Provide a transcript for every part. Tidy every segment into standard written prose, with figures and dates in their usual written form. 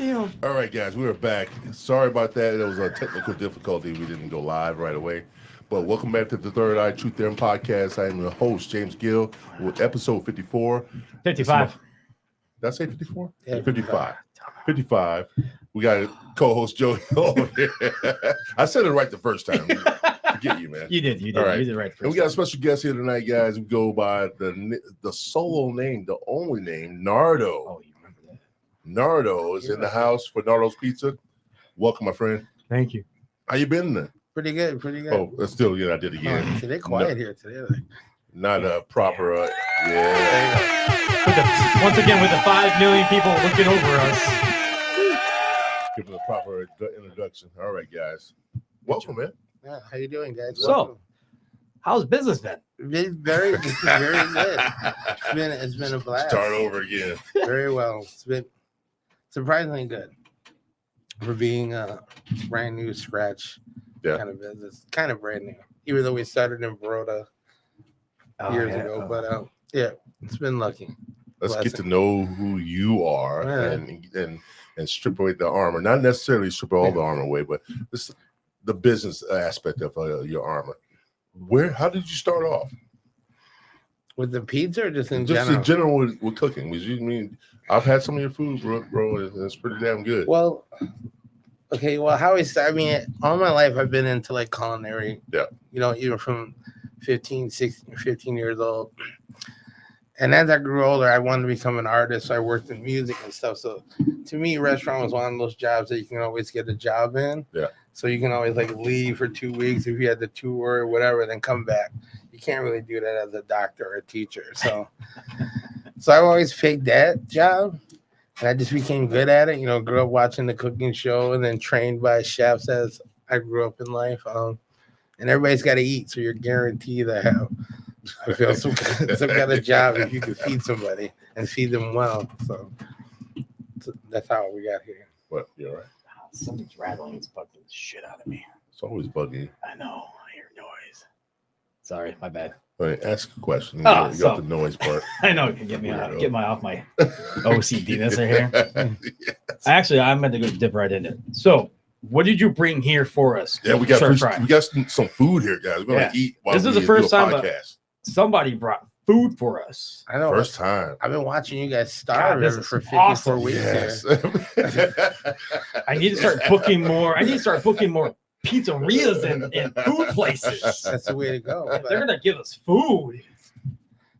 Damn. All right, guys, we are back. Sorry about that. There was a technical difficulty. We didn't go live right away. But welcome back to the Third Eye Truth Theorem podcast. I am the host, James Gill, with episode 54. 55. Did I say 54? Yeah, 55. 55. We got a co-host, Joey, over here. I said it right the first time. Forget you, man. You did. All right. You did right. And we got a special guest here tonight, guys. We go by the solo name, the only name, Nardo. Oh, you remember that? Nardo is in the house for Nardo's Pizza. Welcome, my friend. Thank you. How you been then? Pretty good. Oh, that's still, I did again. Oh, they're quiet here today. Not a proper, yeah. Once again, with the 5 million people looking over us. Give it a proper introduction. All right, guys. Welcome, man. Yeah, how you doing, guys? So, how's business been? It's very good. It's been a blast. Start over again. Very well. It's been surprisingly good for being a brand new scratch kind of business. Kind of brand new, even though we started in Baroda years ago. But yeah, it's been lucky. Let's get to know who you are and strip away the armor. Not necessarily strip all the armor away, but this the business aspect of your armor. How did you start off? With the pizza or just in Just general? in general with cooking. I've had some of your food, bro. It's pretty damn good. Well, okay. Well, how I started, I mean, all my life I've been into like culinary. Yeah. You know, even from 15 years old. And as I grew older, I wanted to become an artist. So I worked in music and stuff. So to me, restaurant was one of those jobs that you can always get a job in. Yeah. So you can always like leave for 2 weeks if you had the tour or whatever, then come back. You can't really do that as a doctor or a teacher. So I've always picked that job. And I just became good at it. You know, grew up watching the cooking show and then trained by chefs as I grew up in life. And everybody's got to eat. So you're guaranteed to have some kind of job if you can feed somebody and feed them well. So that's how we got here. What? You're right. Something's rattling. It's bugging the shit out of me. It's always bugging. I know. I hear noise. Sorry, my bad. All right, ask a question. You Oh, got the noise part. I know. It can get me off my OCDness here. Yes. Actually, I'm going to go dip right in it. So, what did you bring here for us? Yeah, we got some food here, guys. We're gonna eat. This is the first time somebody brought food for us. I know. First time. I've been watching you guys starve for 54 awesome. weeks here. I need to start booking more. Pizzerias and food places. That's the way to go. They're gonna give us food.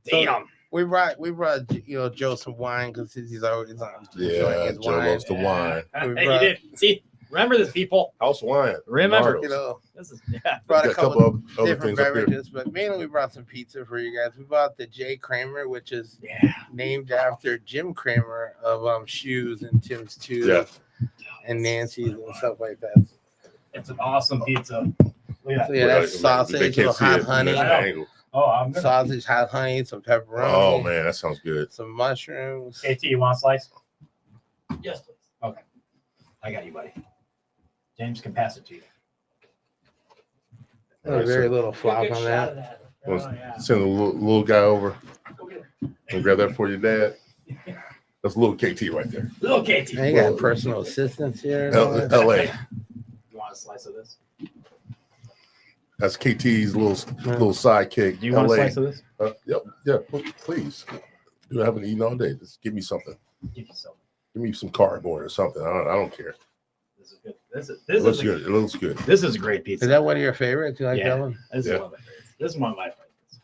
Damn. So we brought Joe some wine because he's always on. Yeah, Joe loves the wine. You did. See, remember this, people. House wine. Remember, this is brought a couple of other different beverages, but mainly we brought some pizza for you guys. We bought the J. Kramer, which is named after Jim Kramer of Shoes and Tim's Too, and Nancy's and stuff like that. It's an awesome pizza. That's sausage, little hot honey. Sausage, hot honey, some pepperoni. Oh man, that sounds good. Some mushrooms. KT, you want a slice? Yes, please. Okay, I got you, buddy. James can pass it to you. Very little flop on that. Send a little guy over. I'll grab that for your dad. That's a little KT right there. Little KT. I got personal assistants here. LA. You want a slice of this? That's KT's little sidekick. Do you want a slice of this? Yeah, please. You haven't eaten all day. Just give me something. Give you something. Give me some cardboard or something. I don't care. This is good. This looks good. It looks good. This is a great pizza. Is that one of your favorites? You like that one? This is one of my favorites. This is one of my favorites.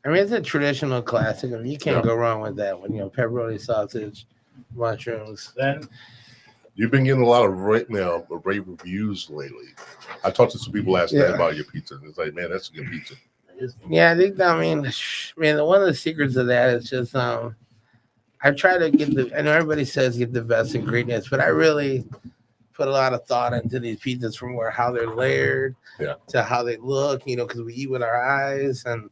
I mean, it's a traditional classic. I mean, you can't go wrong with that one. Pepperoni, sausage, mushrooms. Then you've been getting a lot of rave reviews lately. I talked to some people last night about your pizza, and it's like, man, that's a good pizza. Yeah, I think. I mean, one of the secrets of that is just I try to I know everybody says get the best ingredients, but I really put a lot of thought into these pizzas from how they're layered to how they look, because we eat with our eyes and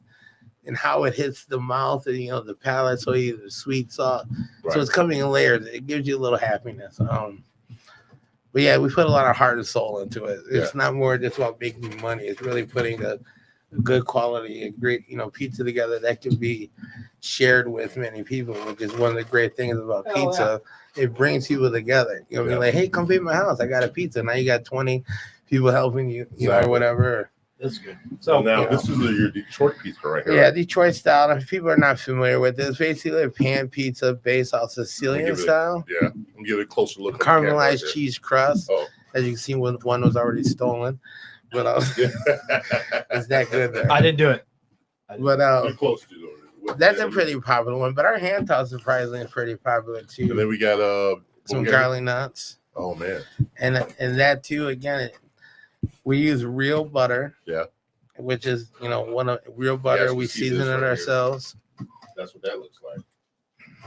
how it hits the mouth and, the palate. So either sweet, salt. Right. So it's coming in layers. It gives you a little happiness. But yeah, we put a lot of heart and soul into it. It's not more just about making money. It's really putting the good quality, a great, pizza together that can be shared with many people, which is one of the great things about pizza. It brings people together. Be like, hey, come feed my house. I got a pizza. Now you got 20 people helping you, or whatever. That's good. So now this is your Detroit pizza right here. Yeah, right? Detroit style. If people are not familiar with this, basically a pan pizza based off Sicilian style. Yeah, I'm give it a closer look. Caramelized cheese crust. Oh. As you can see, one was already stolen. But it's that good there. I didn't do it. But you're close to it. That's a pretty popular one. But our hand toss surprisingly is pretty popular too. And then we got some garlic nuts. Oh man. And that too, again, we use real butter. Yeah. Which is one of real butter. Yes, we season it ourselves. Here. That's what that looks like.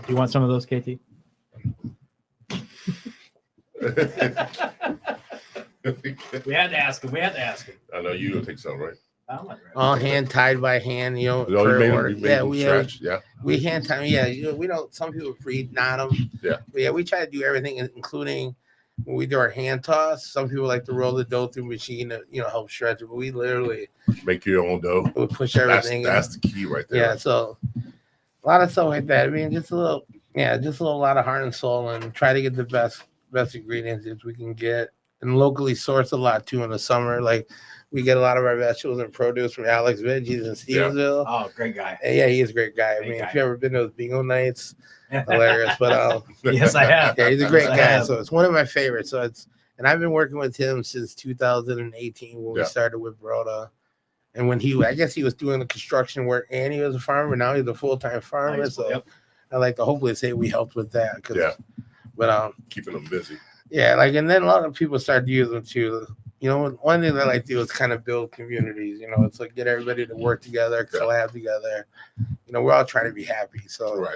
Do you want some of those, KT? We had to ask him. I know you gonna take some, right? All hand tied by hand, we hand tie. Yeah, we don't. Some people knot them. Yeah, but yeah, we try to do everything, including when we do our hand toss. Some people like to roll the dough through machine to help stretch it, but we literally make your own dough. We push everything. That's the key right there. Yeah, so a lot of stuff like that. I mean, just a lot of heart and soul, and try to get the best ingredients that we can get, and locally source a lot too in the summer. Like we get a lot of our vegetables and produce from Alex Veggies in Stevensville. Yeah. Oh, great guy. And yeah, he's a great guy. If you ever been to those bingo nights, hilarious. But yes, I have. Yeah, he's a great guy. So it's one of my favorites. And I've been working with him since 2018 when we started with Broda. And when I guess he was doing the construction work and he was a farmer. Now he's a full-time farmer. So I like to hopefully say we helped with that. But keeping them busy. Yeah, and then a lot of people started to use them too. One thing that I like to do is kind of build communities. It's like get everybody to work together, collab together. We're all trying to be happy. So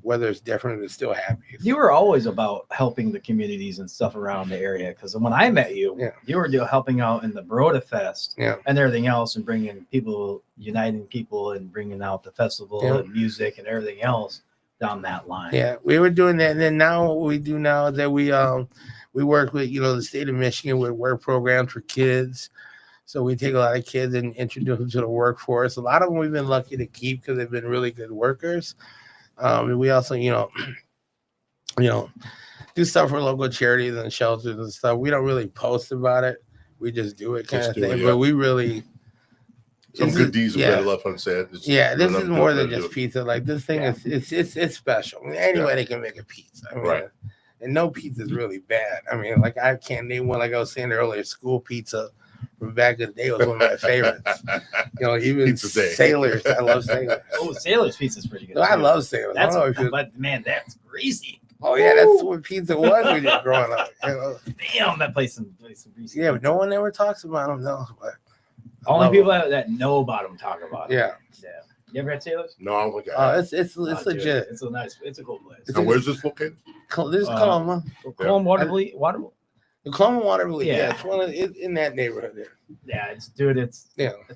whether it's different, it's still happy. You were always about helping the communities and stuff around the area. Because when I met you, you were helping out in the Broda Fest and everything else, and bringing people, uniting people, and bringing out the festival and music and everything else down that line. Yeah, we were doing that, and then now what we do now is that we work with the state of Michigan with work programs for kids. So we take a lot of kids and introduce them to the workforce. A lot of them we've been lucky to keep because they've been really good workers. And we also do stuff for local charities and shelters and stuff. We don't really post about it. We just do it kind of thing. But we really some good deeds better left unsaid. This is more than just pizza. Like this thing is it's special. I mean, anybody can make a pizza. I mean, and no pizza is really bad. I mean, I can't name one. Like I was saying earlier, school pizza from back in the day was one of my favorites. Even Sailors. I love Sailors. Oh, Sailors pizza is pretty good. I love Sailors. But man, that's greasy. Oh yeah, that's what pizza was when you were growing up. Damn, that place some greasy. Yeah, but no one ever talks about them. No, but only people that know about them talk about them. Yeah. You ever had Sailors? No, I don't think it's legit. It's a cool place. And where's this located? This is Coloma. Coloma Waterville. The Coloma Waterville. Yeah, it's one in that neighborhood there. Yeah, it's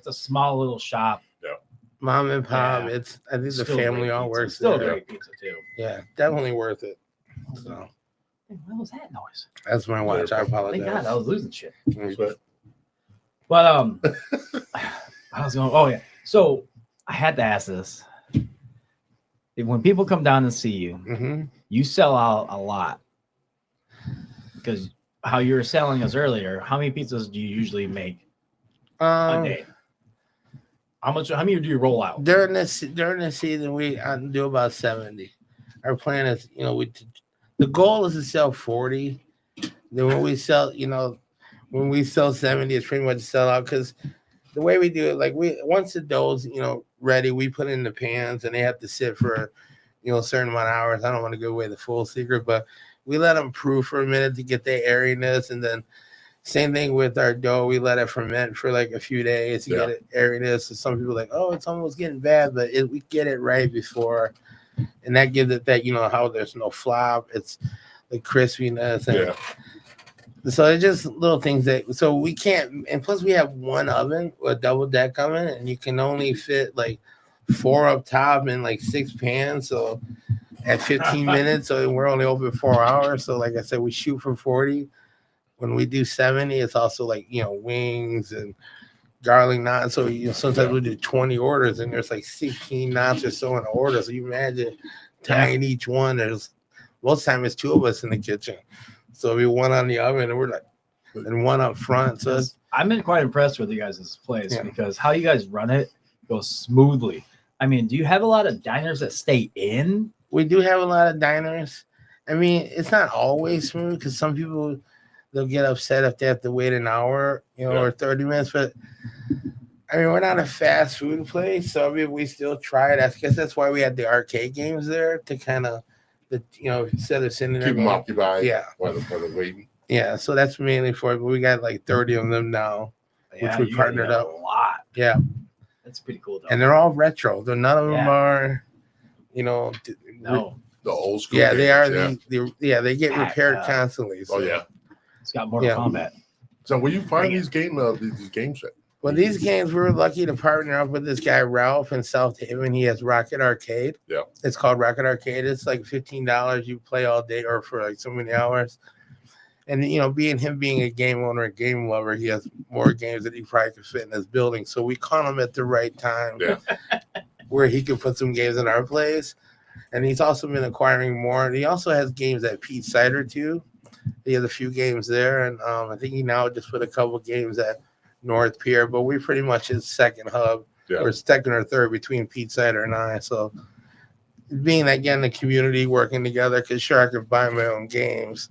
a small little shop. Yeah. Mom and pop. I think the family all works there. Still great pizza too. Yeah, definitely worth it. So. What was that noise? That's my watch. I apologize. Thank God, I was losing shit. But I was going. Oh yeah. So I had to ask this. When people come down and see you, you sell out a lot. Because how you were selling us earlier, how many pizzas do you usually make a day? How many do you roll out? During the season, we do about 70. Our plan is, the goal is to sell 40. Then when we sell 70, it's pretty much sell out because the way we do it, once the dough's, ready, we put it in the pans and they have to sit for, a certain amount of hours. I don't want to give away the full secret, but we let them proof for a minute to get their airiness. And then same thing with our dough. We let it ferment for a few days to get it airiness. So some people are like, oh, it's almost getting bad, but we get it right before. And that gives it that, how there's no flop. It's the crispiness. And so it's just little things so we can't, and plus we have one oven, a double deck oven, and you can only fit 4 up top and 6 pans. So at 15 minutes, so we're only open 4 hours. So like I said, we shoot for 40. When we do 70, it's also wings and garlic knots. So sometimes we do 20 orders, and there's like 16 knots or so in the order. So you imagine tying each one. There's most time it's 2 of us in the kitchen, so we one on the oven, and we're like, and one up front. So I've been quite impressed with you guys' place because how you guys run it goes smoothly. I mean, do you have a lot of diners that stay in? We do have a lot of diners. I mean, it's not always smooth because some people, they'll get upset if they have to wait an hour, or 30 minutes. But I mean, we're not a fast food place, so I mean, we still try it. I guess that's why we had the arcade games there to kind of, instead of sitting there, keep them occupied. Yeah, while they're waiting. Yeah, so that's mainly for it. But we got like 30 of them now, which we partnered up. A lot. Yeah, that's pretty cool. Though. And they're all retro. None of them are, no. The old school. Yeah, games, they are. They get repaired constantly. So. Oh yeah, it's got Mortal Kombat. So where you find these games at? Well, these games, we were lucky to partner up with this guy Ralph in South Haven. He has Rocket Arcade. Yeah, it's called Rocket Arcade. It's like $15. You play all day or for like so many hours. And being a game owner, a game lover, he has more games that he probably could fit in his building. So we caught him at the right time, where he could put some games in our place. And he's also been acquiring more. And he also has games at Pete Cider too. He has a few games there, and I think he now just put a couple games at North Pier. But we pretty much his second hub, or second or third between Pete Cider and I. So being again the community working together, because sure I could buy my own games,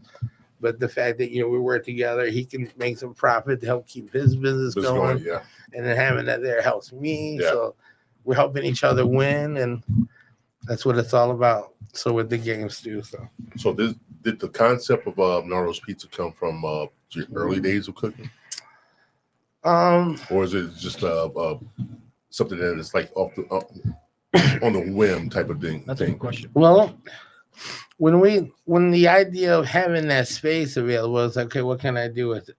but the fact that we work together, he can make some profit to help keep his business going. And then having that there helps me. So we're helping each other win, and that's what it's all about. So with the games too. So did the concept of Nardo's Pizza come from your early days of cooking? Or is it just something that is like on the whim type of thing? That's a good question. Well, when the idea of having that space available was okay, what can I do with it?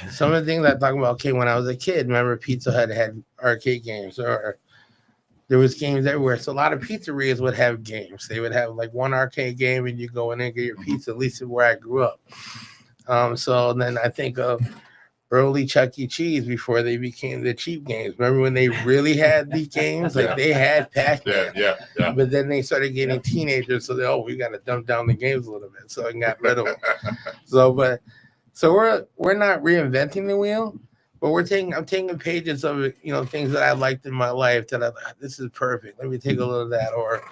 Some of the things I talk about, okay, when I was a kid, remember Pizza Hut had arcade games, or there was games everywhere. So a lot of pizzerias would have games. They would have like one arcade game, and you go in and get your pizza. At least where I grew up. So then I think of early Chuck E. Cheese before they became the cheap games. Remember when they really had these games? Like they had Pac-Man. Yeah. But then they started getting teenagers, so we got to dump down the games a little bit. So I got rid of them. So we're not reinventing the wheel, but I'm taking pages of things that I liked in my life that I thought, this is perfect. Let me take a little of that. Or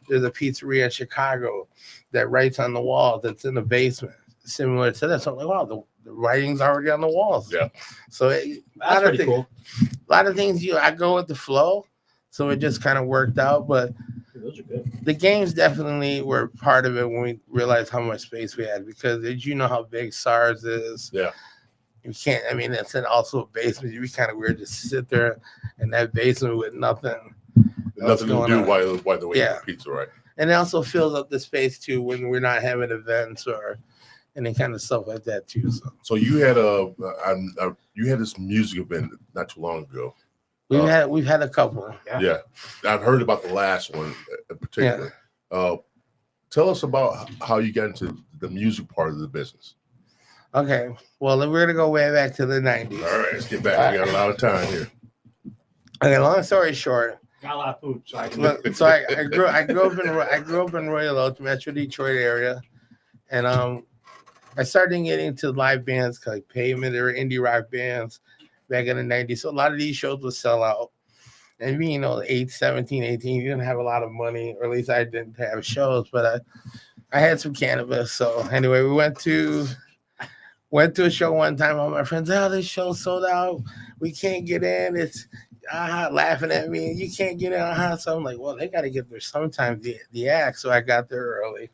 there's a pizzeria in Chicago that writes on the wall that's in the basement, similar to that. So I'm like, wow, the writing's already on the walls. Yeah. So that's pretty cool. A lot of things I go with the flow. So it just kind of worked out. But those are good. The games definitely were part of it when we realized how much space we had, because as you know how big SARS is. Yeah. You can't, it's also a basement. It'd be kind of weird to sit there in that basement with nothing. Nothing to do while they're waiting for pizza, right? And it also fills up the space too when we're not having events or any kind of stuff like that too. So you had you had this music event not too long ago. We've had a couple. Yeah. I've heard about the last one in particular. Tell us about how you got into the music part of the business. Okay. Well, then we're gonna go way back to the 90s. All right, let's get back. We got a lot of time here. Okay, long story short. Got a lot of food. So I grew up in Royal Oak, Metro Detroit area, and I started getting into live bands like Pavement. There were indie rock bands back in the 90s. So a lot of these shows would sell out. And me, 17, 18, you didn't have a lot of money, or at least I didn't have shows, but I had some cannabis. So anyway, we went to a show one time. All my friends, this show sold out. We can't get in. It's laughing at me. You can't get in. So I'm like, well, they got to get there sometime, the act. So I got there early.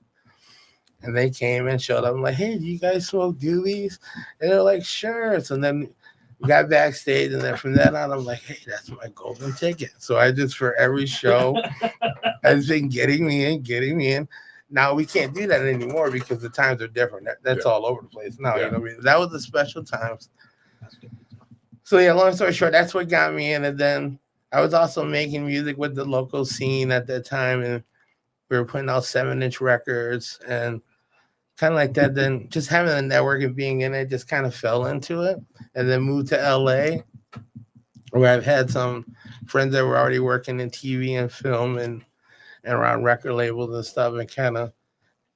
And they came and showed up. I'm like, hey, do you guys smoke doobies? And they're like, sure. So then we got backstage. And then from then on, I'm like, hey, that's my golden ticket. So I just, for every show, has been getting me in. Now we can't do that anymore because the times are different. That's all over the place now. You know what I mean? That was the special times. So long story short, that's what got me in. And then I was also making music with the local scene at that time. And we were putting out 7-inch records and kind of like that. Then just having the network and being in it just kind of fell into it, and then moved to LA. where I've had some friends that were already working in TV and film and around record labels and stuff, and kind of,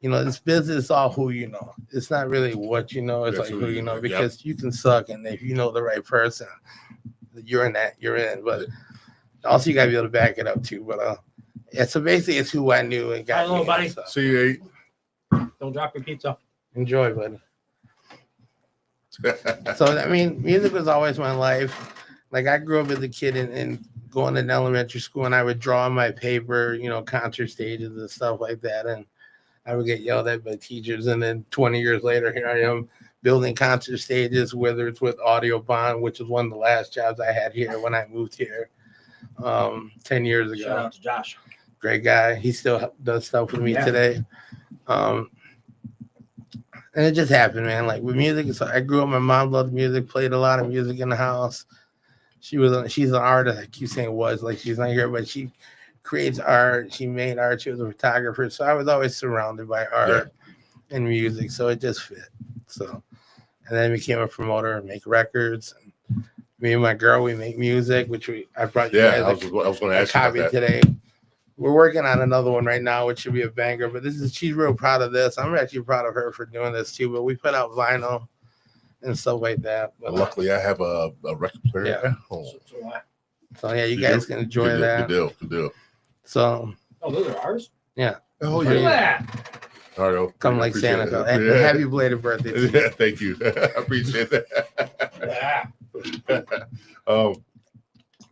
this business is all who you know. It's not really what you know. It's That's like who you know, yep. because you can suck, and if you know the right person, you're in that. You're in. But also you gotta be able to back it up too. But yeah. So basically, it's who I knew and got. Hello, buddy. So. See you. Don't drop your pizza. Enjoy, buddy. So I mean, music was always my life. Like I grew up as a kid and going to elementary school, and I would draw on my paper, concert stages and stuff like that, and I would get yelled at by teachers. And then 20 years later, here I am building concert stages, whether it's with Audio Bond, which was one of the last jobs I had here when I moved here 10 years ago. Shout out to Josh. Great guy. He still does stuff with me today. And it just happened, man. Like with music, so I grew up. My mom loved music, played a lot of music in the house. She's an artist. I keep saying was, like she's not here, but she creates art. She made art. She was a photographer. So I was always surrounded by art and music. So it just fit. So, and then I became a promoter and make records. And me and my girl, we make music, which I brought you guys I was going to ask a copy you about that. today. We're working on another one right now, which should be a banger. But she's real proud of this. I'm actually proud of her for doing this too. But we put out vinyl and stuff like that. But luckily, I have a record player at home. So yeah, you guys can enjoy that. Good deal. So. Oh, those are ours? Yeah. Oh Look at that. All right, come like Santa Claus. And happy belated birthday. Yeah, thank you. I appreciate that.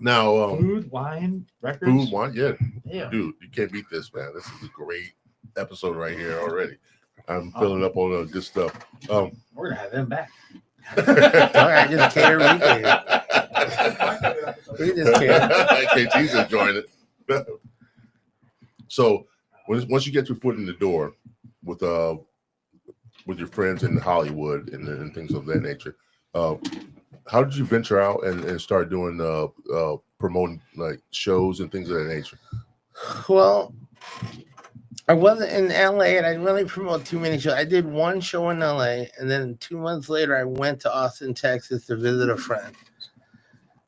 Now, food, wine, records. Food, wine, yeah. Dude, you can't beat this, man. This is a great episode right here already. I'm filling up on good stuff. We're gonna have them back. All right, just cater we just cater. KT's enjoying it. So, once you get your foot in the door with your friends in Hollywood and things of that nature, how did you venture out and start doing promoting like shows and things of that nature? Well, I wasn't in LA and I didn't really promote too many shows. I did one show in LA, and then 2 months later I went to Austin, Texas to visit a friend.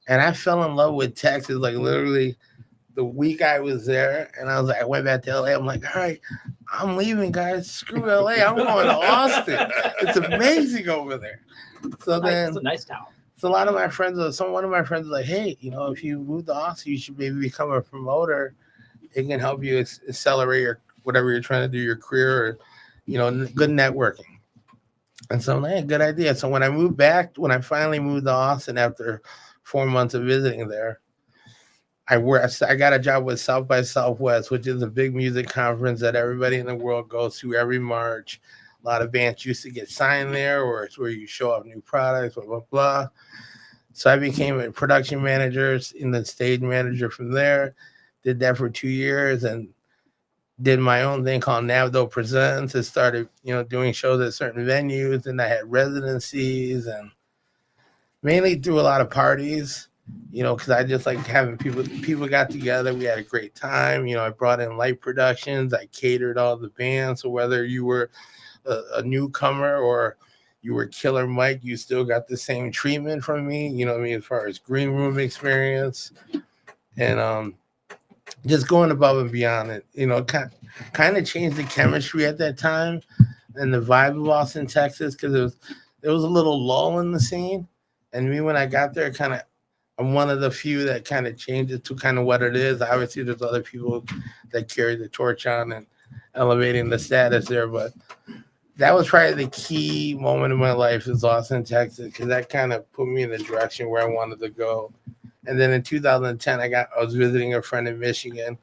And I fell in love with Texas, like literally the week I was there, and I went back to LA. I'm like, all right, I'm leaving, guys. Screw LA. I'm going to Austin. It's amazing over there. So then it's a nice town. So a lot of my friends, one of my friends was like, hey, if you move to Austin, you should maybe become a promoter. It can help you accelerate whatever you're trying to do, your career, or, good networking. And so I'm like, hey, good idea. So when I finally moved to Austin after 4 months of visiting there, I got a job with South by Southwest, which is a big music conference that everybody in the world goes to every March. A lot of bands used to get signed there, or it's where you show off new products, blah, blah, blah. So I became a production manager and then stage manager from there. Did that for 2 years and did my own thing called Navdo Presents and started, doing shows at certain venues. And I had residencies and mainly threw a lot of parties, because I just like having people got together. We had a great time. I brought in light productions. I catered all the bands. So whether you were a newcomer or you were Killer Mike, you still got the same treatment from me, as far as green room experience and just going above and beyond it, kind of changed the chemistry at that time and the vibe of Austin, Texas, because there was a little lull in the scene. And me, when I got there, I'm one of the few that kind of changed it to kind of what it is. Obviously, there's other people that carry the torch on and elevating the status there, but that was probably the key moment in my life is Austin, Texas, because that kind of put me in the direction where I wanted to go. And then in 2010, I was visiting a friend in Michigan,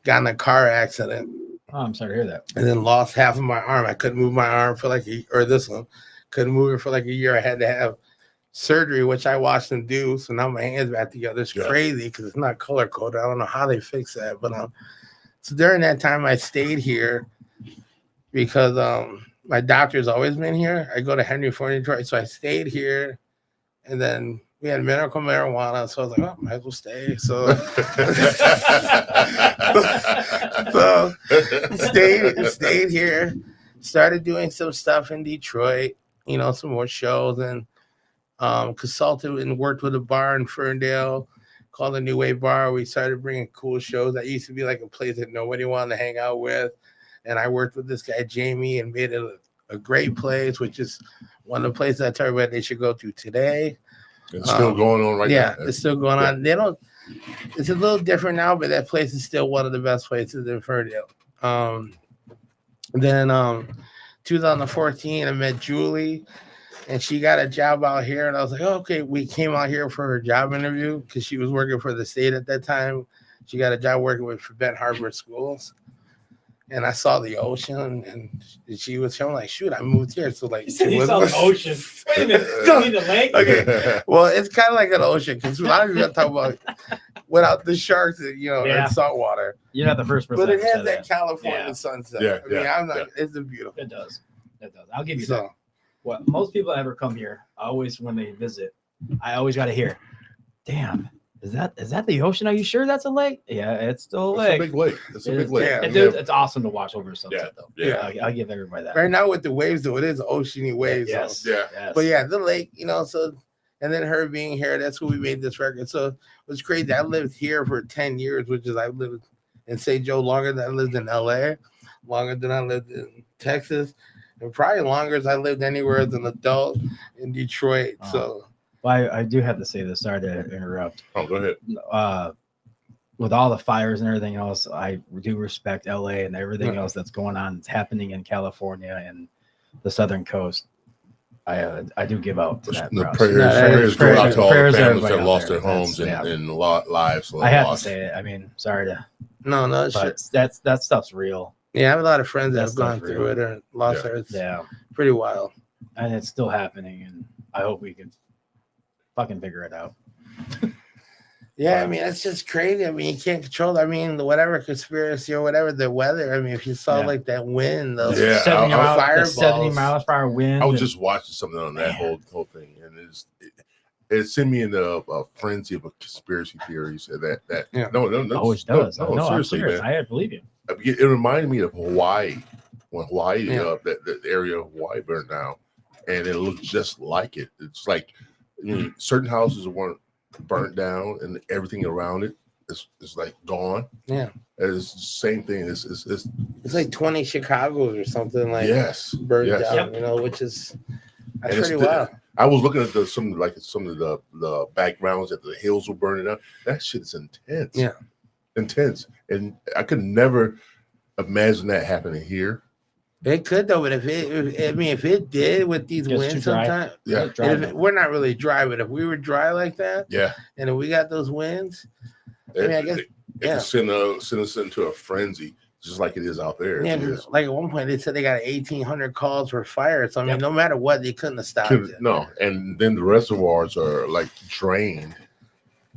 got in a car accident. Oh, I'm sorry to hear that. And then lost half of my arm. I couldn't move my arm for this one. Couldn't move it for like a year. I had to have surgery, which I watched them do. So now my hand's back together. It's crazy because it's not color coded. I don't know how they fix that. But so during that time, I stayed here because my doctor's always been here. I go to Henry Ford, Detroit. So I stayed here. And then we had medical marijuana. So I was like, oh, might as well stay. So, stayed here. Started doing some stuff in Detroit, some more shows. And consulted and worked with a bar in Ferndale called the New Wave Bar. We started bringing cool shows. That used to be like a place that nobody wanted to hang out with. And I worked with this guy, Jamie, and made it a great place, which is one of the places I tell everybody they should go to today. It's still going on right now. Yeah, it's still going on. They don't. It's a little different now, but that place is still one of the best places in Ferndale. Then 2014, I met Julie, and she got a job out here, and I was like, oh, okay. We came out here for her job interview because she was working for the state at that time. She got a job working with for Benton Harbor Schools. And I saw the ocean, and she was showing like, shoot, I moved here. So like, you saw the ocean. Wait a minute, you mean the lake? Okay, well, it's kind of like an ocean because a lot of people talk about without the sharks, and salt water. You're not the first person. But it has that California sunset. Yeah, I mean, I'm not. It's a beautiful. It does. It does. I'll give you that. What most people ever come here, always when they visit, I always got to hear, damn. Is that the ocean? Are you sure that's a lake? Yeah, it's still a lake. It's a big lake. It's a big lake. Yeah. It's awesome to watch over sunset, though. Yeah. I'll give everybody that. Right now with the waves, though, it is oceany waves. Yes. So. Yeah. Yes. But yeah, the lake, so, and then her being here, that's when we made this record. So it was crazy. I lived here for 10 years, which is I lived in St. Joe longer than I lived in LA, longer than I lived in Texas, and probably longer as I lived anywhere as an adult in Detroit. So. Well, I do have to say this. Sorry to interrupt. Oh, go ahead. With all the fires and everything else, I do respect LA and everything else that's going on. It's happening in California and the Southern Coast. I do give out to that. The prayers go out to all the families that lost their homes and lives. I have to say it. I mean, sorry to. No, but that stuff's real. Yeah, I have a lot of friends that have gone through it and lost theirs. Yeah, pretty wild. And it's still happening, and I hope we can fucking figure it out. Yeah, I mean, it's just crazy. I mean, you can't control. I mean, whatever conspiracy or whatever the weather. I mean, if you saw like that wind, those 70 miles per hour wind. I was just watching something on that whole thing, and it sent me into a frenzy of conspiracy theories. No, always does. No, seriously, man. I believe you. It reminded me of Hawaii when Hawaii, that area of Hawaii burned down, and it looked just like it. It's like certain houses weren't burnt down, and everything around it is like gone. Yeah, it's the same thing. It's like 20 Chicago's or something like burned down. Which is pretty wild. I was looking at some of the backgrounds that the hills were burning up. That shit is intense. Yeah, intense, and I could never imagine that happening here. It could though, but if it did with these winds sometimes, we're not really dry, but if we were dry like that, and if we got those winds, I guess it send us into a frenzy, just like it is out there. Yeah, like at one point they said they got 1,800 calls for fire. So I mean, no matter what, they couldn't have stopped it. No, and then the reservoirs are like drained.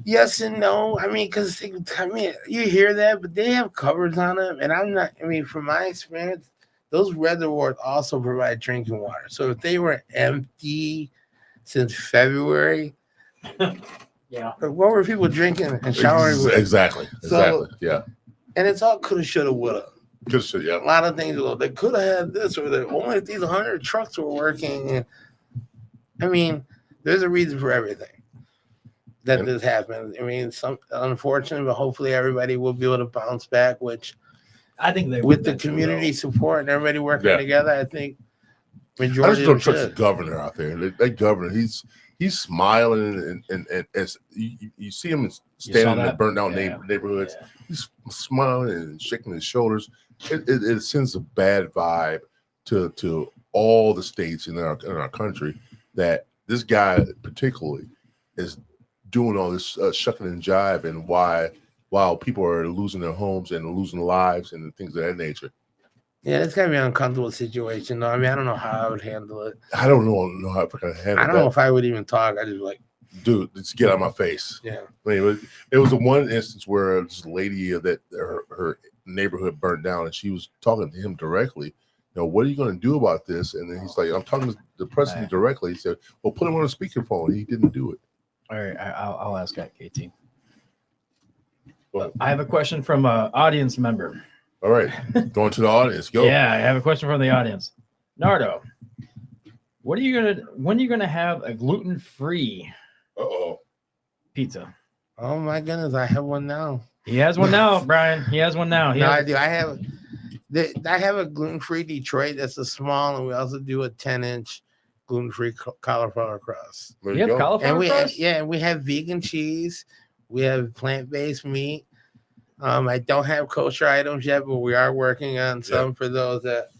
Yes and no. I mean, because you hear that, but they have covers on them, and I'm not. I mean, from my experience. Those reservoirs also provide drinking water. So if they were empty since February, what were people drinking and showering with? Exactly. Yeah. And it's all coulda, shoulda, woulda. A lot of things. They could have had this, or only if these 100 trucks were working. I mean, there's a reason for everything that this happened. I mean, some unfortunate, but hopefully everybody will be able to bounce back, which. I think they with the community support and everybody working together, I think majority. I just don't trust the governor out there. That governor, he's smiling and as you see him standing in the burnt down neighborhoods, he's smiling and shaking his shoulders. It sends a bad vibe to all the states in our country that this guy particularly is doing all this shucking and jive, and while people are losing their homes and losing lives and things of that nature. Yeah, it's gotta be an uncomfortable situation. Though. I mean, I don't know how I would handle it. I don't know how I could handle it. I don't know if I would even talk. I just like, dude, just get out of my face. Yeah. I mean, it was the one instance where this lady that her neighborhood burnt down, and she was talking to him directly. What are you going to do about this? And then he's like, I'm talking to the president directly. He said, well, put him on a speakerphone. He didn't do it. All right, I'll ask that, KT. I have a question from an audience member. All right, going to the audience. Go. Yeah, I have a question from the audience. Nardo, when are you gonna have a gluten-free pizza? Oh my goodness, I have one now. He has one now, Brian. He has one now. No, I do. I have a gluten-free Detroit. That's a small, and we also do a 10-inch gluten-free cauliflower crust. There You have go. cauliflower And crust? we have vegan cheese. We have plant-based meat. I don't have kosher items yet, but we are working on some for those that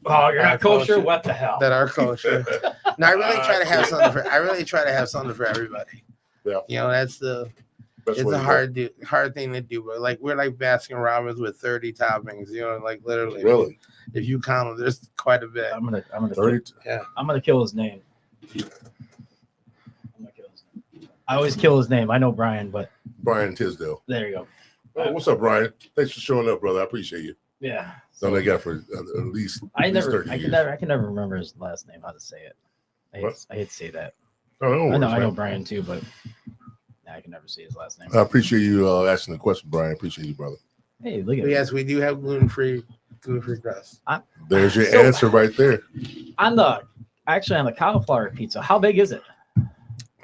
Oh, you're not kosher? kosher. What the hell? that are kosher. No, I really try to have something for. I really try to have something for everybody. Yeah. You know, that's the. Best It's way a to go. hard thing to do, but like we're like Baskin Robbins with 30 toppings. You know, like literally. Really? If you count them, there's quite a bit. I'm gonna 30. I'm gonna kill his name. I always kill his name. I know Brian, but Brian Tisdale. there you go. Oh, what's up, Brian? Thanks for showing up, brother. I appreciate you. Yeah. So I got for at least. I at least never 30 I years. can never remember his last name, how to say it. I hate to say that. Oh, no I worries, know man. Brian too, but I can never say his last name. I appreciate you asking the question, Brian. Appreciate you, brother. Hey, look at But yes, we do have gluten-free crust. There's your So- answer right there. on the cauliflower pizza. How big is it?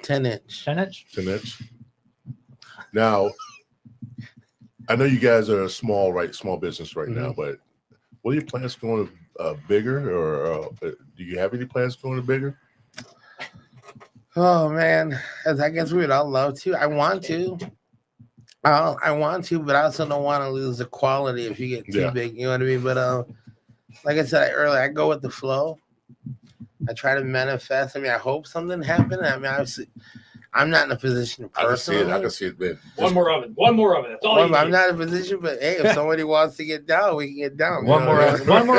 10-inch. 10-inch? 10 inch. Now, I know you guys are a small business right now, but what are your plans going bigger, or do you have any plans going bigger? Oh man, as I guess we would all love to. I want to. I want to, but I also don't want to lose the quality if you get too big. You know what I mean? But like I said earlier, I go with the flow. I try to manifest. I mean, I hope something happens. I mean, obviously, I'm not in a position to personally. I can see it, man. One more oven. That's all you I'm need. not in a position, but hey, if somebody wants to get down, we can get down. One more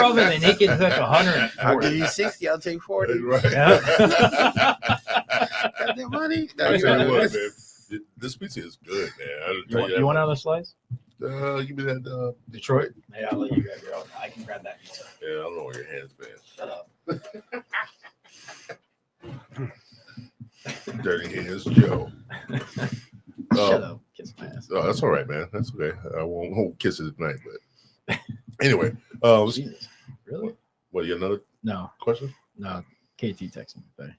oven, and he can cook 100. I'll give you 60. I'll take 40. Right. Yeah. Got that money? I tell you what, man. This pizza is good, man. You want another slice? Give me that Detroit? Yeah, I'll let you grab your own. I can grab that pizza. Yeah, I don't know where your hands been. Shut up. Dirty hands, Joe. Shut up. Kiss my ass. Oh, that's all right, man. That's okay. I won't kiss it tonight, but anyway. Jesus. Really? What? You got another No. question? No. KT texted me. Buddy.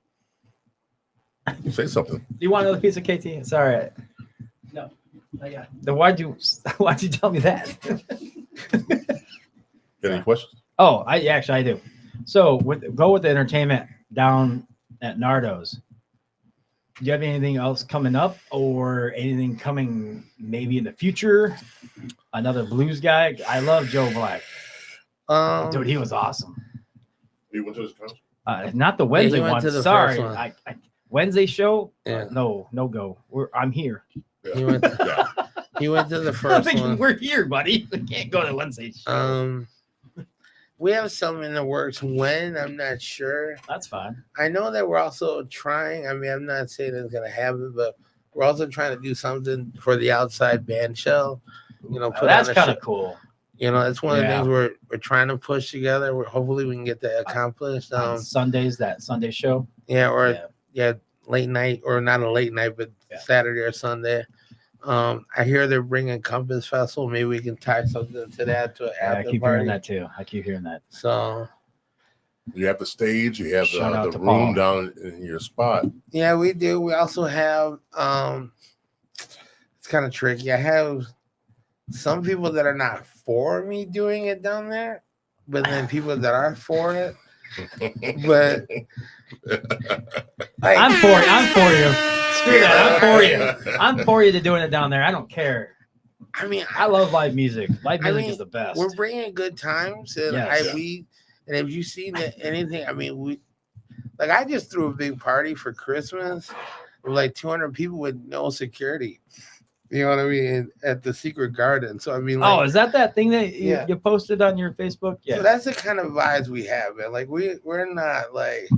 Say something. Do you want another piece of KT? It's all right. No. Yeah. Then why'd you tell me that? Got any questions? Oh, I do. So go with the entertainment down at Nardo's. Do you have anything else coming up, or anything coming maybe in the future? Another blues guy. I love Joe Black. Dude, he was awesome. You went to his concert? Not the Wednesday he went one. to the Sorry, first one. Wednesday show. Yeah. No go. I'm here. Yeah. He went He went to the I'm first thinking, one. we're here, buddy. We can't go to Wednesday show. We have some in the works. When, I'm not sure. That's fine. I know that we're also trying. I mean, I'm not saying it's gonna happen, but we're also trying to do something for the outside band shell. You know, That's on a kind of show. cool. You know, it's one of the Yeah. things we're trying to push together. Hopefully we can get that accomplished. On Sundays, that Sunday show. Yeah, late night, or not a late night, but Saturday or Sunday. I hear they're bringing Compass Festival. Maybe we can tie something to that to an I after keep party. hearing that too. I keep hearing that. So You have the stage, you have Shout out the to room Paul. down in your spot. yeah, we do. We also have it's kind of tricky. I have some people that are not for me doing it down there, but then people that are for it. But like, I'm for you. Screw that. I'm for you. I'm for you to doing it down there. I don't care. I mean, I love live music. Live I music mean, is the best. we're bringing good times, and Yes. and if you've seen anything, I mean, I just threw a big party for Christmas with like 200 people with no security. You know what I mean? At the Secret Garden. So I mean, like, is that thing that Yeah. you posted on your Facebook? Yeah. so that's the kind of vibes we have, man. Like we're not like,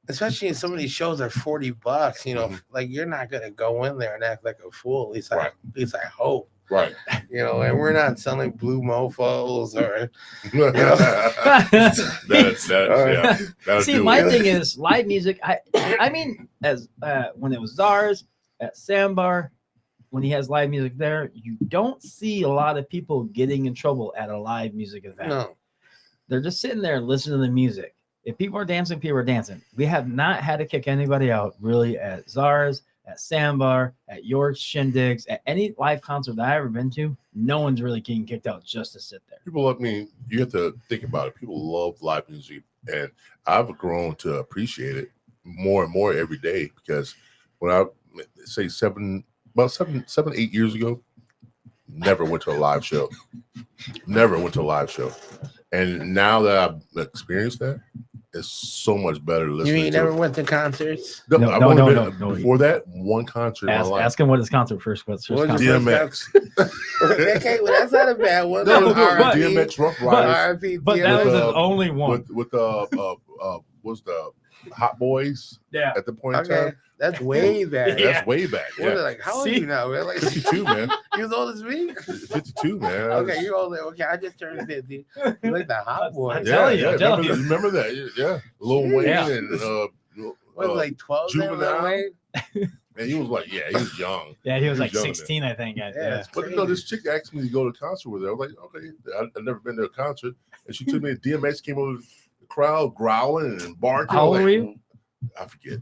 especially in some of these shows are $40. You know, like you're not gonna go in there and act like a fool. At least Right. I hope. Right. You know, and we're not selling blue mofos or That'll See, do my it. thing is live music. I mean, as when it was Czars at Sandbar, when he has live music there, you don't see a lot of people getting in trouble at a live music event. no. They're just sitting there listening to the music. If people are dancing, people are dancing. We have not had to kick anybody out really at Czars, at Sandbar, at York's Shindigs, at any live concert that I've ever been to. No one's really getting kicked out just to sit there. People, I mean, you have to think about it. People love live music, and I've grown to appreciate it more and more every day because when I say 7, 8 years ago, never went to a live show. Never went to a live show. And now that I've experienced that, it's so much better You listening mean you to never it. went to concerts? No, No, I've no, only no, been- no, no. Before that, one concert in my life. Ask him what his concert first. What's his What was concert? your DMX. Okay, well, that's not a bad one. No, No, but- DMX Rough Riders R.I.P. But that DMX. was his uh, only one. with was the Hot Boys Yeah. at the point in Okay, time. that's way back. Yeah. That's way back. What, Yeah. like, how old are See? you now, man? Like, 52, man. you as old as me? 52, man. Okay, you're older. Okay, I just turned 50. You like the hot boy. I'm Yeah, telling you, yeah. I'm telling Remember, you. remember that? Yeah. Lil Wayne Yeah. and What, like 12 then, Juvenile? Lil Wayne? and he was like, he was young. Yeah, he was like young then. 16, I think. Yeah. But no, this chick asked me to go to a concert with her. I was like, okay, I've never been to a concert, and she took me to DMX. Came over the crowd growling and barking. How I old was were like, you? I forget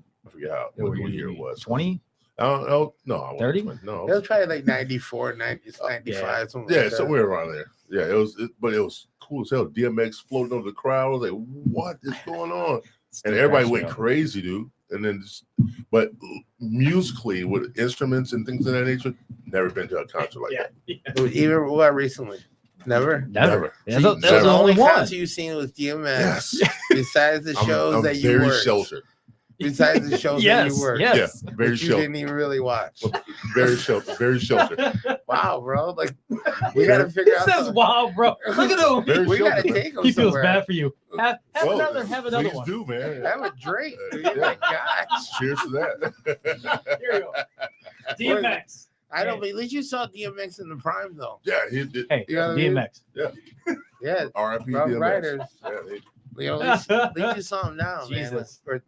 what year it was. 20? I don't know. No, I wasn't 30? 20. No, It was probably like 94, 90, 95, something yeah, like that. somewhere around there. Yeah, but it was cool as hell. DMX floating over the crowd. I was like, what is going on? And everybody went crazy, dude. And then, but musically with instruments and things of that nature, never been to a concert like that. Even what recently? Never? Never. Yeah, See, that was never. the only one. concert you've seen was DMX. Yes, Besides the shows I'm that you very worked. sheltered. Besides the shows that Yes, you worked. yes. Yeah, very That you sheltered. didn't even really watch. Very sheltered. Very sheltered. Wow, bro. Like, we got to figure He out. says, some- "Wow, bro! Look at him. Very we got to sheltered. take him He feels somewhere. bad for you. Have Well, another please one. do, man. Have a drink. Dude. Yeah. My gosh. Cheers to that. Here you go. DMX. I don't, but at least you saw DMX in the prime, though. Yeah, he did. Hey, You know what I mean? DMX. Yeah. R.I.P. Rough DMX. Riders. Yeah, You know, at least you saw him now, man. Jesus. Or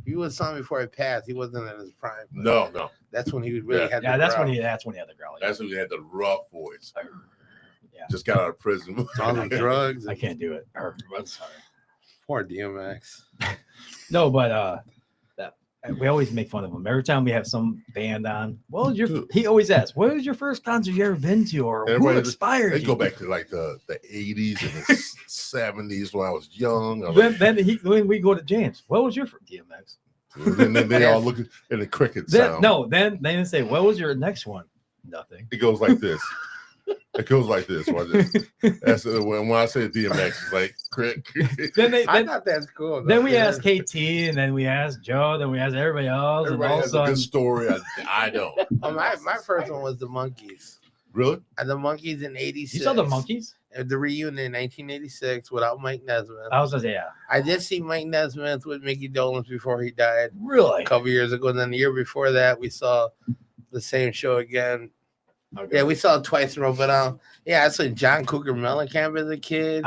you saw him before it passed. He wasn't in his prime. but no. That's when he really had Yeah, the that's growl. when he had the growl. That's when he had the rough voice. Yeah. Just got out of prison. all the drugs. I can't do it. I'm sorry. Poor DMX. No, but we always make fun of him every time we have some band on. What was your? He always asks, "What was your first concert you ever been to, or who Everybody inspired They you?" go back to like the 80s and the 70s when I was young. I was When we go to James, what was your first DMX? and then they all look at the cricket sound. Then they say, "What was your next one?" Nothing. It goes like this. It goes like this. That's when I say DMX, it's like crick. I thought that's cool. Then we ask KT, and then we ask Joe, then we ask everybody else, Everybody and has all a of a good sudden, story. I don't. My first one was the Monkees. Really? And the Monkees in '86. you saw the Monkees. The reunion in 1986 without Mike Nesmith. I was gonna say, yeah, I did see Mike Nesmith with Mickey Dolenz before he died really. a couple years ago. And then the year before that, we saw the same show again. Okay. Yeah, we saw it twice in a row. But I saw John Cougar Mellencamp as a kid.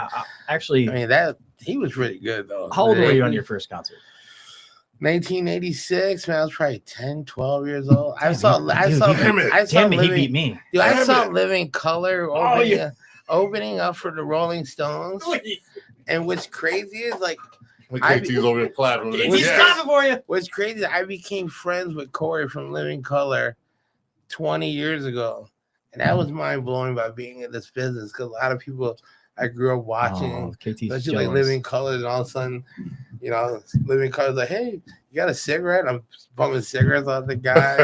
Actually, I mean, he was really good though. how old were you on your first concert? 1986, man, I was probably 10, 12 years old. I Damn, saw damn it, he beat me. Dude, I Damn saw it. Living Color opening up for the Rolling Stones. And what's crazy is like, KT's over there clapping. He's clapping for you. what's crazy is I became friends with Corey from Living Color 20 years ago. And that was mind blowing by being in this business because a lot of people I grew up watching, KT's especially jealous. like Living Color, and all of a sudden, Living Color's like, hey, you got a cigarette? I'm bumming cigarettes off the guy.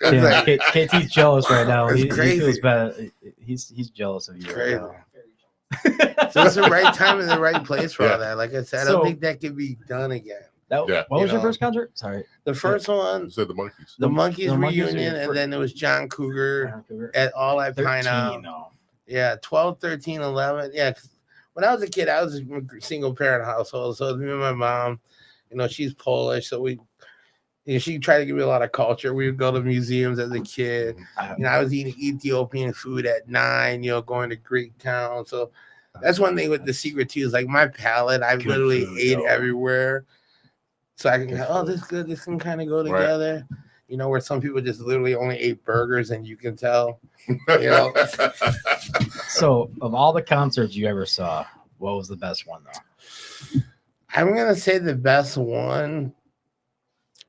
It's Yeah, like, KT's jealous right now. It's He crazy. feels bad. He's jealous of you. It's Right crazy. now. So it's the right time and the right place for Yeah. all that. Like I said, I So- don't think that can be done again. Yeah. What was your know. first concert? Sorry. The first one, You said the Monkees. the Monkees the Monkees reunion, were- and then it was John Cougar at All at 13, Pineapple. no. Yeah, 12, 13, 11. Yeah, 'cause when I was a kid, I was a single parent household. So it was me and my mom. She's Polish. So she tried to give me a lot of culture. We would go to museums as a kid. I was eating Ethiopian food at 9, going to Greek town. So that's one thing with the secret too, is like my palate, I Good literally food, ate though. everywhere. So I can go, oh, this is good. This can kind of go Right. together. Where some people just literally only ate burgers and you can tell. So, of all the concerts you ever saw, what was the best one though? I'm gonna say the best one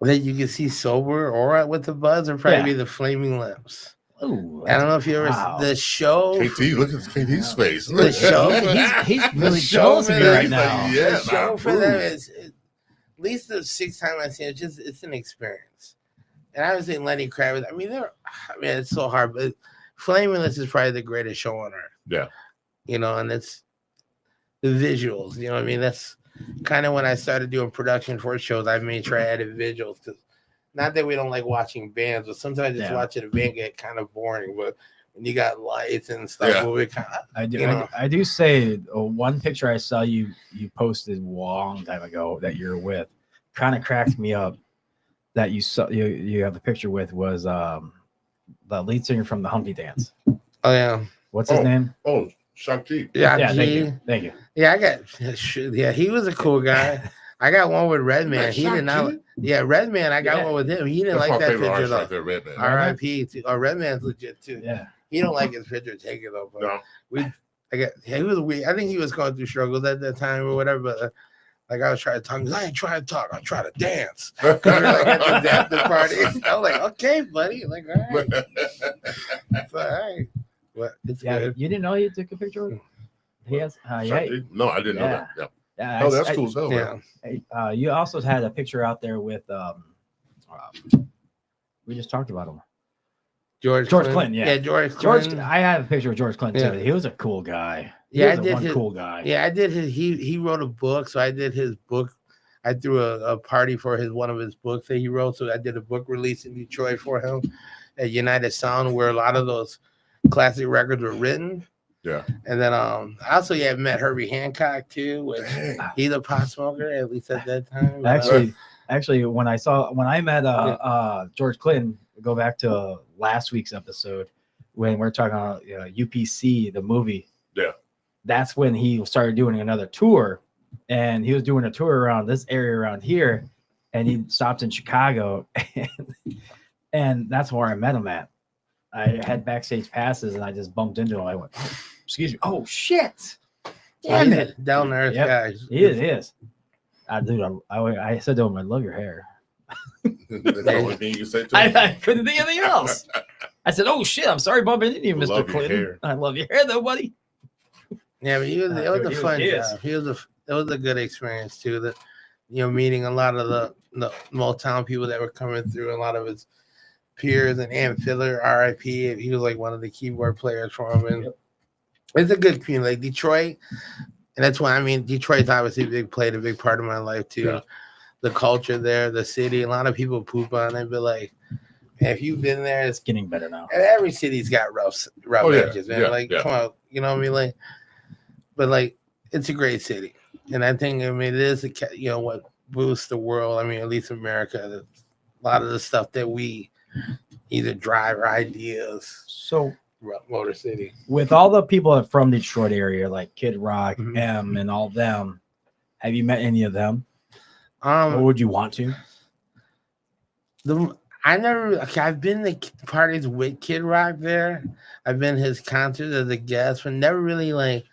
that you can see sober or with the buzz would probably be the Flaming Lips. Ooh, I don't know if you ever the show. KT, look at KT's face. The show. He's really show jealous of me right He's now. like, yeah, the show nah, for them prove. is at least the 6th time I've seen it. It's an experience. And I was saying Lenny Kravitz. I mean, it's so hard, but Flaming Lips is probably the greatest show on earth. Yeah. You know, and it's the visuals. You know what I mean? That's kind of when I started doing production for shows. I made sure I added visuals because not that we don't like watching bands, but sometimes just watching a band get kind of boring. But when you got lights and stuff, we kind of, I do say one picture I saw you posted a long time ago that you're with kind of cracked me up. That you saw you have a picture with was the lead singer from the Humpty Dance. Oh yeah, what's his name? Oh, Shang-Chi. Yeah, thank you. Yeah, he was a cool guy. I got one with Redman. He did not. Yeah, Redman. I got one with him. He didn't like that picture though. Right there, Redman. R.I.P. Redman's legit too. Yeah, he don't like his picture taken though. But no, he was weird. I think he was going through struggles at that time or whatever. But like I was trying to talk. I ain't trying to talk. I'm trying to dance. We were like at the after party. I was like, okay, buddy. Like, all right. So, all right. But it's good. You didn't know he took a picture with him? He has. No, I didn't know that. Yeah. Yeah, oh, that's cool as hell. Yeah. You also had a picture out there with we just talked about him. George Clinton, yeah. George Clinton. I have a picture of George Clinton too. He was a cool guy. I did cool guy. Yeah, I did his. He wrote a book, so I did his book. I threw a party for one of his books that he wrote. So I did a book release in Detroit for him at United Sound, where a lot of those classic records were written. Yeah. And then I also met Herbie Hancock too, which he's a pot smoker, at least at that time. Actually, when I met George Clinton, go back to last week's episode when we're talking about UPC, the movie. Yeah. That's when he started doing another tour, and he was doing a tour around this area around here, and he stopped in Chicago, and that's where I met him at. I had backstage passes, and I just bumped into him. I went, "Excuse me, oh shit, damn it, down there, guys." He is. Dude, I said to him, "I love your hair." That's the only thing you said to him. I couldn't think of anything else. I said, "Oh shit, I'm sorry bumping into you, Mr. Clinton. I love your hair, though, buddy." Yeah, but it was a fun job. It was a good experience too. That meeting a lot of the Motown people that were coming through, a lot of his peers, and Ann Filler, R.I.P. He was like one of the keyboard players for him, and it's a good community, like Detroit, and that's why Detroit's obviously played a big part of my life too. Yeah. The culture there, the city, a lot of people poop on it, but like, man, if you've been there, it's getting better now. And every city's got rough edges, man. Come on, you know what I mean? Like, but like, it's a great city, and I think it is what boosts the world. I mean, at least America. A lot of the stuff that we either drive or ideas. So, Motor City. With all the people from Detroit area, like Kid Rock, M, and all them, have you met any of them? Or would you want to? I've been to parties with Kid Rock there. I've been to his concerts as a guest, but never really like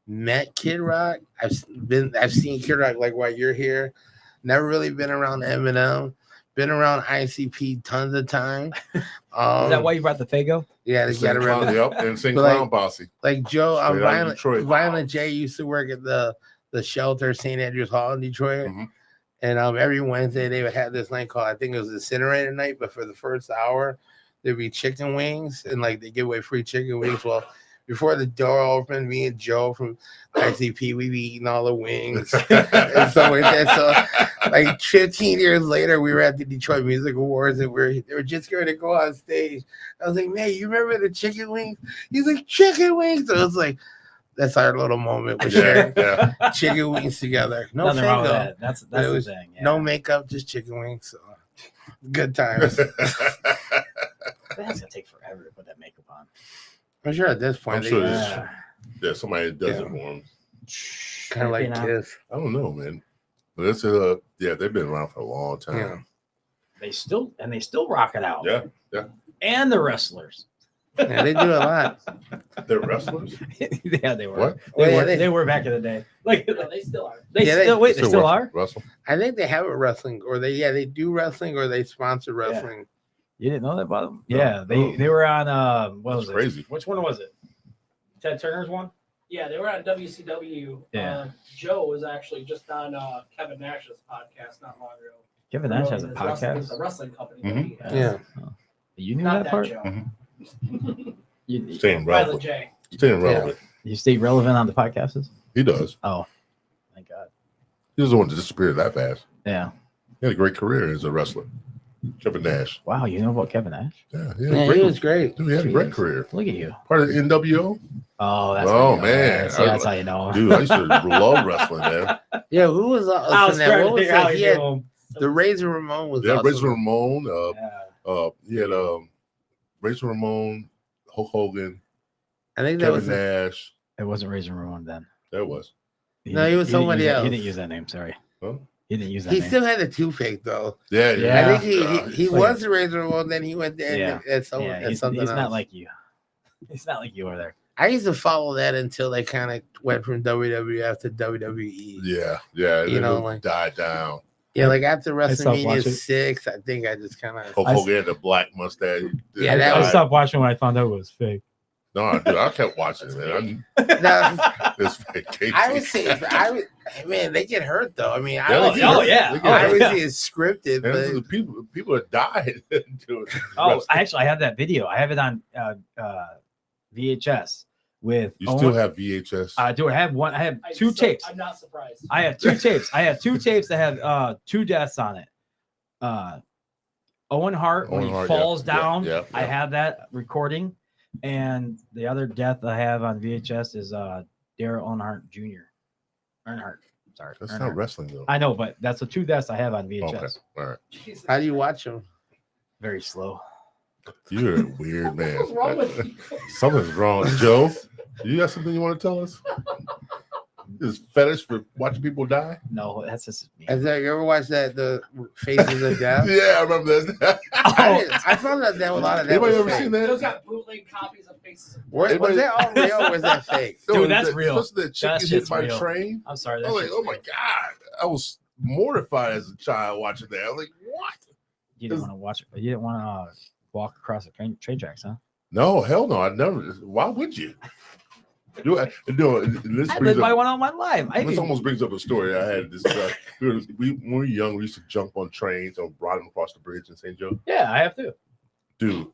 met Kid Rock. I've seen Kid Rock like while you're here. Never really been around Eminem. Been around ICP tons of time. Is that why you brought the Fago? Yeah, they got around. Yep, and St. Clown Posse. Like Joe, Violent J used to work at the shelter, St. Andrews Hall in Detroit. Mm-hmm. And every Wednesday they would have this night called, I think it was Incinerator Night, but for the first hour, there'd be chicken wings, and like they give away free chicken wings. Well, before the door opened, me and Joe from ICP, we'd be eating all the wings and stuff like that. So, like 15 years later, we were at the Detroit Music Awards, and they were just going to go on stage. I was like, "Man, you remember the chicken wings?" He's like, "Chicken wings." So it's like, that's our little moment. We're sharing chicken wings together. No Nothing wrong with that. That's the thing. Yeah. No makeup, just chicken wings. So good times. That's gonna take forever to put that makeup on. I'm sure at this point, I'm sure there's somebody that does it for them. Kind of like this. I don't know, man. But it's they've been around for a long time. Yeah. They still rock it out. Yeah. And the wrestlers. Yeah, they do a lot. They're wrestlers. Yeah, they were. What? They were back in the day. Like No, they still are. they still are. Wrestle. I think they have a wrestling, or they do wrestling, or they sponsor wrestling. You didn't know that about them? No. Yeah, they were on what That's was it? crazy. Which one was it? Ted Turner's one? Yeah, they were on WCW. Yeah. Joe was actually just on Kevin Nash's podcast not long ago. Kevin Nash has a His wrestling- podcast. The wrestling company. Mhm. That he has. Yeah. You knew Not that part? Joe. Staying Riley relevant. J. Staying relevant. You stay relevant on the podcasts? He does. Oh, thank God. He doesn't want to disappear that fast. Yeah. He had a great career as a wrestler. Kevin Nash. Wow, you know about Kevin Nash? Yeah, He was great. Dude, he had a great career. Look at you. Part of the NWO. Oh, that's Oh, how you know. man. See, that's how you know. Dude, I used to love wrestling, man. Yeah, who was I was that? trying What to was figure out how that? He you had do 'em. the Razor Ramon was Yeah, awesome. Razor Ramon. Yeah. He had Razor Ramon, Hulk Hogan, I think that Kevin was Nash. It wasn't Razor Ramon then. That was. No, he was didn't somebody use that- else. He didn't use that name. Sorry. Huh? He didn't use that he name. still had the toothache though. Yeah, Yeah. I think he Like- was the Razor Ramon, then he went there Yeah. at something He's else. not like you. He's not like you over there. I used to follow that until they kind of went from WWF to WWE. Yeah. You You know, know, like- died down. Yeah, like after stopped WrestleMania watching. 6, I think I just kind of. Hulk Hogan had the black mustache. Yeah, that I was- stopped watching when I found out it was fake. No, dude, I kept watching it, man. No, It's fake. I would say, man, they get hurt though. I mean, I Yeah, would they say, get hurt. yeah. They get Oh, I hurt. would yeah. say it's scripted, And this is the but people that died. doing Oh, wrestling. I have that video. I have it on VHS with. You still have VHS? I do. I have one. I have two tapes. I'm not surprised. I have two tapes. I have two tapes that have two deaths on it. Owen Hart when Owen he Hart, falls yeah, down. yeah, I yeah. have that recording, and the other death I have on VHS is Daryl Earnhardt Jr. Earnhardt. Sorry, That's Earnhardt. not wrestling, though. I know, but that's the two deaths I have on VHS. Okay, all right. Jesus how do you Christ. watch them? Very slow. You're a weird man. What's wrong with you? Something's wrong. Joe, you got something you want to tell us? This fetish for watching people die? No, that's just me. Has there, you ever watched that the Faces of Death? Yeah, I remember that. I found out that a lot of that Anybody was ever fake. seen Those that? got bootleg copies of Faces of Was Anybody- that all real or was that fake? Dude, that's that- real. especially that chick That you hit shit's by real. train. I'm sorry. I That was like, shit's oh my real. God. I was mortified as a child watching that. I was like, what? You didn't want to watch it. You didn't want to walk across the train tracks, huh? No, hell no. I never. Why would you? This I brings lived my up, one on my life. this almost brings up a story I had. This when we were young, we used to jump on trains or ride them across the bridge in St. Joe. Yeah, I have to. Dude,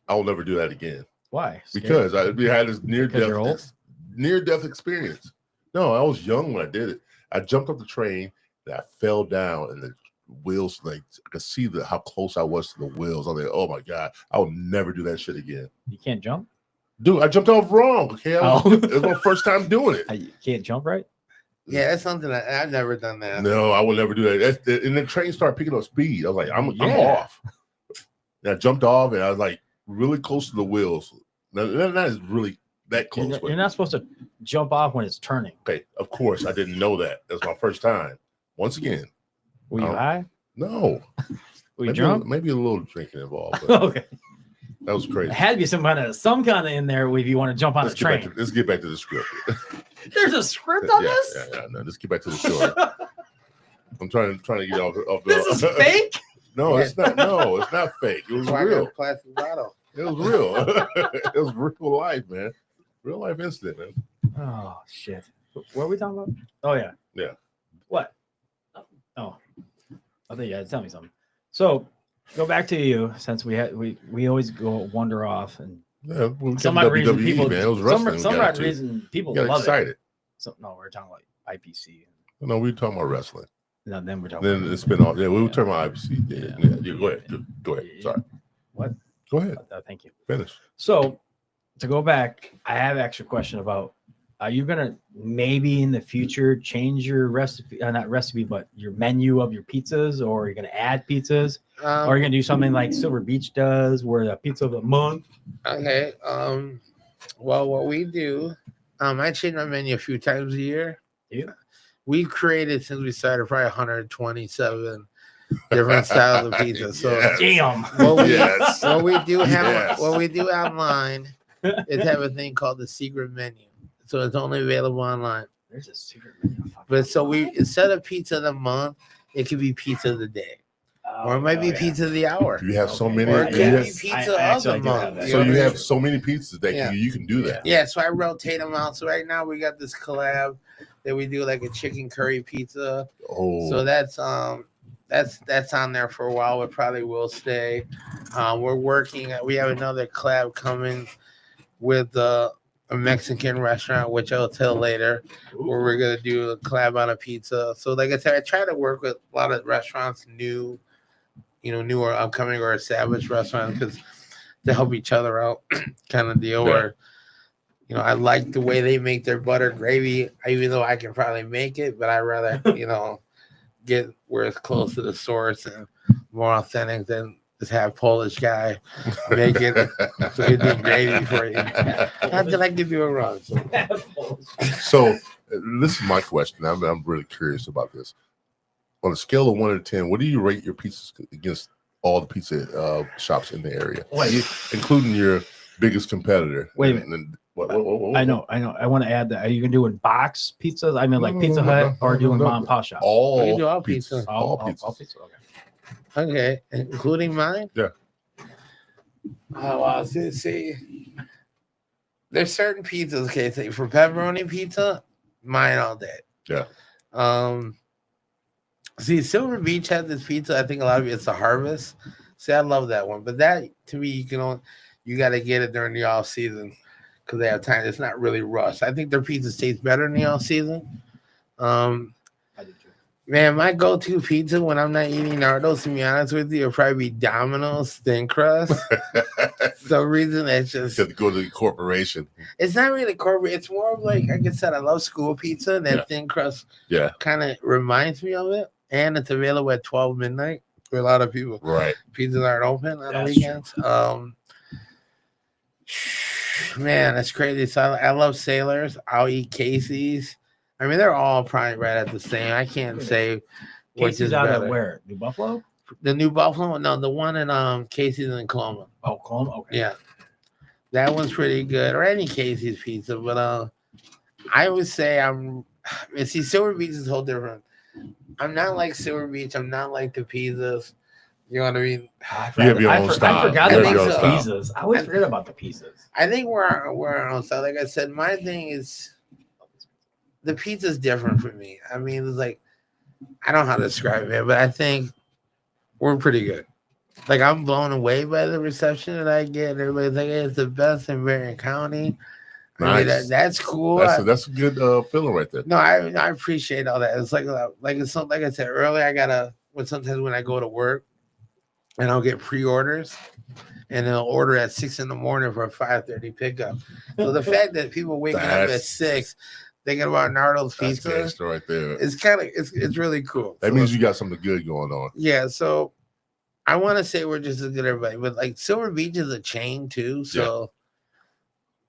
I will never do that again Why? Scared? because we had this Because you're old? near death experience. No, I was young when I did it. I jumped off the train and I fell down, and the wheels, like I could see how close I was to the wheels. I was like, oh my God, I will never do that shit again. You can't jump. Dude, I jumped off wrong. Okay, it was my first time doing it. You can't jump right. Yeah, that's something I've never done that. No, I will never do that. And the train started picking up speed. I was like, I'm Yeah. off. And I jumped off, and I was like really close to the wheels. Now, that is really that close. You're, but- you're not supposed to jump off when it's turning. okay, of course, I didn't know that. That was my first time. Once again, Were you Oh. high? no. Were you Maybe, drunk? maybe a little drinking involved. But Okay. that was crazy. It had to be some kind of in there if you want to jump on a train. Let's get back to the script. There's a script on yeah, this. yeah, no, let's get back to the story. I'm trying to get off the. This is fake. No, it's not. No, it's not fake. It was That's why I got real. a plastic bottle. It was real. It was real life, man. Real life incident, man. Oh shit. What are we talking about? Oh yeah. Yeah. What? Oh, I think you had to tell me something. So go back to you, since we always go wander off, and Yeah, we some kept odd reason WWE, people man. It was some wrestling. some we got odd to. reason people We got love excited. it. So no, we're talking about IPC. No, we were talking about wrestling. No, then we're talking. Then about it's been off. Yeah, we were Yeah. talking about IBC. Yeah, Yeah. yeah, go ahead. Go ahead. Sorry. What? Go ahead. Thank you. Finish. So to go back, I have an extra question about: are you gonna maybe in the future change your recipe? Not recipe, but your menu of your pizzas, or are you gonna add pizzas, or are you gonna do something like Silver Beach does, where the pizza of the month? Okay. Well, what we do, I change my menu a few times a year. Yeah. We've created since we started probably 127 different styles of pizza. So Yes. Damn. Yes. what we do have Yes. what we do online is have a thing called the secret menu. So it's only available online. There's a secret menu. But so we instead of pizza of the month, it could be pizza of the day. Or it might be pizza of the hour. You have so many. Or it you could have- be pizza of the month. so you know? have so many pizzas that Yeah. you can do that. Yeah, so I rotate them out. So right now we got this collab that we do like a chicken curry pizza. Oh, So that's on there for a while. It probably will stay. We're working. We have another collab coming with a Mexican restaurant, which I'll tell later, where we're gonna do a collab on a pizza. So like I said, I try to work with a lot of restaurants, new or upcoming or established restaurants, because to help each other out, kind of deal. Yeah. Where I like the way they make their butter gravy, even though I can probably make it, but I rather get where it's close to the source and more authentic than just have Polish guy make it so he do gravy for you. Not that I could do it wrong. So this is my question. I'm really curious about this. On a scale of 1 to 10, what do you rate your pizzas against all the pizza shops in the area, including your biggest competitor? Wait a minute. What? I know. I want to add that. Are you gonna doing box pizzas? I mean, like Pizza Hut, or doing mom and pop shop? All We do all pizzas. pizza. All pizzas. All pizza. Okay. Okay, including mine? Yeah. Oh, wow. See, there's certain pizzas. Okay, say for pepperoni pizza, mine all day. Yeah. See, Silver Beach had this pizza. I think a lot of it's a Harvest. See, I love that one, but that to me, you got to get it during the off season because they have time. It's not really rushed. I think their pizzas taste better in the off season. I do too. Man, my go-to pizza when I'm not eating Nardos, to be honest with you, will probably be Domino's thin crust. The reason that's just To go to the corporation. it's not really corporate. It's more of like I said, I love school pizza, and that thin crust kind of reminds me of it. And it's available at 12 midnight for a lot of people. Right. Pizzas aren't open on the That's weekends. Man, that's crazy. So I love Sailors. I'll eat Casey's. I mean, they're all probably right at the same. I can't say which is Casey's out better. of where? New Buffalo? The New Buffalo? No, the one in Casey's in Coloma. Oh, Coloma. Okay. Yeah, that one's pretty good. Or any Casey's pizza, but I would say see, Silver Beach is a whole different. I'm not like Silver Beach. I'm not like the pizzas. You know what I mean? You have your own style. I forgot You about have the your own pizzas. I always forget about the pizzas. I think we're our own style. Like I said, my thing is the pizza's different for me. I mean, it's like I don't know how to describe it, but I think we're pretty good. Like I'm blown away by the reception that I get. Everybody's like, hey, it's the best in Marion County. I mean, Nice. that's cool. That's a good feeling right there. No, I appreciate all that. It's like it's like I said earlier. Sometimes when I go to work, and I'll get pre-orders, and they'll order at 6 a.m. for a 5:30 pickup. So the fact that people waking up at 6, thinking about Nardo's That's pizza, gangster right there. it's really cool. That So, means you got something good going on. yeah. So I want to say we're just as good as everybody, but like Silver Beach is a chain too. So.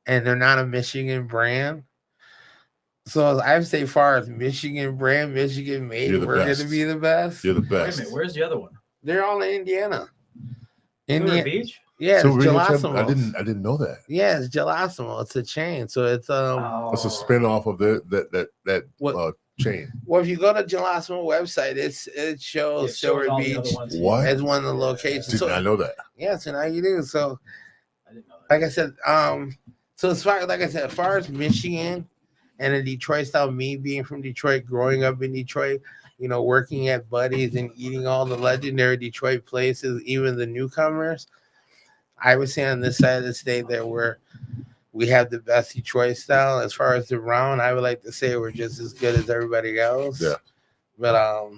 And they're not a Michigan brand. So I say far as Michigan brand, Michigan made, You're the we're going best. to be the best. You're the Wait a best. minute. Where's the other one? They're all in Indiana. Silver Beach? Yeah, So it's I Gelasimo. didn't know that. Yeah, it's Gelasimo. It's a chain. So it's It's a spin-off of that chain. well, if you go to Gelasimo website, it shows Silver all the other Beach ones. What? as one of the locations. Did So not know that. yeah, so now you do. So I didn't know that. like I said, so as far as Michigan and the Detroit style, me being from Detroit, growing up in Detroit, working at Buddy's and eating all the legendary Detroit places, even the newcomers, I would say on this side of the state that we have the best Detroit style. As far as the round, I would like to say we're just as good as everybody else. Yeah. But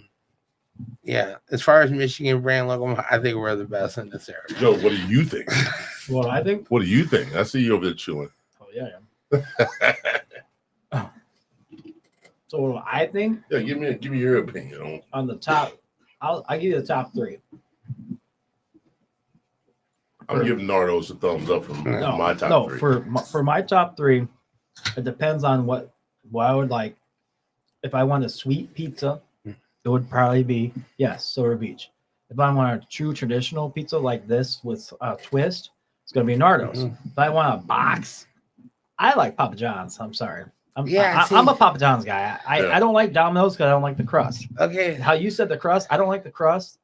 yeah, as far as Michigan brand logo, I think we're the best in this area. Joe, what do you think? Well, I think. What do you think? I see you over there chewing. Oh yeah. So what do I think Yeah, give me your opinion on. on the top, I'll give you the top 3. I'm giving Nardos a thumbs up from No, my top no, 3. for my top 3, it depends on what I would like. If I want a sweet pizza, it would probably be, yes, Silver Beach. If I want a true traditional pizza like this with a twist, it's going to be Nardo's. If I want a box, I like Papa John's. I'm sorry. I'm a Papa John's guy. I don't like Domino's because I don't like the crust. Okay. How you said the crust, I don't like the crust.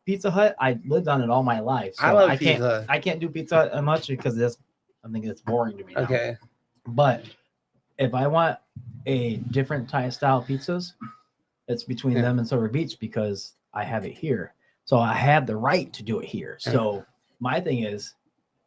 Pizza Hut, I lived on it all my life. So I love Pizza Hut. I can't do Pizza Hut much because I think it's boring to me now. Okay. But if I want a different style pizzas, it's between them and Silver Beach because I have it here. So I have the right to do it here. So my thing is,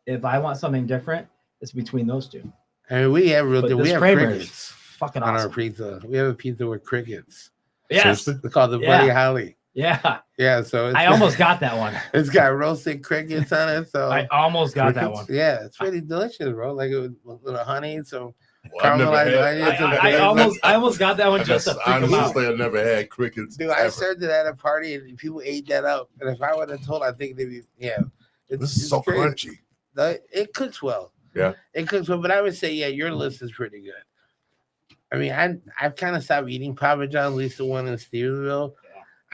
if I want something different, it's between those two. I mean, we have crickets fucking on awesome. our pizza. We have a pizza with crickets. Yes. It's called the Buddy Holly. Yeah. Yeah. So I almost got that one. It's got roasted crickets on it. So I almost got that one. Yeah, it's pretty delicious, bro. Like with a little honey, so I almost got that one just to freak them out. I never had crickets. Dude, I served it at a party and people ate that up. And if I would have told, I think they'd be It's so crunchy. It cooks well. Yeah, it cooks well. But I would say, your list is pretty good. I mean, I've kind of stopped eating Papa John's, at least the one in Stevensville.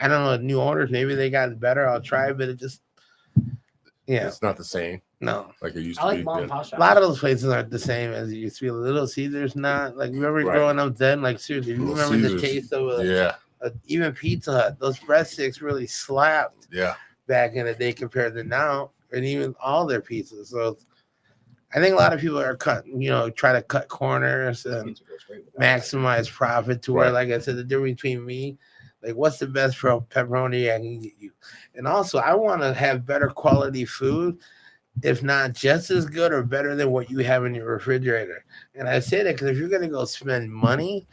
I don't know, new owners, maybe they got better. I'll try, but it just, it's not the same. No, like it used I to like be. mom and pop shops. A lot of those places aren't the same as it used to be. Little Caesars not. Like, remember growing up then? Like, seriously, you remember the taste of even Pizza Hut? Those breadsticks really slapped back in the day compared to now, and even all their pizzas. So I think a lot of people are try to cut corners and maximize profit to where, like I said, the difference between me, like, what's the best for pepperoni I can get you? And also, I want to have better quality food, if not just as good or better than what you have in your refrigerator. And I say that because if you're going to go spend money,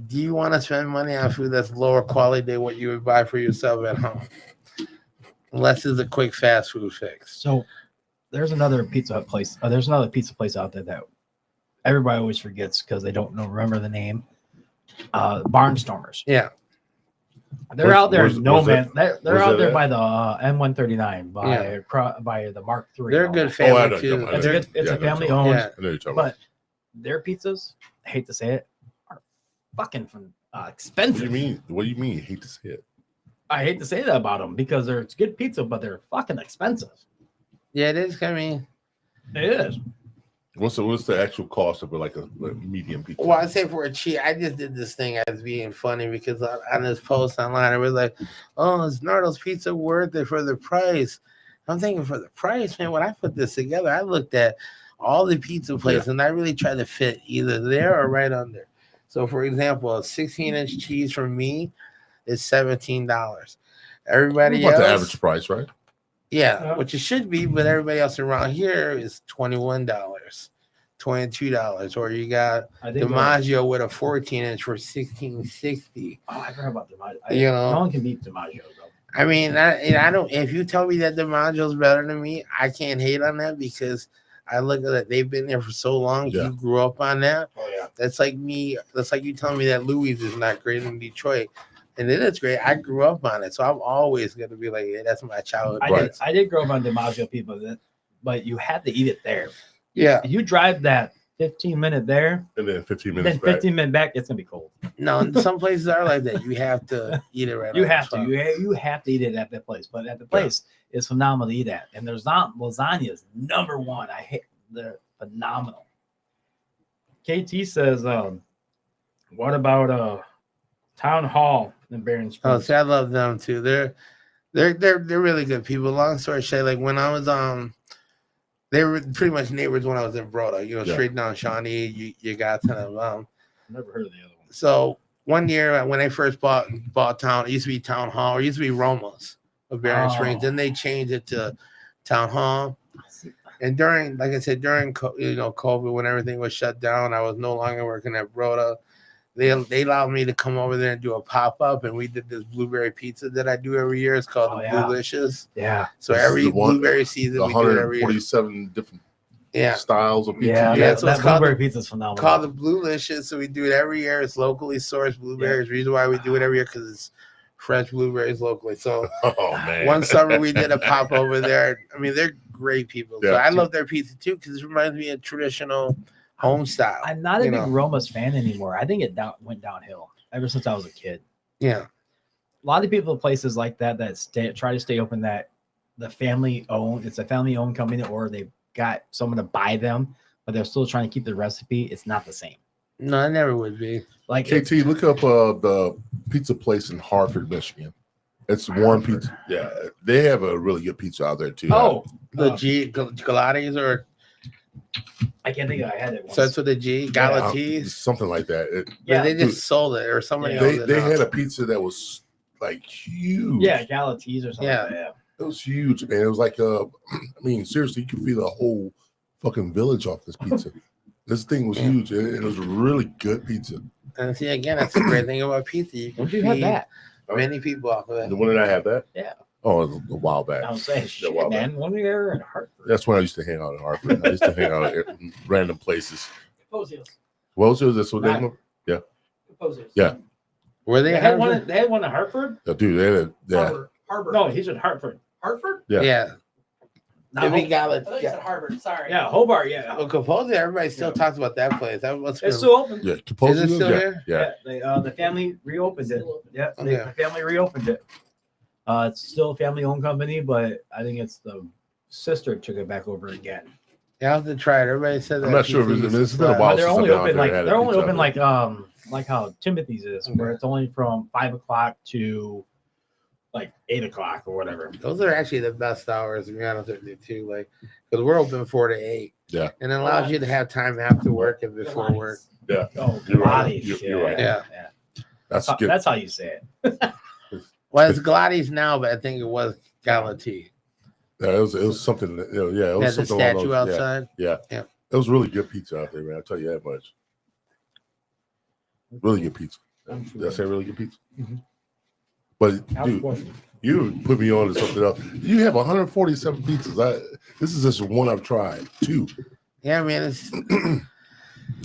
do you want to spend money on food that's lower quality than what you would buy for yourself at home? Unless it's a quick fast food fix. So there's another pizza place. There's another pizza place out there that everybody always forgets because they don't remember the name. Barnstormers. Yeah. They're out there. They're out there by the M139 by the Mark III. They're a good family too. It's a family owned. But their pizzas, I hate to say it, are fucking expensive. What do you mean? You hate to say it? I hate to say that about them because it's good pizza, but they're fucking expensive. Yeah, it is. I mean, it is. What's the actual cost of like a medium pizza? Well, I'd say for a cheap, I just did this thing as being funny because on this post online, I was like, "Oh, is Nardo's Pizza worth it for the price?" I'm thinking, for the price, man. When I put this together, I looked at all the pizza places and I really tried to fit either there or right under. So, for example, a 16-inch cheese for me is $17. Everybody else, the average price, right? Yeah, which it should be, but everybody else around here is $21, $22. Or you got DiMaggio with a 14-inch for $16.60. Oh, I forgot about DiMaggio. No one can beat DiMaggio, though. I mean, I don't. If you tell me that DiMaggio's better than me, I can't hate on that because I look at it. They've been there for so long. Yeah. You grew up on that. Oh yeah. That's like me. That's like you telling me that Louis is not great in Detroit. And it is great. I grew up on it, so I'm always gonna be like, that's my childhood. I did grow up on DiMaggio people, but you had to eat it there. Yeah. If you drive that 15-minute there, and then 15 minutes, then 15-minute back, it's gonna be cold. No, some places are like that. You have to eat it right. You have to. You have to eat it at that place. But at the place, it's phenomenal to eat at. And there's not lasagna is number one. They're phenomenal. KT says, what about Town Hall in Barron Springs? Oh, see, I love them too. They're really good people. Long story short, like when I was they were pretty much neighbors when I was in Broda. Straight down Shawnee. You got to them. Never heard of the other one. So one year when I first bought Town, it used to be Town Hall. It used to be Roma's of Barron Springs. Then they changed it to Town Hall. And during COVID, when everything was shut down, I was no longer working at Broda. They allowed me to come over there and do a pop-up, and we did this blueberry pizza that I do every year. It's called the Bluelicious. Yeah. So every blueberry season, we do it every year. 147 different styles of pizza. Yeah, so that blueberry pizza is phenomenal. Called the Bluelicious, so we do it every year. It's locally sourced blueberries. Reason why we do it every year because it's fresh blueberries locally. So one summer we did a pop over there. I mean, they're great people. So I love their pizza too because it reminds me of traditional home style. I'm not a big Roma's fan anymore. I think it went downhill ever since I was a kid. Yeah. lot of people, places like that try to stay open, that the family owned. It's a family owned company, or they've got someone to buy them, but they're still trying to keep the recipe. It's not the same. No, it never would be. Like KT, look up the pizza place in Hartford, Michigan. It's one pizza. Yeah, they have a really good pizza out there too. The Galatis, or I can't think of it. I had it once. starts with a G, Galatis. something like that. Yeah, they just dude, sold it, or somebody Yeah. owns it They now. had a pizza that was like huge. Yeah, Galatees or something. Yeah. Like that, yeah. It was huge, man. It was like I mean, seriously, you could feed a whole fucking village off this pizza. This thing was huge. It was a really good pizza. And see, again, that's the great thing about pizza. You can When do you have feed that? many people off of it. When did I have that? Yeah. Oh, it was a while back. I was saying, Yeah, shit, well, man. When we were in Hartford. That's when I used to hang out in Hartford. I used to hang out at random places. Caposios. What was it? That's what they Right. were? Caposios. Yeah. Were they? They had Harvard? one. They had one in Hartford. Dude, they had Harbor. No, he's in Hartford. Hartford? Yeah. Yeah. Not They Ho- got I it. thought you said Harvard. Sorry. yeah, Hobart. Yeah, Well, Capozzi, everybody still talks about that place. That must it's still open. Yeah. Is it Capozios? still Yeah. here? Yeah. They, the family reopened it. Still open. Yeah, Okay. the family reopened it. It's still a family-owned company, but I think it's the sister took it back over again. You have to try it. Everybody said that. I'm not sure if pizza it's used to been a suck. while But they're since only I've been out open there like and had a they're only pizza open out like how Timothy's is, where it's only from 5 o'clock to like 8 o'clock or whatever. Those are actually the best hours, to be honest with you, too. Like, because we're open 4 to 8. Yeah. And it allows you to have time after work and before work. Yeah. Oh, You're right. Pilates. You're right. Yeah. That's good. That's how you say it. Well, it's Pilates now, but I think it was Galati. Yeah, it was something. That, yeah, it It was had the something along statue those- outside. Yeah. It was really good pizza out there, man. I'll tell you that much. Really good pizza. Did I say really good pizza? Mhm. But dude, you put me on to something else. You have 147 pizzas. This is just one I've tried. 2. Yeah, man. It's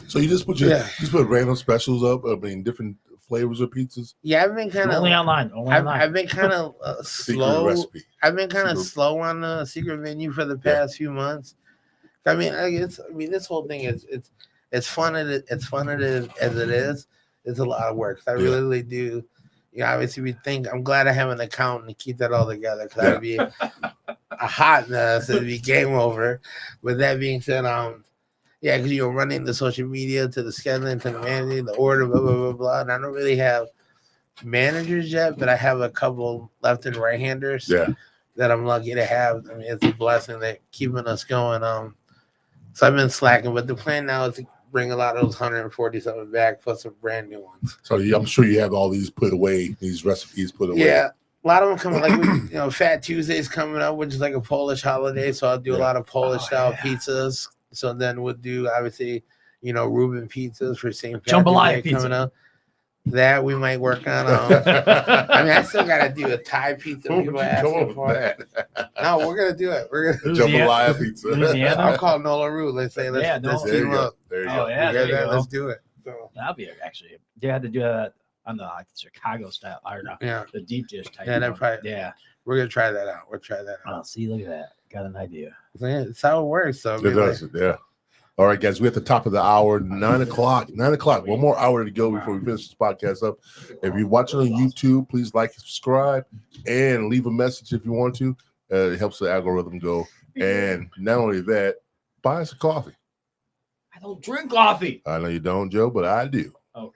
So you just put random specials up. I mean, different flavors of pizzas. yeah. I've been kind of Only online. Only online. I've been kind of Secret slow. recipe. I've been kind of Secret- slow on the secret menu for the past few months. I mean, this whole thing is it's fun as it is. It's a lot of work. I Yeah. really do. You know, obviously, we think I'm glad I have an accountant to keep that all together, because that'd be a hot mess. It'd be game over. With that being said, yeah, because you're running the social media to the scheduling to the managing, the order, blah blah blah blah. And I don't really have managers yet, but I have a couple left and right handers. Yeah. That I'm lucky to have. I mean, it's a blessing that keeping us going. So I've been slacking, but the plan now is to bring a lot of those 147 back, plus some brand new ones. So I'm sure you have all these put away, these recipes put away. Yeah, a lot of them coming. Like Fat Tuesday's coming up, which is like a Polish holiday. So I'll do a lot of Polish style pizzas. So then we'll do obviously, Reuben pizzas for St. Patrick's Jambalaya Day pizza. coming up. That we might work on. I mean, I still got to do a Thai pizza. What would People you come asking up with for. that? No, we're gonna do it. We're gonna. Jambalaya pizza. Louisiana? I'll call Nola Rue. Let's say let's Yeah, let's Nola. There you team go. up. There you Oh, go. yeah. You there hear you that? go. Let's do it. So, That'd be actually. They had to do that on the Chicago style or no, yeah, the deep dish type. Yeah, that one. probably- Yeah. we're gonna try that out. We'll try that out. Oh, see, look at that. Got an idea. Yeah, it's how it works. So I It mean, does. Yeah. All right, guys. We're at the top of the hour. 9 o'clock. 9 o'clock. One more hour to go before we finish this podcast up. If you're watching on YouTube, please like, subscribe, and leave a message if you want to. It helps the algorithm go. And not only that, buy us a coffee. I don't drink coffee. I know you don't, Joe, but I do. Okay.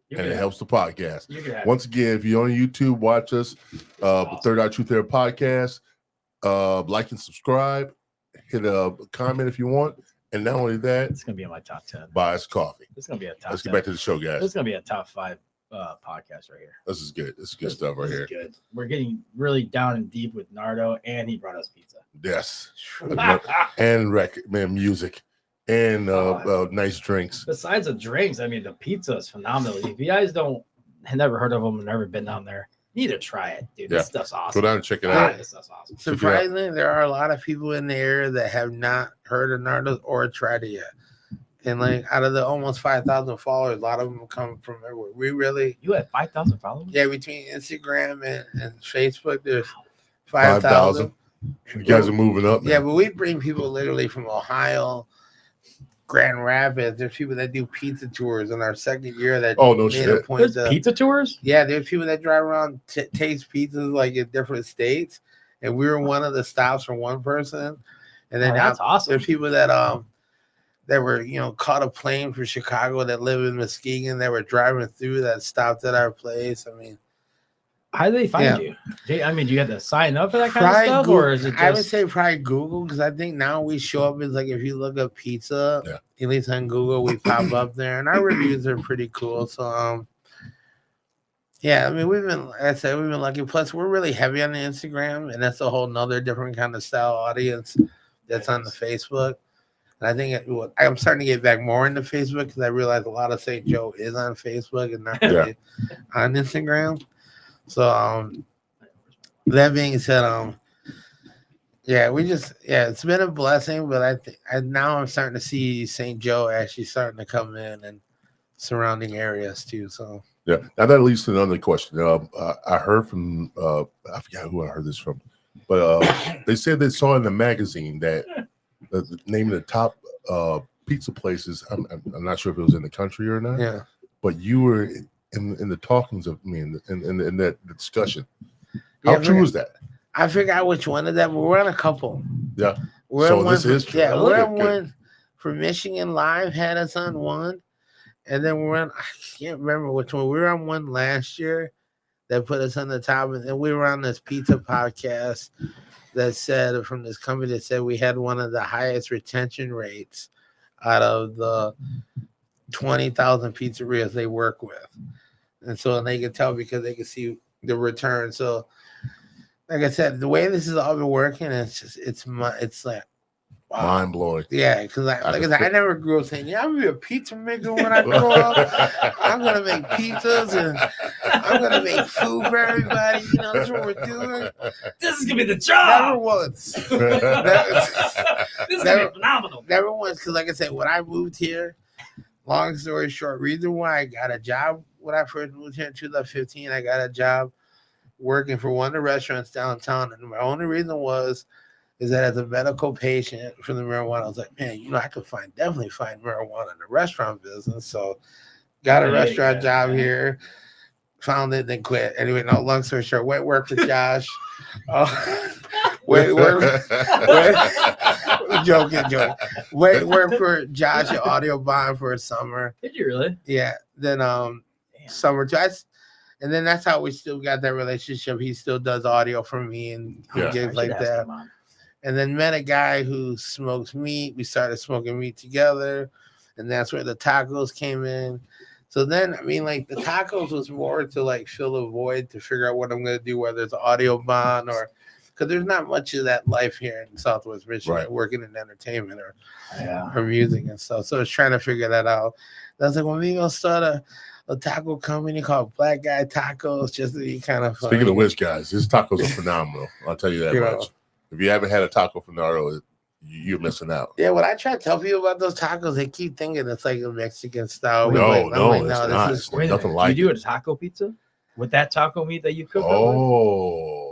You And can it have- helps the podcast. You can have Once again, if you're on YouTube, watch us. Third Eye Truth There podcast. Like and subscribe. Hit a comment if you want. And not only that, It's gonna be in my top 10. buy us coffee. It's gonna be a top. Let's get 10. back to the show, guys. This is gonna be a top 5 podcast right here. This is good. This is good stuff right This is here. Good. We're getting really down and deep with Nardo, and he brought us pizza. Yes. And record, man, music, and nice drinks. Besides the drinks, I mean, the pizza is phenomenal. If you guys have never heard of them, never been down there, you need to try it, dude. Yeah. This stuff's Go awesome. down and check it Ah, out. this stuff's awesome. surprisingly, there are a lot of people in the area that have not heard of Nardos or tried it yet. And like out of the almost 5,000 followers, a lot of them come from everywhere. We really, You had 5,000 followers. yeah, between Instagram and Facebook, there's 5,000. 5,000. You guys are moving up. Yeah, Man. but we bring people literally from Ohio, Grand Rapids. There's people that do pizza tours in our second year that Oh, no made a shit. point There's to pizza tours? yeah, there's people that drive around taste pizzas like in different states, and we were one of the stops for one person. And then Oh, that's awesome. there's people that were caught a plane from Chicago that live in Muskegon that were driving through that stopped at our place. I mean, How do they find you? I mean, do you have to sign up for that kind of stuff, Google, or is it just? I would say probably Google, because I think now we show up as like if you look up pizza, at least on Google, we pop up there, and our reviews are pretty cool. So yeah, I mean, like I said, we've been lucky. Plus, we're really heavy on the Instagram, and that's a whole nother different kind of style audience that's on the Facebook. And I think I'm starting to get back more into Facebook because I realize a lot of St. Joe is on Facebook and not really on Instagram. So that being said, it's been a blessing, but I think now I'm starting to see St. Joe actually starting to come in and surrounding areas too. So yeah, now that leads to another question. I heard from I forgot who I heard this from, but they said they saw in the magazine that the name of the top pizza places. I'm not sure if it was in the country or not. yeah, but you were in the talkings of me in that discussion. How true is that? I forgot which one of them. We're on a couple. Yeah. We're So on one this is true. Yeah, Okay, we're on good. one for Michigan Live had us on one, and then we're on. I can't remember which one. We were on one last year that put us on the top, and then we were on this pizza podcast that said from this company that said we had one of the highest retention rates out of the 20,000 pizzerias they work with, and so they could tell because they could see the return. So, like I said, the way this has all been working, it's like wow. Mind blowing. Yeah, because I never grew up saying, yeah, I'm gonna be a pizza maker when I grow up. I'm gonna make pizzas and I'm gonna make food for everybody. You know, that's what we're doing. This is gonna be the job. Never once. This is gonna be phenomenal. Never once, because like I said, when I moved here, long story short, reason why I got a job when I first moved here in 2015, I got a job working for one of the restaurants downtown, and my only reason is that as a medical patient from the marijuana, I was like, man, I could definitely find marijuana in the restaurant business. So got a restaurant job here, found it, then quit. Anyway, no, long story short, went work for Josh. Joking. Work for Josh at Audio Bond for a summer. Did you really? Yeah. Then summer too. And then that's how we still got that relationship. He still does audio for me and gigs like that. And then met a guy who smokes meat. We started smoking meat together, and that's where the tacos came in. So then, I mean, like the tacos was more to like fill a void to figure out what I'm gonna do, whether it's Audio Bond or because there's not much of that life here in Southwest Michigan, working in entertainment or music and stuff. So I was trying to figure that out. And I was like, well, maybe I'll start a taco company called Black Guy Tacos, just to be kind of funny. Speaking of which, guys, his tacos are phenomenal. I'll tell you that much. If you haven't had a taco from Nardo, you're missing out. Yeah, when I try to tell people about those tacos, they keep thinking it's like a Mexican style. No, it's nothing like it. You do a taco pizza with that taco meat that you cook?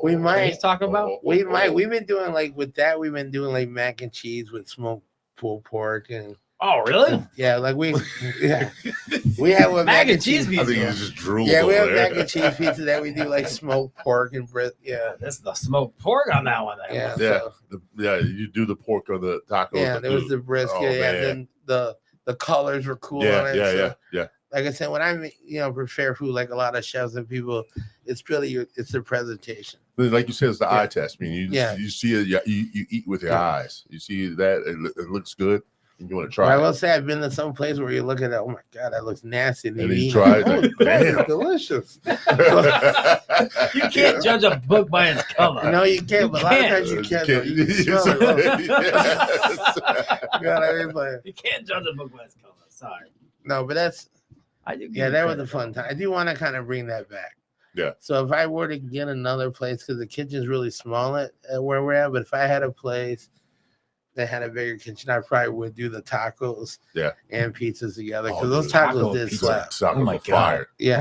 We might talk about. We've been doing like with that. We've been doing like mac and cheese with smoked pulled pork and. Oh, really? Yeah, like we have a mac and cheese pizza. I think you just drooled. Yeah, we have mac and cheese pizza that we do like smoked pork and bread. Yeah, that's the smoked pork on that one. You do the pork on the taco. Yeah, there was the brisket. Then the colors were cool. on it, yeah. Like I said, when I prepare food, like a lot of chefs and people, it's really it's the presentation. Like you said, it's the eye test. I mean, you see it, you eat with your eyes. You see that it looks good. You want to try? I will say I've been to some place where you look at it. Oh my god, that looks nasty. And you try it. Damn, delicious. You can't judge a book by its cover. No, you can't. But a lot of times you can. You smell it. You can't judge a book by its cover. Sorry. No, but that's. That was a fun time. I do want to kind of bring that back. Yeah. So if I were to get another place, because the kitchen's really small at where we're at, but if I had a place that had a bigger kitchen, I probably would do the tacos and pizzas together because those tacos did slap. Oh my god! Yeah,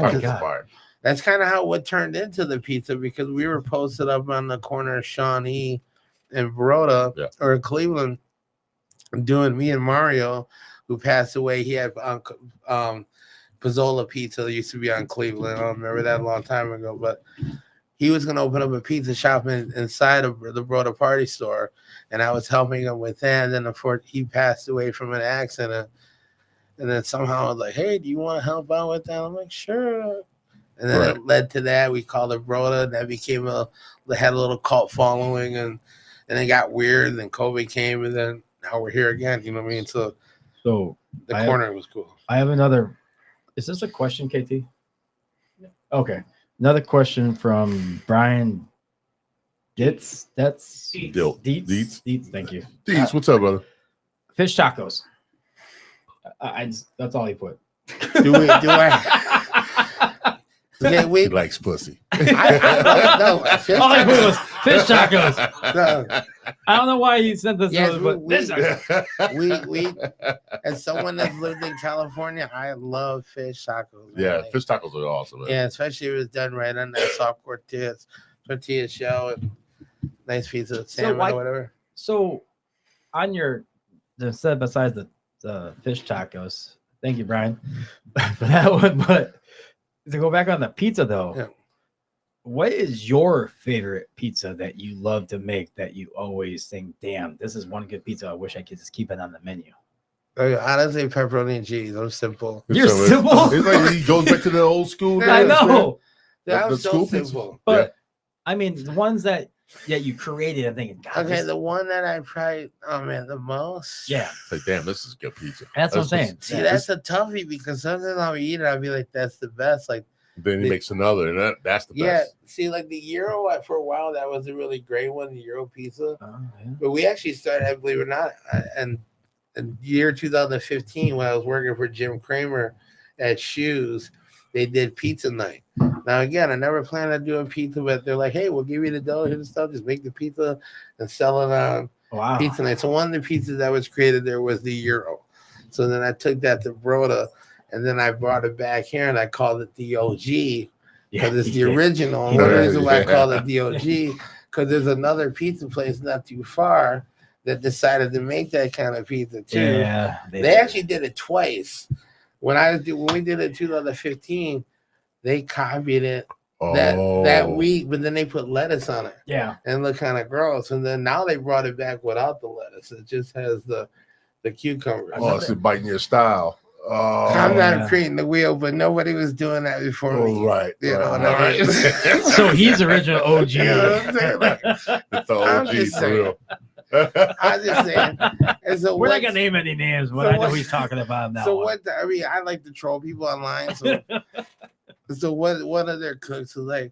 that's kind of how what turned into the pizza because we were posted up on the corner of Shawnee and Baroda or Cleveland doing me and Mario who passed away. He had Pizzola Pizza that used to be on Cleveland. I don't remember that a long time ago, but he was going to open up a pizza shop inside of the Broda Party Store, and I was helping him with that. And then he passed away from an accident, and then somehow I was like, "Hey, do you want to help out with that?" I'm like, "Sure." And then it led to that. We called it Broda, and that became had a little cult following, and it got weird. And then COVID came, and then now we're here again. You know what I mean? So the corner was cool. I have another. Is this a question, KT? Yeah. Okay. Another question from Brian Dietz. That's Dietz. Dietz. Thank you. Dietz, what's up, brother? Fish tacos. That's all he put. Do I? Yeah, He likes pussy. I All he put was fish tacos. No. I don't know why he sent this. Yes, but we as someone that's lived in California, I love fish tacos. Man. Yeah, Like, fish tacos are awesome. Man. yeah, especially if it's done right on that soft tortilla shell and nice piece of salmon or whatever. So, on the set besides the fish tacos. Thank you, Brian, for that one. But to go back on the pizza though. Yeah. What is your favorite pizza that you love to make that you always think, damn, this is one good pizza. I wish I could just keep it on the menu? Honestly, pepperoni and cheese. I'm simple. You're simple? It's like he goes back to the old school. I know. I'm The so school simple. pizza. But I mean, the ones that you created and thinking, God, Okay, this- the one that I tried, the most. yeah, It's like, damn, this is good pizza. that's what I'm saying. See, that's a toughie because sometimes I'll eat it, I'll be like, that's the best. Like, Then he makes another, and that's the yeah, best. see, like the Euro for a while, that was a really great one, the Euro pizza. Oh, yeah. But we actually started, believe it or not, and in year 2015, when I was working for Jim Kramer at Shoes, they did pizza night. Now, again, I never planned on doing pizza, but they're like, hey, we'll give you the dough and stuff. Just make the pizza and sell it on Wow. pizza night. So one of the pizzas that was created there was the Euro. So then I took that to Broda, and then I brought it back here, and I called it the OG because it's the original. And one reason why I call it the OG, because there's another pizza place not too far that decided to make that kind of pizza too. Yeah, They actually did it twice. When we did it in 2015, they copied it that week, but then they put lettuce on it. Yeah. And look kind of gross. And then now they brought it back without the lettuce. It just has the cucumbers. Oh, it's biting your style. Oh, I'm not creating the wheel, but nobody was doing that before me. Right. You know, right, no, right. So he's original OG. You know what I'm saying? Like, It's the I'm OG just for saying. real. I'm just saying. And so We're not what- gonna name any names, but so I know what- he's talking about now. So I mean, I like to troll people online. So one of their cooks was like,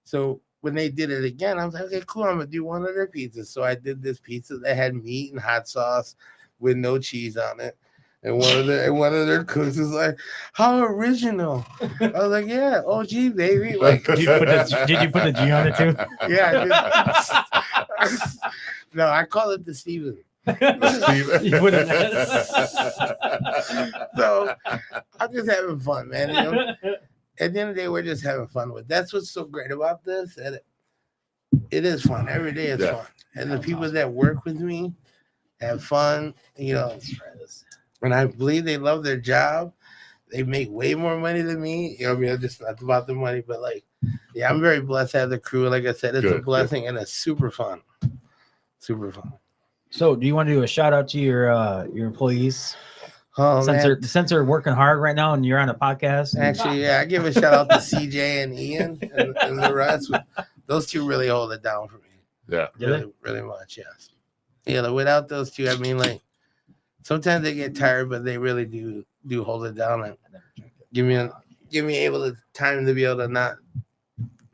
so when they did it again, I was like, okay, cool, I'm gonna do one of their pizzas. So I did this pizza that had meat and hot sauce with no cheese on it. And one of their cooks was like, how original. I was like, yeah, OG baby. Like, Did you put the G on it too? yeah, I did. No, I call it the Steven. You put it So I'm just having fun, man. You know? At the end of the day, we're just having fun with. That's what's so great about this. And it is fun. Every day is fun. And the people that work with me have fun, you know. And I believe they love their job. They make way more money than me. You know, I mean, it's just not about the money, but like, yeah, I'm very blessed to have the crew. Like I said, it's a blessing and it's super fun. Super fun. So, do you want to do a shout out to your employees? Oh, Since they're working hard right now and you're on a podcast. Actually, yeah, I give a shout out to CJ and Ian and the rest. Those two really hold it down for me. Yeah. Really much, yes. Yeah, like, without those two, I mean, like, sometimes they get tired, but they really do hold it down and give me time to be able to not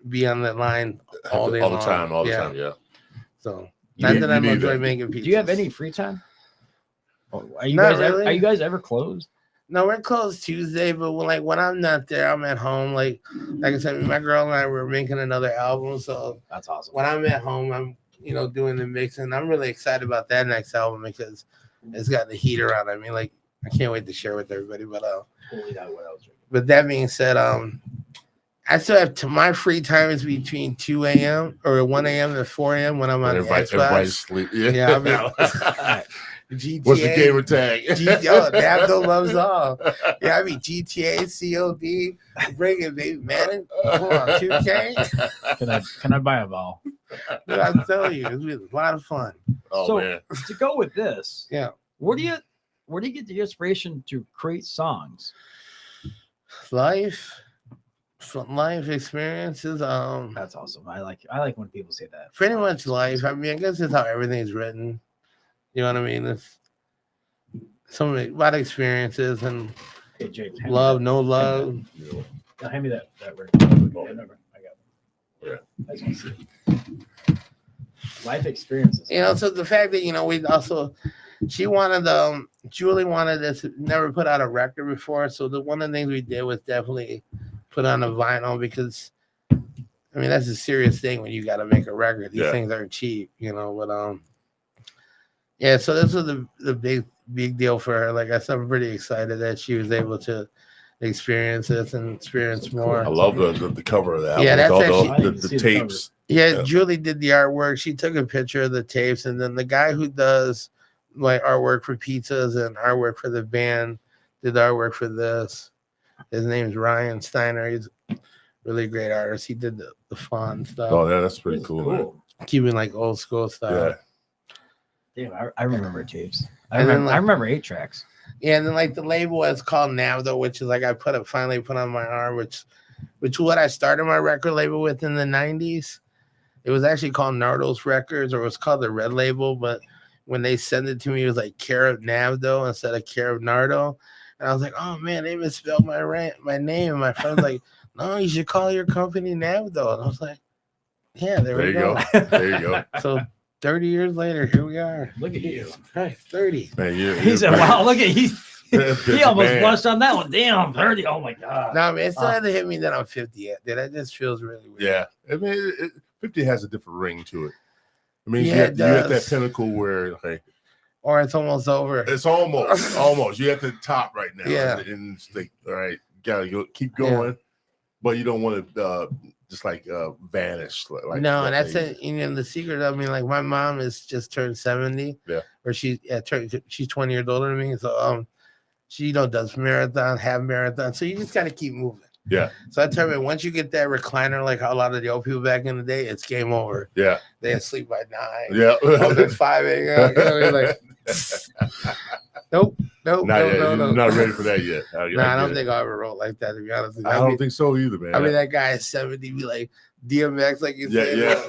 be on the line all day all long. the time, yeah. So You not need- that I'm you need enjoying that. making pizzas. Do you have any free time? Are you Not guys really. are you guys ever closed? No, we're closed Tuesday, but when I'm not there, I'm at home. Like I said, my girl and I were making another album, so That's awesome. when I'm at home, I'm doing the mixing. I'm really excited about that next album because it's got the heater on. I mean, like I can't wait to share with everybody. But that being said, I still have my free time is between 2 a.m. or 1 a.m. to 4 a.m. when I'm on the Everybody's Xbox. sleep. Yeah. Yeah, GTA. What's the gamer tag? Oh, Nabdo loves all. Yeah, I mean GTA, COD, bring it, baby, man. Come on, 2K. Can I buy a ball? Dude, I'm telling you, it's been a lot of fun. Oh So, man. To go with this, Yeah, where do you get the inspiration to create songs? life experiences. That's awesome. I like when people say that. Pretty much life. I mean, I guess it's how everything's written. You know what I mean? It's a lot of experiences and Hey, James, love, no love. Hand me that record. Oh, never. I got it. Yeah. I just want to see it. Life experiences. You know, so the fact that we also, Julie wanted us to never put out a record before. So one of the things we did was definitely put on a vinyl because, I mean, that's a serious thing when you got to make a record. These things aren't cheap, But yeah. So this was the big deal for her. Like I said, I'm pretty excited that she was able to experience this and experience more. I love the cover of that. Yeah, that's all the tapes. Yeah, Julie did the artwork. She took a picture of the tapes, and then the guy who does like artwork for pizzas and artwork for the band did the artwork for this. His name's Ryan Steiner. He's a really great artist. He did the font stuff. Oh, yeah, that's pretty cool. Man. Keeping like old school stuff. Yeah. Damn, I remember tapes. I And then, remember 8 tracks. Yeah, and then like the label is called Navdo, which is like I finally put on my arm, which what I started my record label with in the 90s. It was actually called Nardo's Records, or it was called the Red Label, but when they sent it to me, it was like Care of Navdo instead of Care of Nardo. And I was like, oh man, they misspelled my name. And my friend was like, no, you should call your company Navdo. And I was like, yeah, there we go. There you go. So 30 years later, here we are. Look at you. Right, 30. Man, He said, wow, look at he almost man. blushed on that one. Damn, 30. Oh my God. No, man, it still hasn't hit me that I'm 50 yet. That just feels really weird. Yeah. I mean, 50 has a different ring to it. I mean, Yeah, you it have that does. pinnacle where like Or it's almost over. it's almost. You're at the top right now. Yeah. And it's like, all right, gotta go, keep going, but you don't want to just vanish. Like No, and that's it. it. The secret. I mean, like my mom is just turned 70. Yeah. Or she's 20 years older than me. So she does marathon, half marathon. So you just gotta keep moving. Yeah. So I tell you, once you get that recliner, like how a lot of the old people back in the day, it's game over. Yeah. They sleep by 9. Yeah. Up at 5 a.m. Like, nope. Not ready for that yet. I don't think I ever wrote like that, to be honest with you. I don't think so either, man. I mean, that guy is 70, be like DMX, like you said. Yeah.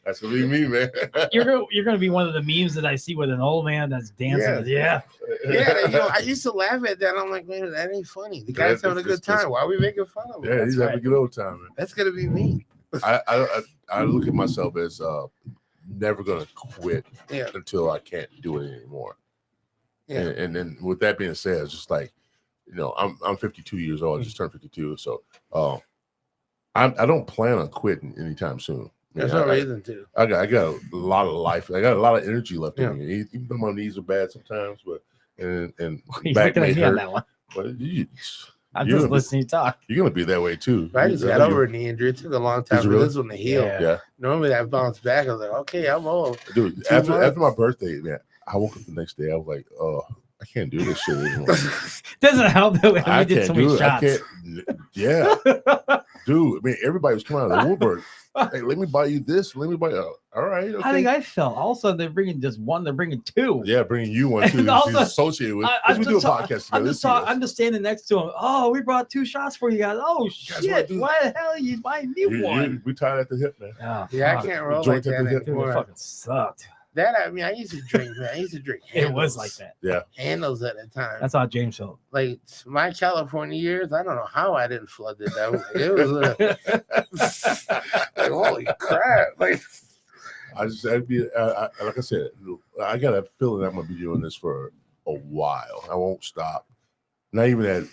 That's gonna be me, man. You're gonna be one of the memes that I see with an old man that's dancing. Yeah. I used to laugh at that. I'm like, man, that ain't funny. The guy's having a good time. Why are we making fun of him? Yeah, he's having a good old time, man. That's gonna be me. I look at myself as never gonna quit Yeah. until I can't do it anymore. Yeah. And then with that being said, it's just like, I'm 52 years old. I just turned 52, so I don't plan on quitting anytime soon. There's no reason to. I got a lot of life. I got a lot of energy left in me. Even though my knees are bad sometimes, but and He's back looking may at me on hurt. that one. But I'm you're just gonna listening to you talk. You're gonna be that way too. I just got over a knee injury. It took a long time Did you for really? this one to heal. Yeah, Normally I bounce back. I was like, okay, I'm old. dude. 2 After months. my birthday, man, I woke up the next day. I was like, oh, I can't do this shit anymore. Doesn't help that we did so many shots. I can't. Yeah, dude. I mean, everybody was coming out of the woodwork. Hey, let me buy you this. Let me buy you. All right. Okay. I think I felt. All of a sudden, they're bringing just one. They're bringing 2. Yeah, bringing you one too. And also, He's associated with. I'm We do a just podcast together. I'm just standing next to him. Oh, we brought 2 shots for you guys. Oh Guys, shit! Why the hell are you buying me one? We tied at the hip, man. Oh, Yeah, I fuck. can't roll Joint like at the that hip. Dude, it anymore. fucking sucked. I used to drink, man. I used to drink It was handles. like that. Yeah. Handles at a time. That's how James felt. Like my California years, I don't know how I didn't flood it down. It was like, holy crap. Like, I'd be like I said, I got a feeling I'm gonna be doing this for a while. I won't stop. Not even at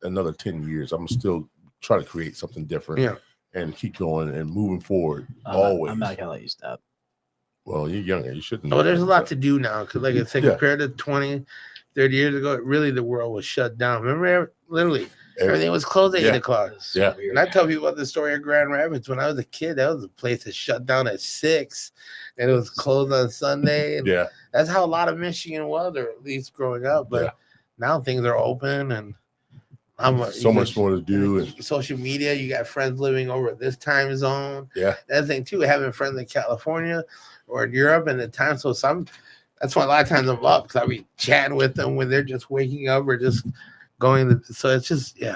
another 10 years. I'm still try to create something different and keep going and moving forward. Always. I'm not gonna let you stop. Well, you're younger. You shouldn't. well, there's a lot to do now. Because, like I said, compared to 20, 30 years ago, really the world was shut down. Remember, literally, Everything was closed at Yeah. 8:00. So Yeah. weird. And I tell people about the story of Grand Rapids. When I was a kid, that was a place that shut down at 6, and it was closed on Sunday. And Yeah. that's how a lot of Michigan was, or at least growing up. But Yeah. now things are open, and So much more to do. And social media. You got friends living over this time zone. yeah. That thing too, having friends in California or in Europe and the time. So that's why a lot of times I'm up, because I'll be chatting with them when they're just waking up or just going to, so it's just I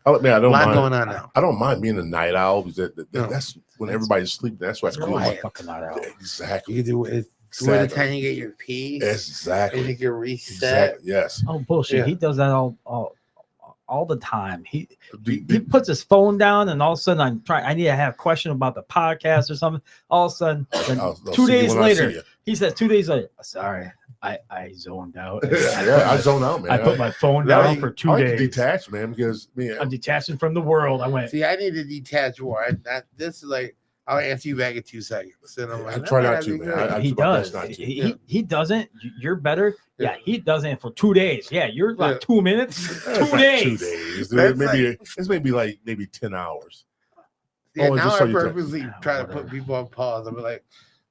a don't lot mind. going on now. I don't mind being a night owl because No. that's when everybody's sleeping. That's why it's It's cool. quiet. Fucking not out. Exactly. You can do it. It's by the time you get your peace, and Exactly. you can reset. Exactly. Yes. Oh bullshit! Yeah. He does that all the time. He Do- puts his phone down, and all of a sudden I need to have a question about the podcast or something. All of a sudden, then I'll 2 see you days when I see later, you. he says 2 days later, sorry, I zoned out. Yeah, I zone out, man. I put my phone No, down you- for I 2 like to days. detach, man, because I'm detaching from the world. I went. See, I need to detach more. This is like, I'll answer you back in 2 seconds. And I'm like, I that try might not to, be man. good. I He do my does. best not to. He doesn't. You're better. Yeah. Yeah, he doesn't for 2 days. Yeah, you're like Yeah. 2 minutes. It's 2 like days. 2 days. That's It's maybe 10 hours. Yeah, Oh, now just I so you text. purposely try to put people on pause. I'm like,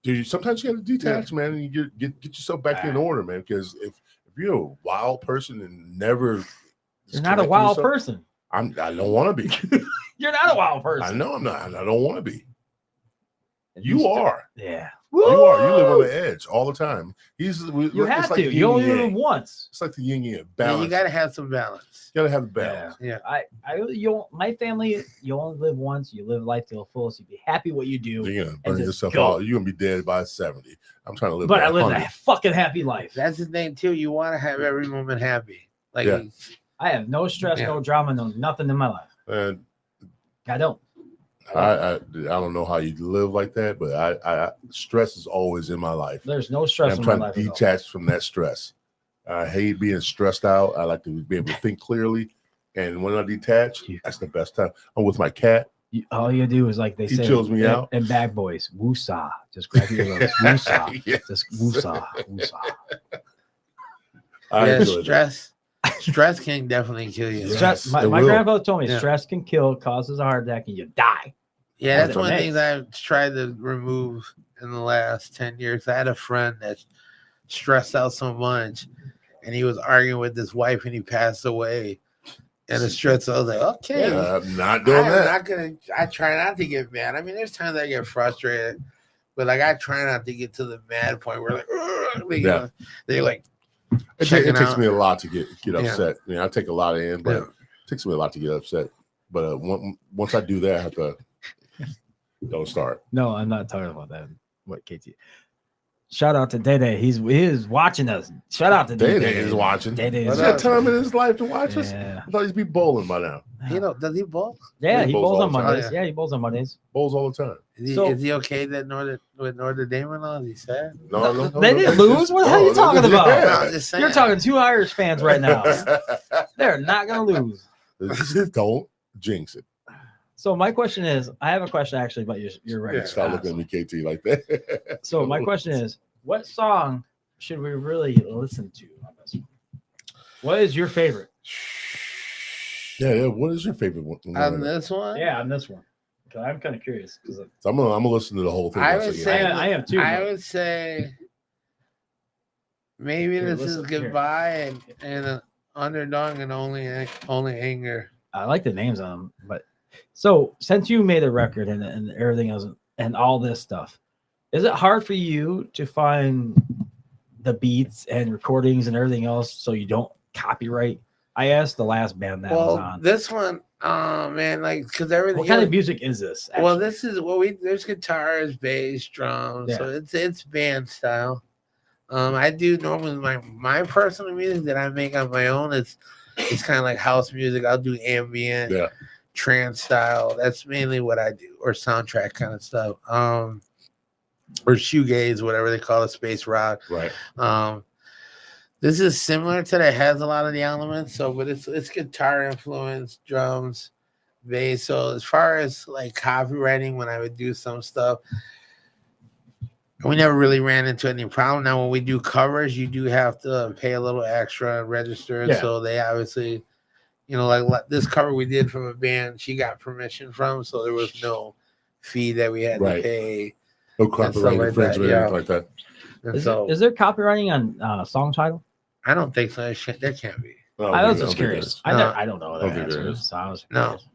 Dude, sometimes you got to detach, man, and you get yourself back in order, man. Because if you're a wild person and never, You're not a wild person. I don't want to be. You're not a wild person. I know I'm not. And I don't want to be. You are. Yeah. You are. You live on the edge all the time. You have to. You only live once. It's like the yin yang yeah, balance. you got to have some balance. You gotta have the balance. Yeah. My family, you only live once. You live life to the fullest. You be happy what you do. You're gonna And burn just yourself go. out. You're gonna be dead by 70. I'm trying to live. But by I live 100. a fucking happy life. That's the thing too. You want to have every moment happy. Like, Yeah. I have no stress, Yeah. no drama, no nothing in my life. And I don't. I don't know how you live like that, but I stress is always in my life. There's no And stress I'm in my trying life. to at all. detach from that stress. I hate being stressed out. I like to be able to think clearly. And when I detach, that's the best time. I'm with my cat. All you do is like they He say chills me out. And Bad Boys, woosah. Just grab your ears. Woosah. Yes. Just woosah. Woosah. I yeah, enjoy that. stress can definitely kill you. Yes, Stress, it my will. grandfather told me Yeah. stress can kill, causes a heart attack, and you die. Yeah, That's that's one of what the it things I've tried to remove in the last 10 years. I had a friend that stressed out so much, and he was arguing with his wife, and he passed away. And the stress, I was like, okay. I'm not doing that. I try not to get mad. I mean, there's times I get frustrated, but like I try not to get to the mad point where they like It checking takes out. me a lot to get Yeah. upset. I mean, I take a lot in, but Yeah. it takes me a lot to get upset. But once I do that, I have to don't start. No, I'm not talking about that. What, KT? Shout out to Dede. He is watching us. Shout out to Dede Dede. is watching. Dede He's is got watching. time in his life to watch us. Yeah. I thought he'd be bowling by now. Does he bowl? Yeah, He he bowls bowls all on the time. Mondays. Yeah. Yeah, he bowls on Mondays. Bowls all the time. Is he okay that Notre Dame and all? Is he sad? No. They didn't lose. What the hell are you talking about? No, I'm just saying. You're talking two Irish fans right now. They're not going to lose. Don't jinx it. So my question is, I have a question actually about your record. Stop looking at me, KT, like that. So my question is, what song should we really listen to on this one? What is your favorite? Yeah. What is your favorite one? On this one? Yeah, on this one. 'Cause I'm kind of curious. So I'm gonna listen to the whole thing. I once would again. say I am too. I would say maybe Here, this is listen, here. goodbye and underdog and only anger. I like the names on them, but so since you made a record and everything else and all this stuff, is it hard for you to find the beats and recordings and everything else so you don't copyright? I asked the last band that was on. This one, man, like because everything. What kind of music is this? Well, actually? this is there's guitars, bass, drums, so it's band style. I do normally my personal music that I make on my own is it's kind of like house music. I'll do ambient, trance style. That's mainly what I do, or soundtrack kind of stuff. Or shoegaze, whatever they call it, space rock. Right. This is similar to that, has a lot of the elements, but it's guitar influence, drums, bass. So as far as like copywriting, when I would do some stuff, we never really ran into any problem. Now when we do covers, you do have to pay a little extra and register, so they obviously, like this cover we did from a band she got permission from, so there was no fee that we had to pay. No copyright like infringement, that, anything like that. And Is there copywriting on song title? I don't think so. That can't be. I was just curious. I don't know I don't that think there answer. is. So I was No. curious.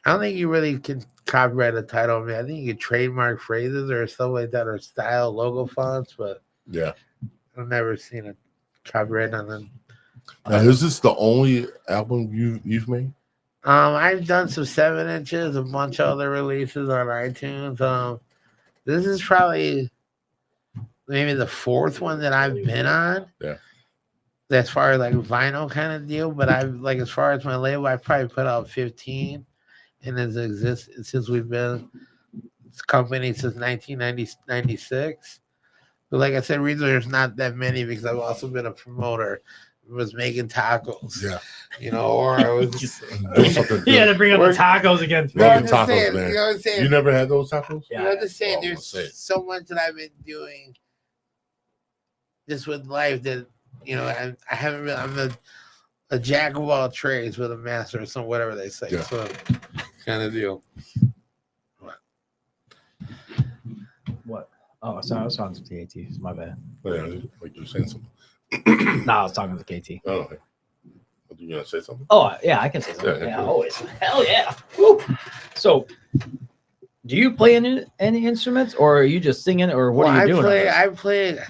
I don't think you really can copyright a title. I mean, I think you can trademark phrases or stuff like that, or style logo fonts, but Yeah. I've never seen a copyright on them. Now, is this the only album you've made? I've done some 7-inches, a bunch of other releases on iTunes. This is probably maybe the fourth one that I've been on. Yeah. As far as like vinyl kind of deal, but as far as my label, I probably put out 15, and it's existed since we've been this company since 1996. But like I said, reason there's not that many because I've also been a promoter. Was making tacos, or I was Doing something You had good. to bring up the tacos again. No, I'm Making just tacos, saying, man. you know what I'm saying? You never had those tacos? Yeah. I'm just saying, Oh, there's say it. so much that I've been doing just with life that I haven't really. I'm a jack of all trades with a master of some whatever they say. Yeah. So kind of deal. What? Oh, sorry, I was talking to KT. It's my bad. Yeah, like you were saying something. No, I was talking to KT. Oh, okay. You gonna say something? Oh, yeah, I can say something. Yeah, Yeah, yeah. always. Hell yeah. Woo. So, do you play any instruments, or are you just singing, or what are you doing? I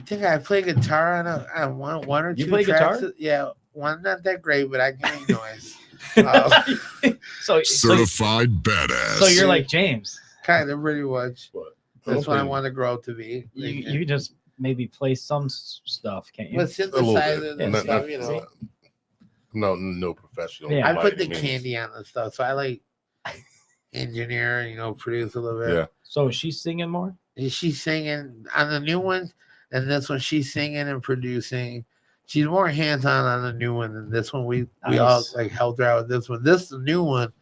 think I play guitar on one or two. You play tracks. guitar? Yeah, one not that great, but I can make noise. So Certified badass. So you're like James. Kind of pretty much. What? That's what I Okay. want to grow up to be. You just maybe play some stuff, can't you? With A little bit. synthesizers and Not- stuff, not- No professional. Yeah. I by put the any means. candy on the stuff, so I like engineer, produce a little bit. Yeah. So she's singing more. And she's singing on the new one, and this one she's singing and producing. She's more hands-on the new one than this one. We all Nice. like helped her out with this one. This the new one,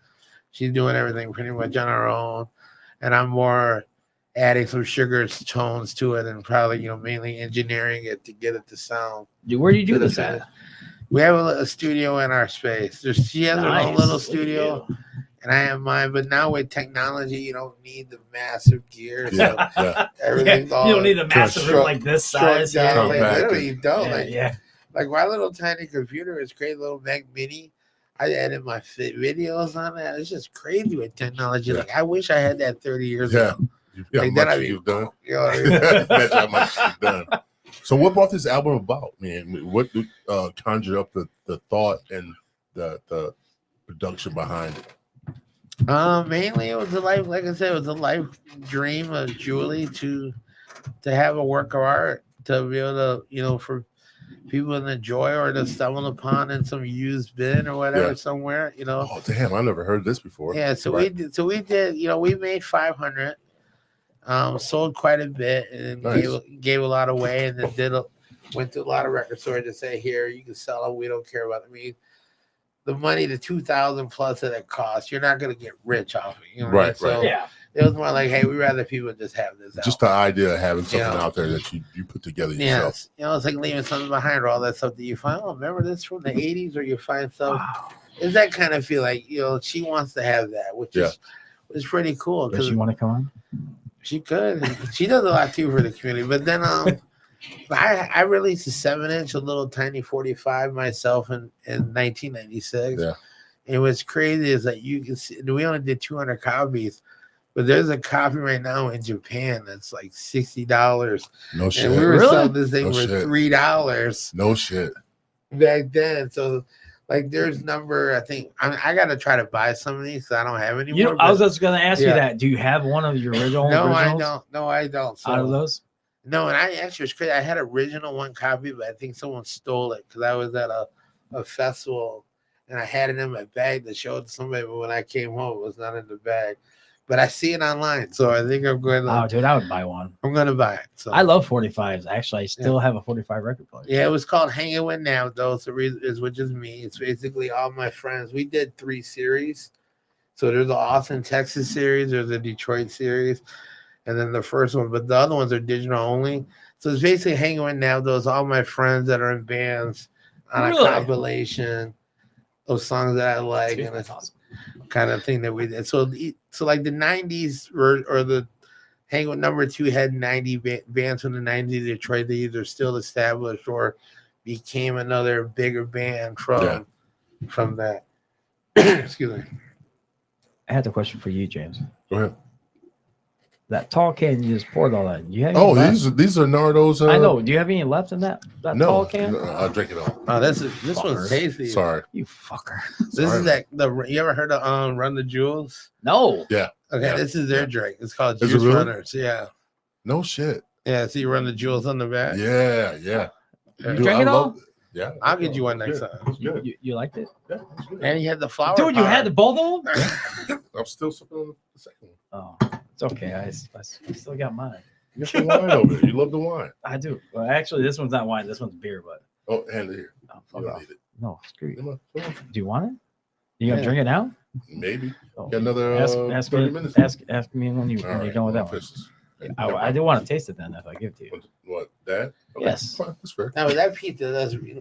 she's doing everything pretty much on her own, and I'm more adding some sugar tones to it and probably mainly engineering it to get it to sound. Where do you do this at? We have a studio in our space. She has her own Nice. little Look at studio, you. and I have mine. But now with technology, you don't need the massive gear. So Yeah, yeah. Yeah, everything's all you don't need a massive shrunk- room like this size. shrunk down. Like, Compact. literally, you don't. Yeah, Like, yeah. like my little tiny computer is crazy, little Mac Mini. I edit my videos on that. It's just crazy with technology. Yeah. Like I wish I had that 30 years Yeah. ago. Yeah, Like, how then much I'd be- you've done. You know what I mean? Imagine how much you've done. So, what brought this album about, man? What conjured up the thought and the production behind it? Mainly it was a life, like I said, it was a life dream of Julie to have a work of art to be able to, for people to enjoy or to stumble upon in some used bin or whatever Yeah. somewhere, Oh, damn! I never heard this before. Yeah, so Right. we did, we made 500, sold quite a bit, and Nice. gave a lot away, and then went to a lot of record stores to say, here, you can sell them. We don't care about it. I mean, the money, the 2,000 plus that it costs, you're not gonna get rich off it. You know what I mean? Right, So Yeah. it was more like, hey, we rather people just have this. Just the idea of having something Yeah. out there that you put together yourself. Yes, it's like leaving something behind or all that stuff that you find. Oh, remember this from the 80s, or you find stuff. Wow. It's that kind of feel like she wants to have that, which is pretty cool Does because she want to come on? she could. She does a lot too for the community. But then I released a 7-inch, a little tiny 45 myself in 1996. Yeah. And what's crazy is that you can see we only did 200 copies, but there's a copy right now in Japan that's like $60. No shit. And we were Really? selling this thing No for shit. $3 No shit. back then. So like there's number, I think I gotta try to buy some of these because I don't have any more. I was but- just gonna ask you Yeah. that. Do you have one of your original? no, I originals don't. No, I don't. So, Out of those? no, and I actually was crazy. I had original one copy, but I think someone stole it because I was at a festival and I had it in my bag to show it to somebody. But when I came home, it was not in the bag. But I see it online, so I think I'm going Oh, to. dude, I would buy one. I'm going to buy it. So I love 45s. Actually, I still have a 45 record player. yeah, it was called Hanging With Now, though. So which is me. It's basically all my friends. We did 3 series. So there's the Austin, Texas series. There's the Detroit series. And then the first one. But the other ones are digital only. So it's basically Hanging With Now. Those all my friends that are in bands on Really? a compilation. those songs that I like, Dude, and that's it's awesome. kind of thing that we did. So like the 90s or the Hang with Number Two had 90 bands from the 90s Detroit that either still established or became another bigger band from that. Excuse me. I had a question for you, James. Go ahead. That tall can you just poured all that. Do you have any Oh, left? these are Nardo's. I know. Do you have any left in that tall No, can? no, I'll drink it all. Oh, this Fucker. one's tasty. Sorry. You fucker. This Sorry, is man. you ever heard of Run the Jewels? No. Yeah. Okay, Yeah. this is their drink. It's called Is it Juice really? Runners. Yeah. No shit. Yeah, so you Run the Jewels on the back. Yeah. You Dude, drink it all? Yeah. I'll get you one It's next good. time. It's good. You liked it? Yeah, it's good. And he had the flower. Dude, you power. had the both of them? I'm still sipping on the second one. Oh, it's okay. I still got mine. You got the wine over there. You love the wine. I do. Well, actually, this one's not wine. This one's beer, but Oh, hand it here. oh, You fuck don't off. need it. No, screw you. Come on, come on. Do you want it? You gonna Yeah. drink it now? Maybe. Oh. Got another Ask 30 me. minutes. Ask me when All you're right, done with that well, one. this is- I do want to taste it then if I give it to you. What, that? Okay, Yes. fine, that's fair. No, but that pizza, that's Yeah.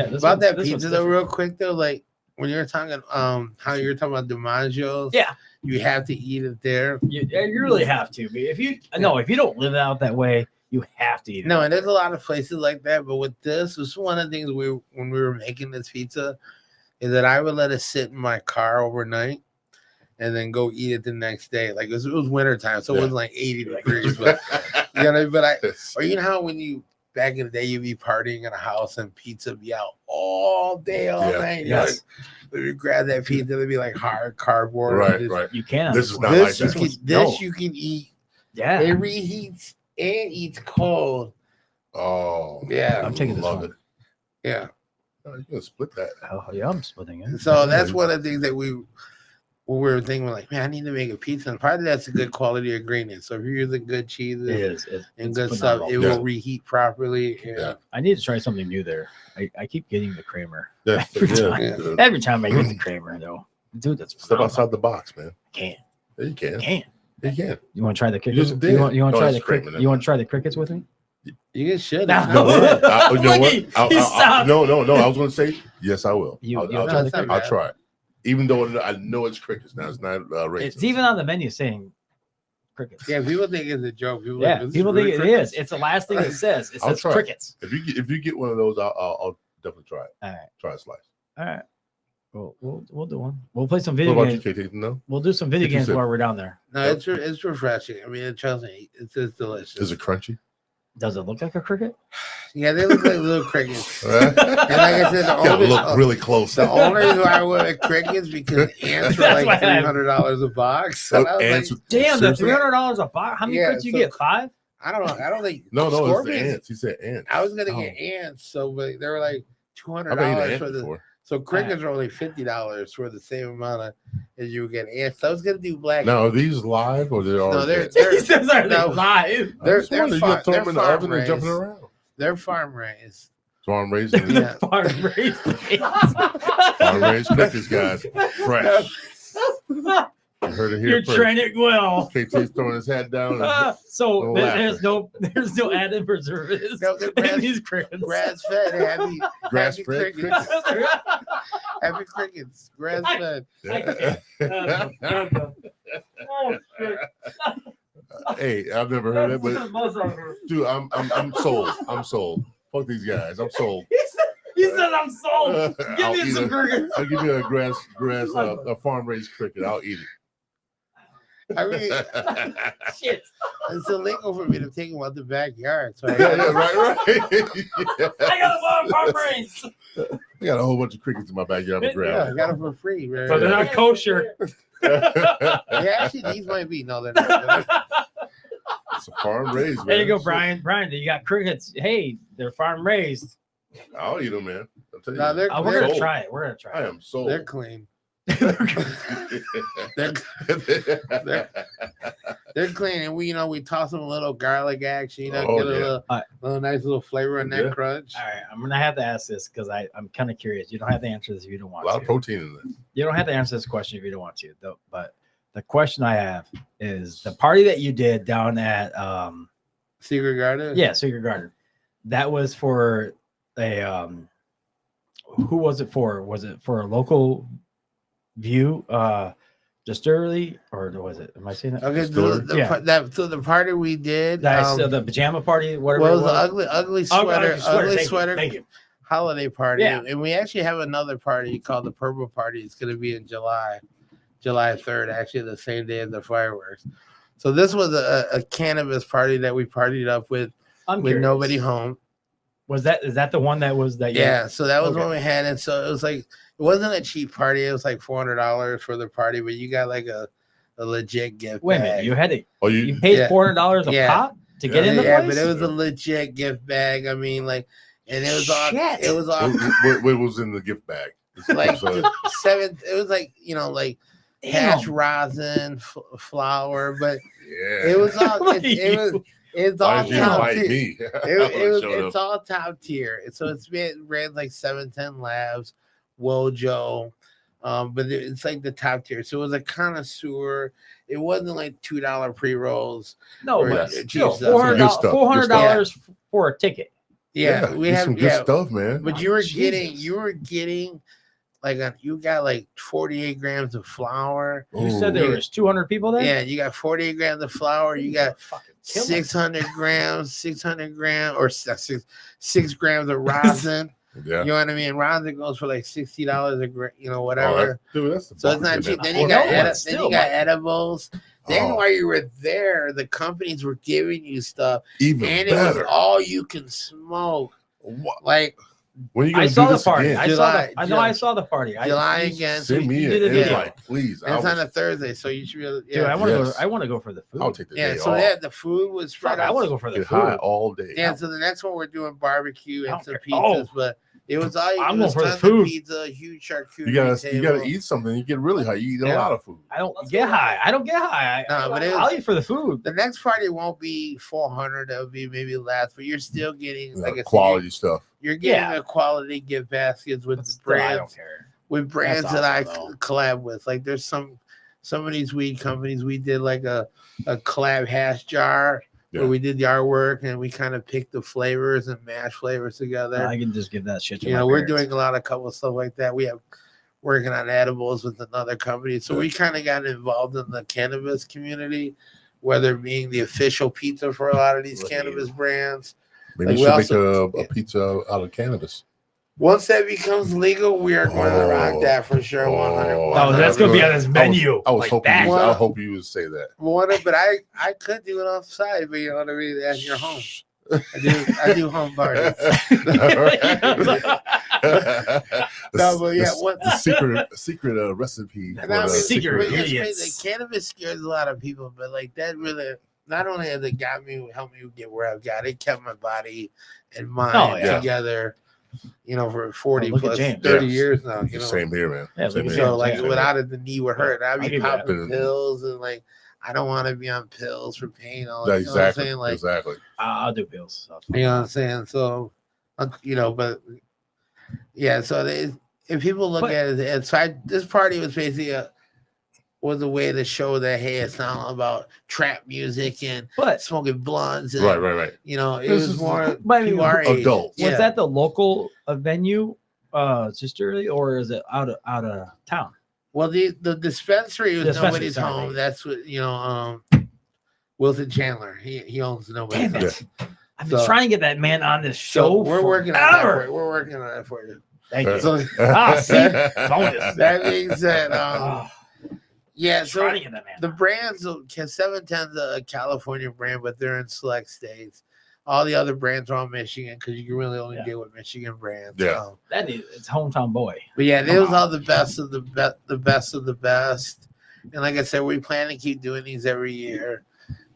This about one's- that this one's pizza though, different. real quick though, like when you're talking how you're talking about DiMaggio's, Yeah. you have to eat it there. You really have to. If you don't live out that way, you have to eat it. No, and there's a lot of places like that, but with this was one of the things when we were making this pizza is that I would let it sit in my car overnight and then go eat it the next day. Like it was winter time, so it Yeah. wasn't like 80 degrees, but you know, or you know how when you back in the day you'd be partying in a house and pizza be out all day, all Yeah. night. Yes. When you grab that pizza, it'd be like hard cardboard. Right, Just- right. You can. This is not like This, that. you can, this you can eat. Yeah. It reheats and eats cold. Oh, Yeah. I'm taking this love one. it. Yeah. Oh, you can split that. Oh, yeah, I'm splitting it. So that's one of the things that we were thinking, like, man, I need to make a pizza. And probably that's a good quality ingredient. So if you're using good cheeses It is. and It's good stuff, phenomenal. it Yeah. will reheat properly. Yeah. I need to try something new there. I keep getting the Kramer. Yeah, Every yeah. time. Yeah. Every time I get the Kramer, though, dude, that's Step phenomenal. outside the box, man. Can't. Yeah, you can. Can't. You can. You want to try the You crickets? just You want did. to No, try it's the Kramer. You want to try the crickets with me? You should. No. You know what? You know what? Look, he stopped. No. I was going to say yes. I will. You I'll try the that's not crickets? I'll bad. try it. Even though I know it's crickets now, it's not racist. It's even on the menu saying crickets. Yeah, people think it's a joke. People Yeah, like, "This people really think it crickets?" is. It's the last thing it says. It I'll says try it. crickets. If you get one of those, I'll definitely try it. All right. Try a slice. All right. We'll do one. We'll play some What video about you, games. KT? No? We'll do some video What you games said? while we're down there. No, it's refreshing. I mean, trust me, it's delicious. Is it crunchy? Does it look like a cricket? Yeah, they look like little crickets. and And like I said, the gotta only, look really close. the only reason why I went with crickets because ants were That's like why I- $300 a box. And I was Ants- like, Damn, the seriously? $300 a box. How many Yeah, crits you so- get? 5? I don't know. I don't think No, it's the scorpions- ants. He said ants. I was gonna Oh. get ants, so but they were like I've eaten $200 ant for the. before. So crickets are only $50 for the same amount of as you would get ants. So I was gonna do black. Now, are these live or they're No, already they're- dead? they're- He says, are they no. live? I they're just wonder, you far- gotta throw them in the they're oven and jumping farm-raised. around. They're farm raised. Farm raised, farm Yeah. Farm raised. raised crickets, guys. Fresh. You heard it here You're first. training well. KT's throwing his hat down. And, So No there's no added preservatives No, they're in grass- these crickets. Grass fed, happy, grass happy fed crickets. crickets. happy crickets, grass fed. Oh, shit. Hey, I've never heard it, but dude, I'm sold. I'm sold. Fuck these guys. I'm sold. He said I'm sold. Give I'll me eat some it. crickets. I'll give you a a farm raised cricket. I'll eat I mean, it. Shit. it's illegal for me to take them out the backyard. So I Yeah, right. I got a farm raised. I got a whole bunch of crickets in my backyard. I'm yeah, I grabbing. got them for free. Man. So they're not kosher. Yeah, actually, these might be. No, they're not. It's a farm raised. Man. There you go, Brian. Brian, you got crickets. Hey, they're farm raised. I'll eat them, man. I'll tell you. No, they're We're gonna sold. try it. We're gonna try I it. am sold. they're clean. They're they're clean, and we we toss them a little garlic action. Oh, Get a yeah. little nice little flavor in that Yeah. crunch. All right, I'm gonna have to ask this because I'm kind of curious. You don't have to answer this if you don't a want lot to. of protein in this. You don't have to answer this question if you don't want to, though. But the question I have is the party that you did down at Secret Garden. Secret Garden. That was for a who was it for? Was it for a local view? Just early, or was it? Am I saying that? Okay, Story? so the party we did, The pajama party, whatever. well, It it was was. the ugly sweater, Thank you. holiday party. Yeah. And we actually have another party called the Purple Party. It's going to be in July 3rd, actually the same day as the fireworks. So this was a cannabis party that we partied up with Curious. nobody home. Is that the one that was that? Yeah, so that was Okay. when we had it. So it was like, it wasn't a cheap party. It was like $400 for the party, but you got like a legit gift. Wait a bag. minute, you had it. Oh, You paid Yeah. $400 a Yeah. pop to get in the Yeah, place. but it was a legit gift bag. I mean, like, and it was all Shit. it was all what was in the gift bag? like So- it was like, like hash rosin, flour, but yeah. it was all Look at it's Why all did you top invite tier. me? It's all top tier. So it's been ran like 710 Labs, Wojo, but it's like the top tier. So it was a connoisseur. It wasn't like $2 pre-rolls. No, or but cheap still, stuff. Good stuff, $400 for a ticket. Yeah, we get have some good stuff, man. But Oh, you were Jesus. getting you got like 48 grams of flour. You said there Ooh. was 200 people there. Yeah, you got 48 grams of flour. You got Fucking kill 600 grams, or 6 grams of rosin. Yeah. You know what I mean? Rosin goes for like $60 a gram, Oh, whatever. dude, that's the So it's not bargain, cheap. man. Then you Well, got no, but still, edibles. Then Oh. while you were there, the companies were giving you stuff, Even and it was better. all you can smoke. What? Like When are you I gonna do saw the this party. again? I saw the party. July you- again. Send me you an did a video. invite, please. And it's on a Thursday, so you should really. Dude, I want to Yes. go. I want to go for the food. I'll take the Yeah, day so off. yeah, the food was spread Fuck, I out. want to go for the Get high food. all day. Yeah, so the next one we're doing barbecue I and don't some care. pizzas, Oh. but it was all I'm it going was for the tons food. of pizza, huge charcuterie You gotta table. eat something. You get really high. You eat Yeah. a lot of food. I don't get high. I don't get high. No, but I'll eat for the food. The next party won't be 400. That would be maybe less, but you're still getting like I said, Quality stuff. You're getting Yeah. a quality gift baskets with But still, I don't brands care. that awesome, I though. collab with. Like there's some of these weed companies. We did like a collab hash jar Yeah. where we did the artwork and we kind of picked the flavors and mashed flavors together. I can just give that shit to You my know, we're parents. doing a lot of couple stuff like that. We have working on edibles with another company. So we kind of got involved in the cannabis community, whether being the official pizza for a lot of these Look at cannabis brands. Maybe Like, you we should also- make a pizza out of cannabis. Once that becomes legal, we are going to rock that for sure. 100. Oh, that's gonna be on his menu. I was like hoping. that. I hope you would say that. But I could do it off the side, but you know what I mean? At your home. I do home parties. No, but yeah, what the secret recipe. And for I the mean, secret but it's ingredients. crazy. Cannabis scares a lot of people, but like that really not only has it got me, helped me get where I've got, it kept my body and mind Oh, yeah. together, for 40 Oh, look at plus James. 30 Yes. years now. Same here, man. Yeah, Same look at here. So like Yeah. without it, the knee would hurt. I'd I'll be give you that. popping pills and like I don't want to be on pills for pain. All Yeah, you know what I'm exactly. saying? Like Exactly. I'll do pills. you know what I'm saying? So but yeah, so if people look But- at it, this party was basically was a way to show that hey, it's not all about trap music and But smoking blunts. And, Right. It This was is- more but I mean, people our age. adults. Yeah. was that the local venue, Sister Early, or is it out of town? Well, the dispensary was Dispensary, nobody's sorry. home. That's what Wilson Chandler. He owns nobody's Damn home. it! I've been So- trying to get that man on this So show. we're working on that. forever. We're working on that for you. Thank you. So See? Bonus. that being said, Oh, yeah. So trying to get that man. the brands, 710's a California brand, but they're in select states. All the other brands are all Michigan because you can really only Yeah. deal with Michigan brands. Yeah. That is, it's hometown boy. But yeah, it Come was on. all the best of the best of the best. And like I said, we plan to keep doing these every year.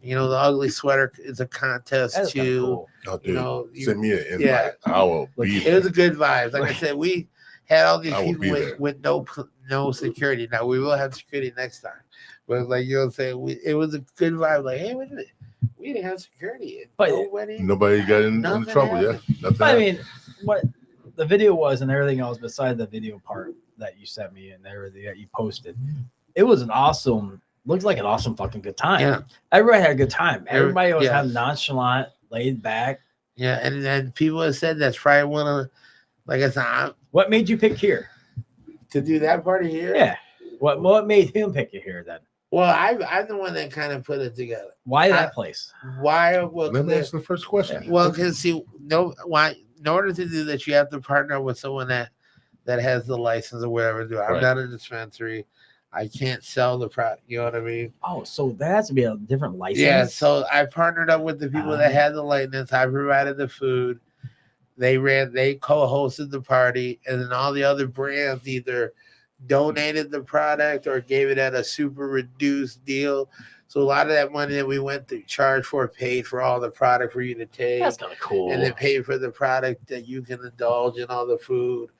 The ugly sweater is a contest That is kinda too. cool. Oh, dude, You- send me an invite. yeah. I will Look, be It there. was a good vibes. Like I said, we had all these I will be people there. with no security. Now we will have security next time. But like you know what I'm saying, it was a good vibe. Like, hey, wait a minute. We didn't have security. But- Nobody got in Nothing trouble. happened. Yeah. Nothing But I happened. mean, what the video was and everything else beside the video part that you sent me and everything that you posted, it was an awesome. Looks like an awesome fucking good time. Yeah. Everybody had a good time. Everybody was Yeah. having nonchalant, laid back. Yeah, and people have said that's probably one of Like I said, What made you pick here? to do that party here. Yeah. What made him pick you here then? Well, I'm the one that kind of put it together. Why that place? Why? Well, Let me answer the first question. well, because see, why? In order to do that, you have to partner with someone that has the license or whatever. I'm Right. not a dispensary. I can't sell the product. You know what I mean? Oh, so that has to be a different license. Yeah. So I partnered up with the people that had the license. I provided the food. They co-hosted the party, and then all the other brands either donated the product or gave it at a super reduced deal. So a lot of that money that we went to charge for paid for all the product for you to take. That's kind of cool. And then paid for the product that you can indulge in all the food.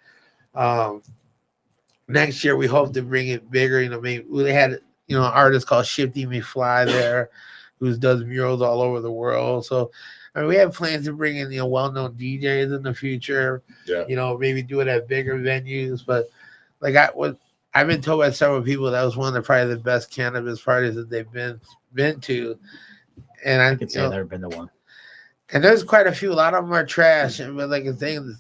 Next year we hope to bring it bigger. You know, maybe we had an artist called Shifty Me Fly there, who does murals all over the world. So I mean, we have plans to bring in well-known DJs in the future. Yeah. Maybe do it at bigger venues. But like I've been told by several people that was one of probably the best cannabis parties that they've been to. And I could say I've never been to one. And there's quite a few. A lot of them are trash. But like the thing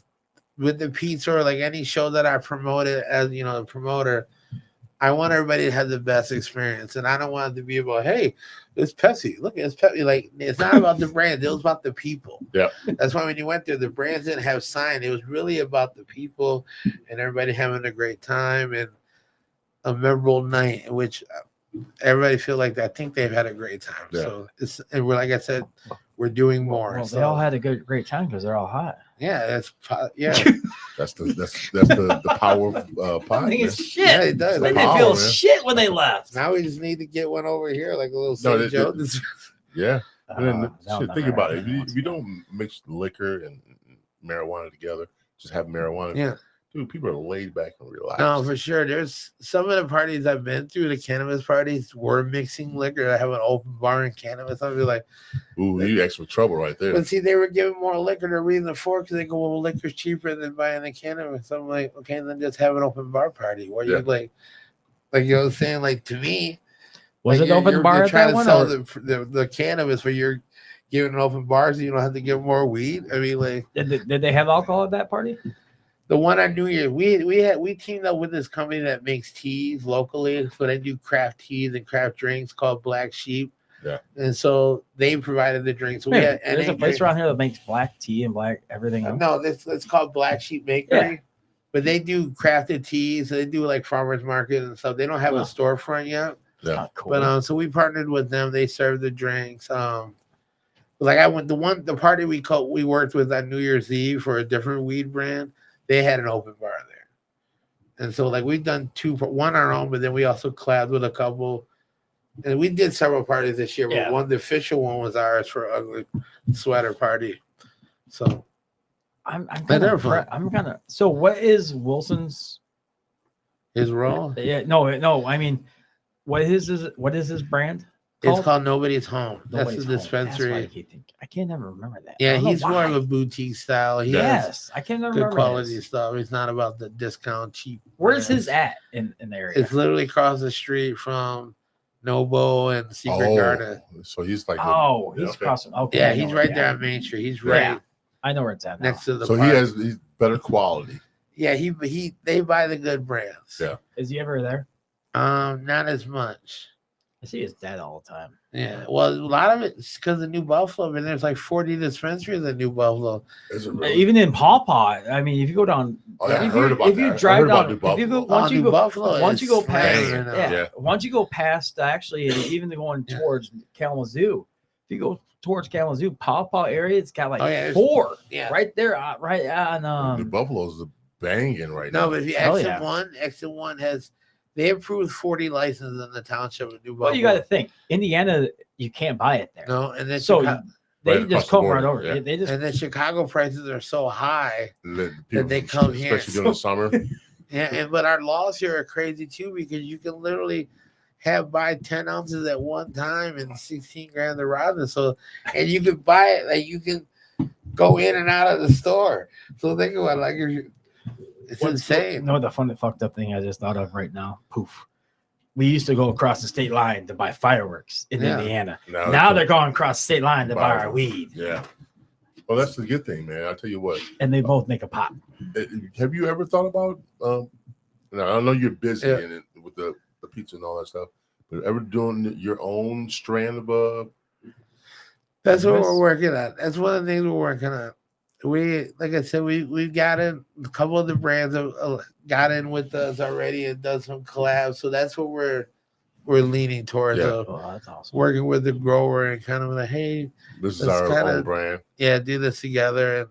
with the pizza or like any show that I promoted as a promoter, I want everybody to have the best experience. And I don't want it to be about, hey, it's Pepsi. Look, it's Pepsi. Like, it's not about the brand. It was about the people. Yeah. That's why when you went there, the brands didn't have sign. It was really about the people and everybody having a great time and a memorable night in which everybody feel like I think they've had a great time. Yeah. So we're, like I said, we're doing more. Well, they all had a great time because they're all hot. Yeah, that's the power of I think it's podcast. shit. Yeah, it does. Like, Power, they feel man. shit when they left. Now we just need to get one over here, like a little No, St. Joe. Yeah. And then, I'll shit, think never about it. have If you that. don't mix liquor and marijuana together, just have marijuana. Yeah. Dude, people are laid back and relaxed. No, for sure. There's some of the parties I've been through, the cannabis parties, were mixing liquor. I have an open bar and cannabis. I'd be like, Ooh, you extra trouble right there. but see, they were giving more liquor to reading the fork because they go, well, liquor's cheaper than buying the cannabis. I'm like, okay, then just have an open bar party where you Yeah. like you know what I'm saying? Like, to me, Was like, it open bar you're at trying that to one? sell Or the cannabis, but you're giving an open bar so you don't have to give more weed. I mean, like, did they have alcohol at that party? the one on New Year's, we teamed up with this company that makes teas locally. So they do craft teas and craft drinks called Black Sheep. Yeah. And so they provided the drinks. So we Hey, had there's a place around here that makes black tea and black everything else. No, it's called Black Sheep Bakery. But they do crafted teas. So they do like farmers market and stuff. They don't have a Wow. storefront yet. Yeah. Not cool. But so we partnered with them. They served the drinks. Like I went the party we worked with on New Year's Eve for a different weed brand. They had an open bar there, and so like we've done one on our own, but then we also collabed with a couple, and we did several parties this year. Yeah. But the official one was ours for Ugly Sweater Party. So I'm they're fun. kind of. So what is Wilson's? his role, Yeah, no. I mean, what is his brand? it's called Nobody's Home. That's Nobody's the Home. That's why dispensary. I can't never remember that. I Yeah, don't know he's more why. of a boutique style. He has Yes, I can't remember. good quality stuff. It's not about the discount cheap. Where's brands. his at in the area? It's literally across the street from Nobo and Secret Oh, Garden. so he's like, Oh, yeah, he's okay. crossing. Okay, Yeah, I know he's where- right there on Main Street. He's right Yeah. I know where it's at. Now. next to the so park. he's better quality. Yeah, they buy the good brands. Yeah. Is he ever there? Not as much. I see his dad all the time. Yeah, well, a lot of it's because of New Buffalo. And there's like 40 dispensaries in New Buffalo. Is it really? Even in Paw Paw, I mean, if you go down, Oh, yeah, I if heard you, about if you that. I drive heard about down, New if you go Buffalo. once you New go Buffalo once you is go past, banging yeah, now. Yeah. once you go past, actually, even going towards Kalamazoo, if you go towards Kalamazoo, Paw Paw area, it's got like Oh, yeah, there's- 4 Yeah. right there, right on. New Buffalo's banging right No, now. but if you Hell Exit One has they approved 40 licenses in the township of New Buffalo. Well, you got to think, Indiana, you can't buy it there. no, and then So Chicago, they Right across just the come right border, over. yeah. They just and then Chicago prices are so high. People, they come here. especially during the summer. Yeah, but our laws here are crazy too because you can literally buy 10 ounces at one time and 16 grams of rosin. So, and you can buy it like you can go in and out of the store. So think about it, like it's insane. No, the funny fucked up thing I just thought of right now. Poof. We used to go across the state line to buy fireworks in Yeah. Indiana. Now Now they're going across the state line to buy our weed. Yeah. Well, that's the good thing, man. I'll tell you what. and they both make a pot. Have you ever thought about? Now, I know you're busy Yeah. in it with the pizza and all that stuff, but ever doing your own strand of That's what Business? we're working on. That's one of the things we're working on. We, like I said, we've got in a couple of the brands have got in with us already and done some collabs. So that's what we're leaning towards. Yeah. Oh, that's awesome. Working with the grower and kind of like, hey, this is Let's our kinda- own brand? yeah, do this together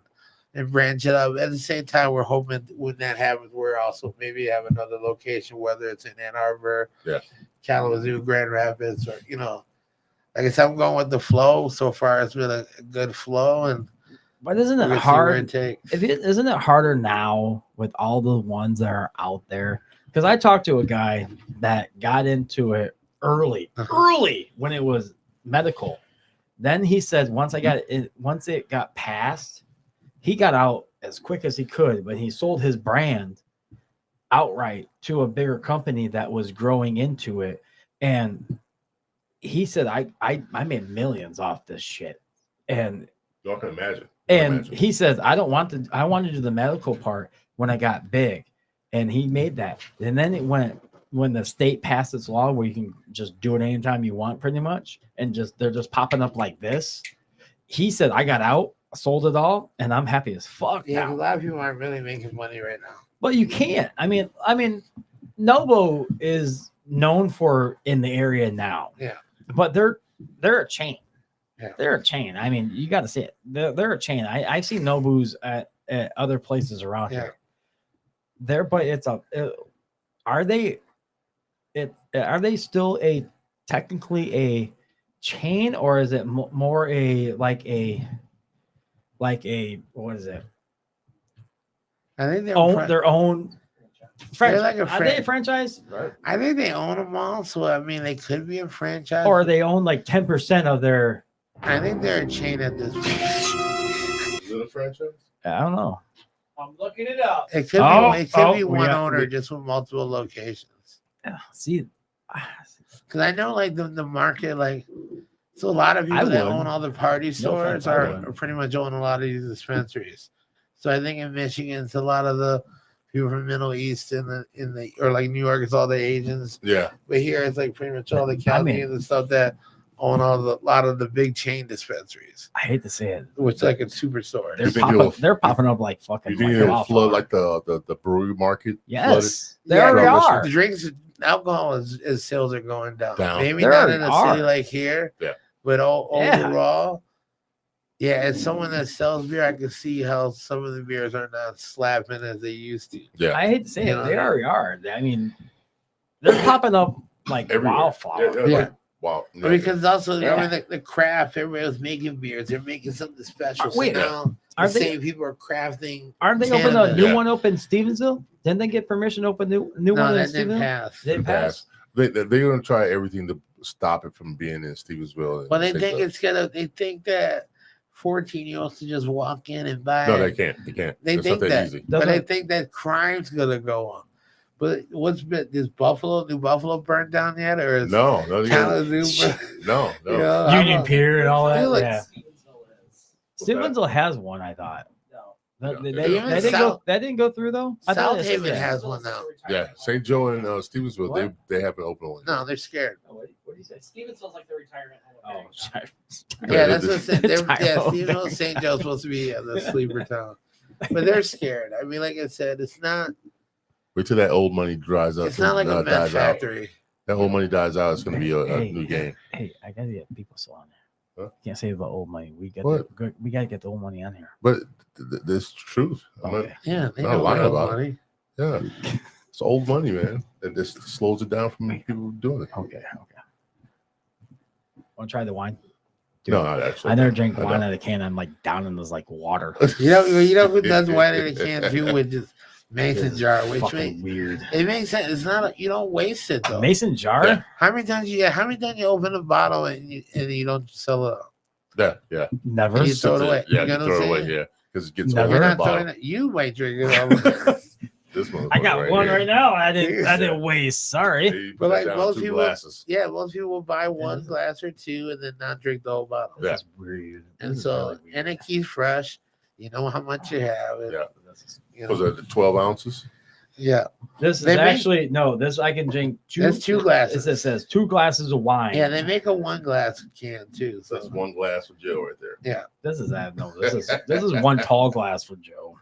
and branch it up. At the same time, we're hoping when that happens, we're also maybe have another location, whether it's in Ann Arbor, Yeah. Kalamazoo, Grand Rapids, or like I said, I'm going with the flow. So far, it's been a good flow, and But isn't we're it gonna see where it hard? takes. Isn't it harder now with all the ones that are out there? Because I talked to a guy that got into it early when it was medical. Then he said once it got passed, he got out as quick as he could, but he sold his brand outright to a bigger company that was growing into it. And he said, I made millions off this shit. And Y'all can imagine. he says, I want to do the medical part when I got big. And he made that. And then it went when the state passed its law where you can just do it anytime you want, pretty much, and they're just popping up like this. He said, I got out, sold it all, and I'm happy as fuck Yeah, now. a lot of people aren't really making money right now. But you can't. I mean, Novo is known for in the area now. Yeah. But they're a chain. Yeah. They're a chain. I mean, you got to see it. They're a chain. I've seen Nobu's at other places around here. But are they still technically a chain, or is it more like a what is it? I think they Own their own franchise. like a Are they a franchise, I think they own them all. So I mean, they could be a franchise, or they own like 10% of their? I think they're a chain at this point. Is it a franchise? I don't know. I'm looking it up. It could be one owner just with multiple locations. See, Because I know like the market, like so a lot of people that own all the party stores are pretty much own a lot of these dispensaries. So I think in Michigan, it's a lot of the people from Middle East in the or like New York, it's all the Asians. Yeah. But here it's like pretty much all the Chaldeans and stuff that own a lot of the big chain dispensaries. I hate to say it, which like a superstore. They're popping up like fucking. You think it'll flood like the brewery market? Yes, they already are. The drinks, alcohol as sales are going down. Maybe they not in a city like here. Yeah. But overall, yeah, as someone that sells beer, I can see how some of the beers are not slapping as they used to. Yeah, I hate to say it, they already are. I mean, they're popping up like wildfire. Yeah. Wow. Yeah. Because also remember the craft, everybody was making beers. They're making something special. So now the same people are crafting. Aren't they open a new one up in Stevensville? Didn't they get permission to open new one in Stevensville? Pass. Didn't pass. They're going to try everything to stop it from being in Stevensville. Well, they think they think that 14-year-olds can just walk in and buy. No, they can't. They can't. They it's think not that, easy. but they think that crime's gonna go on. But what's been New Buffalo burned down yet, or is no, Kalamazoo no. Union Pier and all that. Like, yeah. Stevensville has one, I thought. No. That didn't go through though. South Haven has one now. Yeah, St. Joe and Stevensville, they haven't opened one. No, they're scared. What do you say? Stevensville's like the retirement home. Yeah, that's what Stevensville, St. Joe's supposed to be the sleeper town, but they're scared. I mean, like I said, it's not. Wait till that old money dries up. It's not like a meth factory. That old money dies out. It's going to be a new game. Hey, I gotta get people still on there. Huh? Can't say about old money. We gotta get the old money on here. But this truth. Okay. Yeah, they not lying about money. It. Yeah, it's old money, man. It just slows it down from people doing it. Okay. Want to try the wine? Dude, no, not actually. I never drink wine out of a can. I'm like down in this like water. You know who does wine in a can too with just mason jar, which makes weird. It makes sense. It's not you don't waste it though. Mason jar? Yeah. How many times you open a bottle and you don't sell it out? Yeah. Never. And you throw it away. Yeah, you throw it away. Yeah, because it gets Never. You're over not the bottle. throwing it. You might drink it all. This one. I got one here. right now. I didn't Yeah. waste. Sorry. He But put like down most 2 people, glasses. yeah, most people will buy one glass or two and then not drink the whole bottle. Yeah. This is weird. And This is so, really weird. and it keeps fresh. You know how much you have. And, Yeah. You Was know, it the 12 ounces? yeah. This is They make- actually no. This I can drink two. That's 2 glasses. It says 2 glasses of wine. Yeah, they make a 1 glass can too. So So that's 1 glass of Joe right there. This is that. No, this is 1 tall glass for Joe.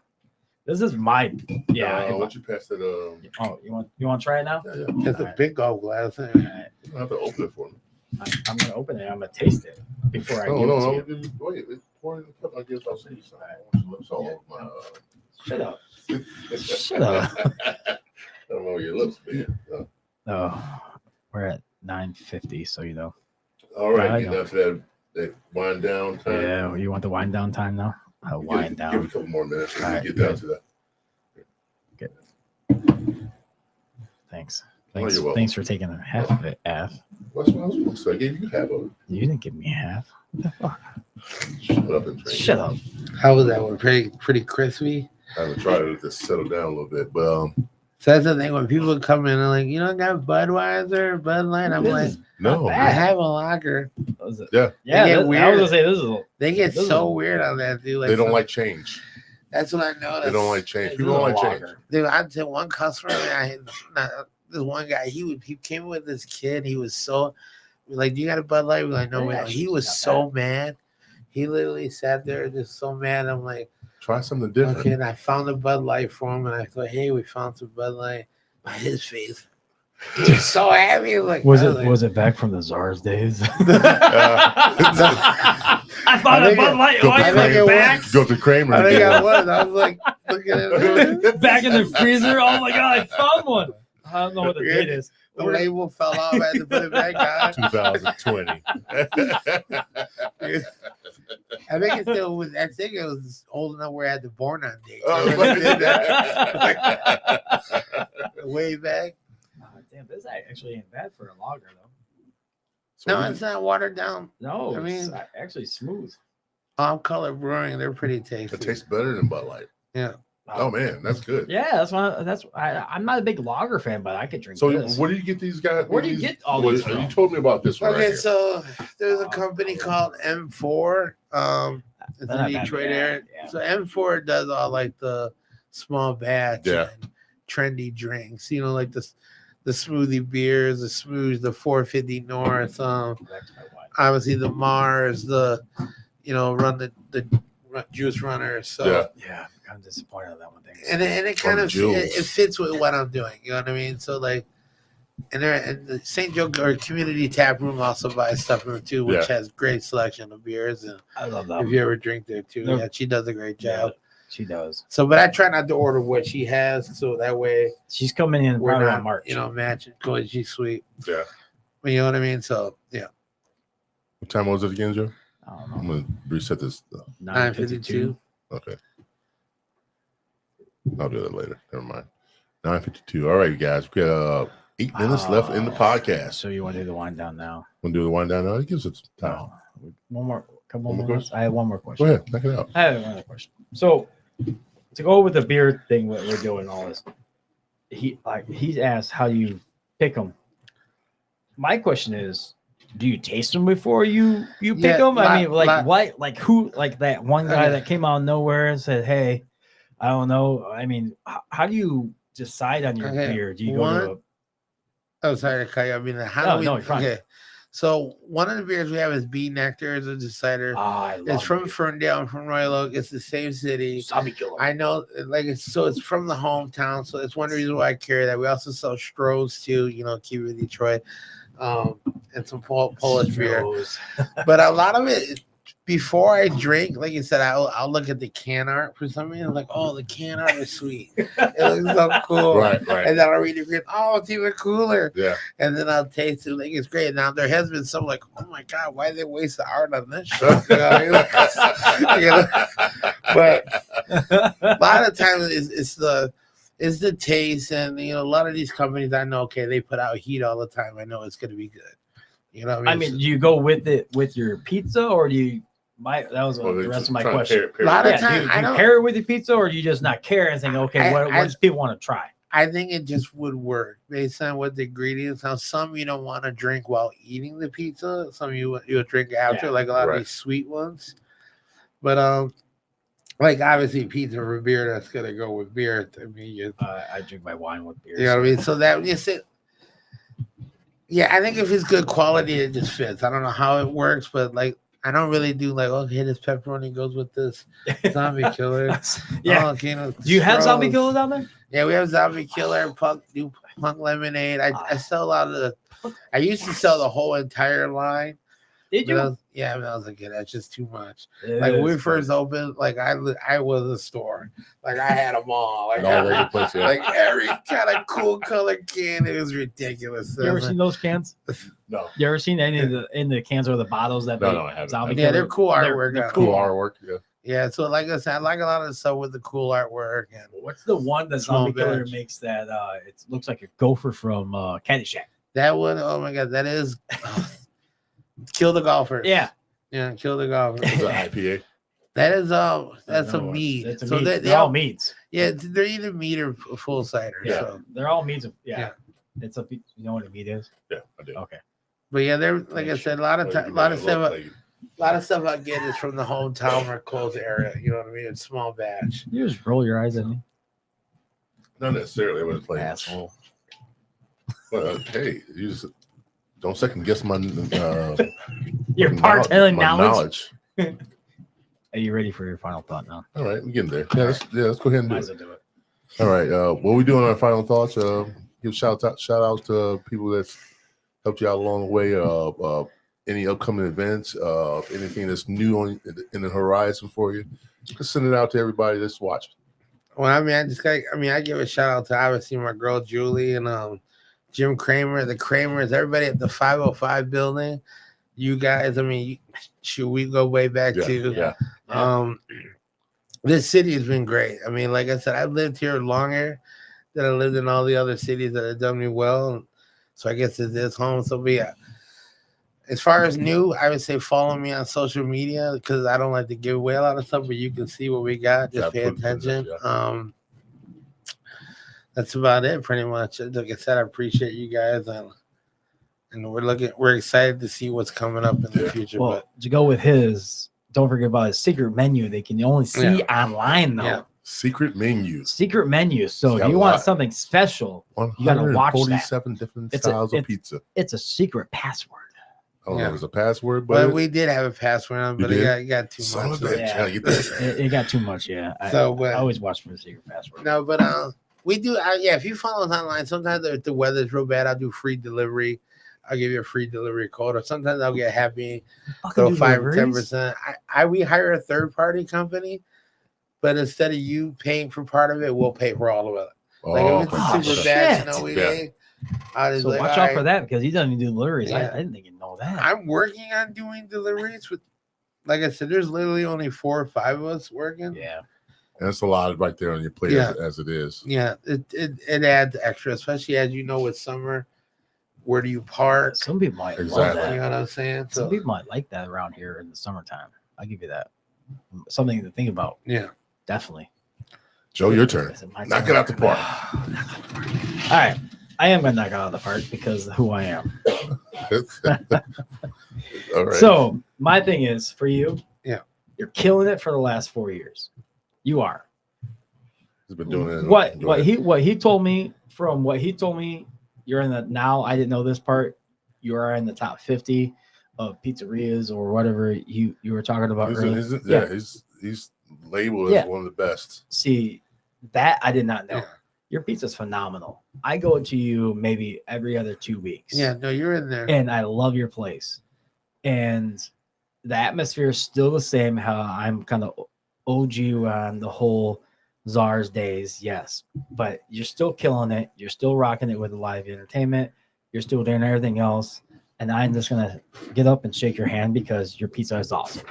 This is my Why don't you pass it? Oh, you want to try it now? Yeah. it's a Alright. big old glass. All right. You don't have to open it for me. I'm gonna open it. I'm gonna taste it before I give No. it to you. Wait, pour it in the cup. I guess I'll see you. I want your lips all over my. Shut up. Shut up. I don't know where your lips be. Oh, we're at 9:50, so you know. All right, I getting know. up to that wind down time. Yeah, you want the wind down time now? I'll wind Give it down. a couple more minutes. All right, Get down to that. Thanks. Oh, you're welcome. Thanks for taking a half of it, F. What's what I was supposed to say? I gave you half of it. You didn't give me half. What the fuck? Shut up and drink. Shut up. How was that one? Pretty crispy. I haven't tried it to settle down a little bit, but So that's the thing when people come in and like, you don't got Budweiser, Bud Light. I'm This like, is no. not I bad. have a lager. Was it? Yeah. Yeah, They get I was weird. gonna say this is. They get This so is- weird on that, dude. Like, They don't some- like change. That's what I noticed. They don't like change. this People is don't a like change. lager. Dude, I had one customer. This one guy. He came with this kid. He was so like, "Do you got a Bud Light?" We're like, "No, we Yeah, don't." He was not so mad. He literally sat there just so mad. I'm like, Try something different. okay. And I found a Bud Light for him, and I thought, "Hey, we found some Bud Light." By his face, he was so happy. Like, Was I it like, was it back from the Czar's days? Uh, I thought I a think Bud it- Light Go like to I think it back, Go to Kramer. I think again. I was. I was like looking at it. back in the freezer. Oh my god, I found one. I don't know what the date is. The label fell off. I had to put it back on. 2020. I think it still was. I think it was old enough where I had the born on date. Oh, So it did that way back. Oh, damn, this actually ain't bad for a lager though. So No, we- it's not watered down. No, I it's mean- actually smooth. Color Brewing, they're pretty tasty. it tastes better than Bud Light. Yeah. Oh man, that's good. Yeah, I'm not a big lager fan, but I could drink So this. where do you get these guys? Where do you these- get all well, these from? You told me about this one. Okay, right here. so there's a company called M4. It's They're in not the bad, Detroit yeah, area. yeah. So M4 does all like the small batch Yeah. and trendy drinks, like the smoothie beers, the 450 North, Back to my wine. obviously the Mars, the run the juice runners. So Yeah. Yeah, I'm kind of disappointed on that one. Thanks. and it From kind the of Jules. it fits with what I'm doing. You know what I mean? So like, and the St. Joe or Community Tap Room also buys stuff from her too, which has great selection of beers. And I love if that. you ever drink there too, No. yeah, she does a great job. She does. So, but I try not to order what she has, so that way She's coming in we're probably not, on March. matching because she's sweet. Yeah. You know what I mean? So yeah, What time was it again, Joe? I don't I'm know. gonna reset this. 9:52. Okay. I'll do that later. Never mind. 9:52. All right, you guys. We got 8 minutes left in the podcast. So you want to do the wind down now? Want to do the wind down now? It gives us time. No. One more. Couple One more more. question? I have one more question. Go ahead, knock it out. I have another question. So to go with the beer thing, what we're doing all this. He's asked how you pick them. My question is, do you taste them before you pick Yeah, them? I mean, who, like that one guy Okay. that came out of nowhere and said, "Hey, I don't know." I mean, how do you decide on your Okay, beer? Do you one- go to Oh, sorry to cut you. I mean, how No, do we? no, you're fine. Okay, so one of the beers we have is Bee Nectar as a decider. I love It's from beer. Ferndale, I'm from Royal Oak. It's the same city. Zombie Killer. I know, like it's from the hometown, so it's one reason why I carry that. We also sell Strohs too, keep it Detroit, and some Polish beer. Strohs. But a lot of it, before I drink, like you said, I'll look at the can art for some reason. Like, oh, the can art is sweet. It looks so cool. Right. And then I'll read the green. Oh, it's even cooler. Yeah. And then I'll taste it. Like, it's great. Now, there has been some like, oh my God, why did they waste the art on this shit? But a lot of times it's the taste. And, a lot of these companies I know, okay, they put out heat all the time. I know it's going to be good. You know what I mean, do you go with it with your pizza, or do you that was Well, the they're rest just of my trying to question. pair A lot of it. time- do I you don't- pair it with your pizza, or do you just not care and think, okay, what does people want to try? I think it just would work based on what the ingredients. Now, some you don't want to drink while eating the pizza. Some you'll drink after, Yeah, like a lot of right. these sweet ones. But like obviously pizza for beer, that's gonna go with beer. I mean, I drink my wine with beer. you know what I mean. So that you say, yeah, I think if it's good quality, it just fits. I don't know how it works, but like I don't really do like okay, this pepperoni goes with this zombie killer. Yeah. Oh, okay, no, Do you have zombie Strohs. killer down there? Yeah, we have zombie killer, punk lemonade. I sell a lot of the. I used to sell the whole entire line. Did But I you? was, yeah, when I was a kid, that's just too much. Like when we first opened, like I was a store. Like I had them all. Like, All over the place, yeah. like every kind of cool color can. It was ridiculous. You ever seen those cans? No. You ever seen any of the cans or the bottles that No, they no, I haven't. zombie Yeah, killer? they're cool artwork. They're Cool cool. artwork. Yeah. Yeah, so like I said, I like a lot of the stuff with the cool artwork and What's the one that Small zombie killer batch. makes that it looks like a gopher from Caddyshack? that one. Oh my god, that is kill the golfers. Yeah. Yeah, kill the golfers. Is that IPA? That is that's a No, mead. It's a So mead. they They're all all, meads. yeah, they're either mead or full cider. Yeah. So. They're all meads. Yeah. Yeah. It's a. You know what a mead is? Yeah, I do. Okay. But yeah, they're like I said, a lot of Well, time, you a lot got of a stuff, little plate. a lot of stuff I get is from the hometown or close area. You know what I mean? It's small batch. You just roll your eyes at me, Not necessarily. I was playing. asshole. Well, hey, you just don't second guess my Your my part-telling my knowledge. Are you ready for your final thought now? All right, we're getting there. Yeah, let's go ahead and do Might it. as well do it. All right. What we doing on our final thoughts? Give shout out to people that's helped you out along the way. Any upcoming events, anything that's new in the horizon for you. Just send it out to everybody that's watching. Well, I mean, I give a shout out to obviously my girl Julie and Jim Kramer, the Kramers, everybody at the 505 building. You guys, I mean, we go way back too. Yeah. This city has been great. I mean, like I said, I've lived here longer than I lived in all the other cities that have done me well. So I guess it is home. So be it. As far as new, I would say follow me on social media because I don't like to give away a lot of stuff, but you can see what we got. Just pay attention. That's about it, pretty much. Like I said, I appreciate you guys, and we're excited to see what's coming up in the future. Well, But to go with his, don't forget about his secret menu. They can only see online though. Yeah. Secret menus. Secret menu. So It's if you got a want lot. something special, You gotta watch that. 147 different styles of pizza. it's a secret password. I don't know Yeah. if it's a password, but but we did have a password on, You but did? it got too son much. of a bitch. Yeah. Gotta get that. It got too much. Yeah. So, I but- always watch for the secret password. No, but we do. Yeah, if you follow us online, sometimes if the weather's real bad, I'll do free delivery. I'll give you a free delivery code, or sometimes I'll get happy. Fucking So do 5 or deliveries? 10%. We hire a third party company, but instead of you paying for part of it, we'll pay for all of it. Like if it's Oh, a super shit. bad snowy Yeah. day, I just So like, watch all out right, for that because he doesn't even do deliveries. Yeah. I didn't think you know that. I'm working on doing deliveries with. Like I said, there's literally only 4 or 5 of us working. Yeah. And that's a lot right there on your plate Yeah. as it is. Yeah, it adds extra, especially as you know with summer. Where do you park? Some people might love Exactly. You that. know what I'm saying? Some So people might like that around here in the summertime. I'll give you that. Something to think about. yeah. Definitely. Joe, your turn. Is it my Knock turn? it out the park. All right. I am going to knock it out of the park because of who I am. All right. So my thing is for you. Yeah. You're killing it for the last 4 years. You are. He's been doing it. What he told me from what he told me, you're in the now. I didn't know this part. You are in the top 50 of pizzerias or whatever you were talking about earlier. He's labeled as one of the best. See, that I did not know. Yeah. Your pizza's phenomenal. I go to you maybe every other 2 weeks. Yeah, no, you're in there. And I love your place. And the atmosphere is still the same. How I'm kind of OG on the whole Czar's days, yes. But you're still killing it. You're still rocking it with the live entertainment. You're still doing everything else. And I'm just gonna get up and shake your hand because your pizza is awesome.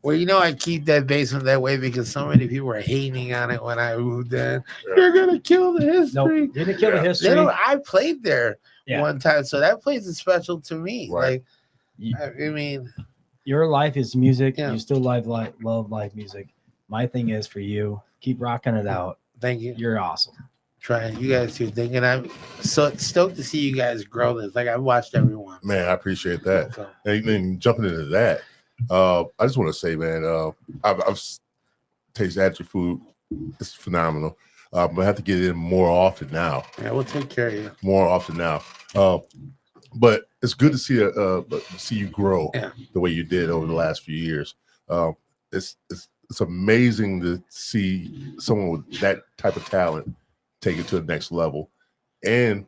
Well, you know, I keep that basement that way because so many people were hating on it when I moved in. You're gonna kill the history. Nope, you didn't kill the Yeah. history. I played there Yeah. one time, so that place is special to me. Right. Like, I mean, your life is music. Yeah. You still love live music. My thing is for you, keep rocking it out. Thank you. You're awesome. Trying. You guys too. Thinking I'm so stoked to see you guys grow this. Like I've watched everyone. Man, I appreciate that. So, And then jumping into that, I just want to say, man, I've tasted your food. It's phenomenal. I have to get in more often now. yeah, we'll take care of you. More often now. But it's good to see you grow the way you did over the last few years. It's amazing to see someone with that type of talent take it to the next level, and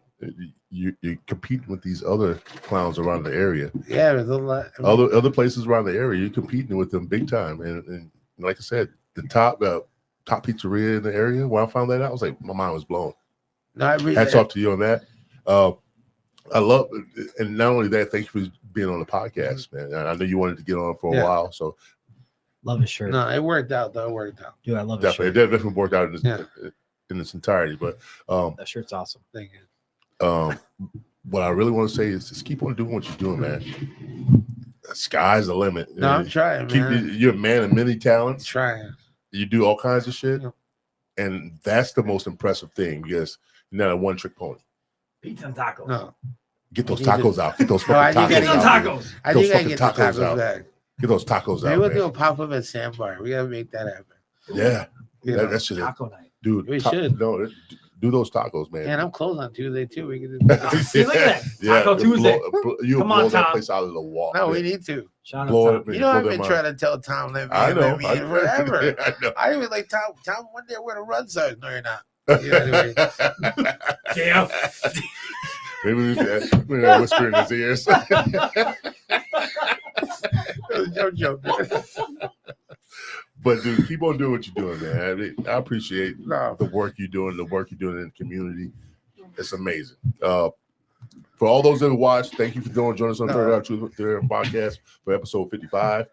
you're competing with these other clowns around the area. Yeah, there's a lot. Other places around the area, you're competing with them big time. And like I said, the top pizzeria in the area. When I found that out, I was like, my mind was blown. No, Hats off to you on that. I love, and not only that, thank you for being on the podcast, man. I know you wanted to get on for a while, so love his shirt. No, it worked out though. It worked out. Dude, I love his definitely, shirt. it definitely worked out in its entirety. But That shirt's awesome. Thank you. What I really want to say is just keep on doing what you're doing, man. The sky's the limit. No, I'm trying, man. You're a man of many talents. Trying. You do all kinds of shit, and that's the most impressive thing because you're not a one-trick pony. Pizza and tacos. No. Get those tacos out. Get those fucking tacos Pizza and out. tacos. I Those think I fucking get the tacos out. back. Get those tacos Maybe out, we'll do a man. pop-up at Sandbar. We gotta make that happen. Yeah, You know? that shit is, Taco night. dude. We should. No, do those tacos, man. And I'm closed on Tuesday too. We can do See, look at that. Taco Tuesday. You'll Come on, blow that Tom. place out of the wall. No, we man. need to. Shout Blow out it, to You know, I've blow been them trying out. to tell Tom let me I in, know. let me in forever. I know. I even like Tom. Tom, one day we're gonna run size. No, you're not. Yeah, anyway. Damn. Maybe we can whisper in his ears. I'm joking. But dude, keep on doing what you're doing, man. I mean, I appreciate No. the work you're doing, in the community. It's amazing. For all those that have watched, thank you for joining us on Third Out Truth podcast for episode 55.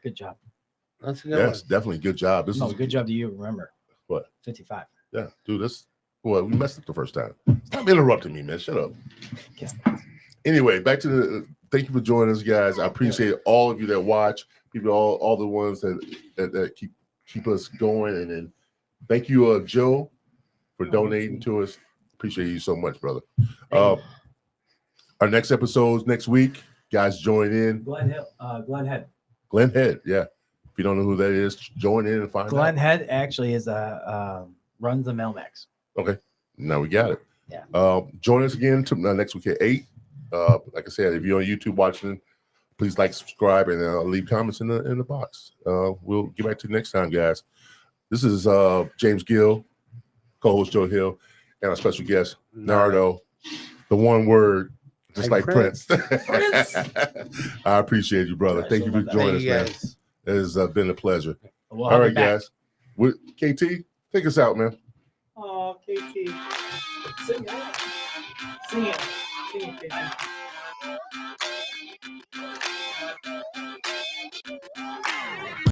Good job. That's a good Yes, definitely good job. This is Good job to you. Remember. What? 55. Yeah, dude. We messed up the first time. Stop interrupting me, man. Shut up. Anyway, back to the. Thank you for joining us, guys. I appreciate all of you that watch. People, all the ones that keep us going, and then thank you, Joe, for donating to us. Appreciate you so much, brother. Our next episode's next week. Guys, join in. Glenn Head. Glenn Head, yeah. If you don't know who that is, join in and find Glenn out. Head actually is runs the Melmax. Okay, now we got it. Yeah. Join us again next week at 8. Like I said, if you're on YouTube watching, please like, subscribe, and leave comments in the box. We'll get back to you next time, guys. This is James Gill, co-host Joe Hill, and our special guest, Nardo, the one word, just like Prince. I appreciate you, brother. Thank you for joining us, man. It has been a pleasure. All right, guys. KT, take us out, man. Oh, KT. Sing it. Sing it. Sing it, KT.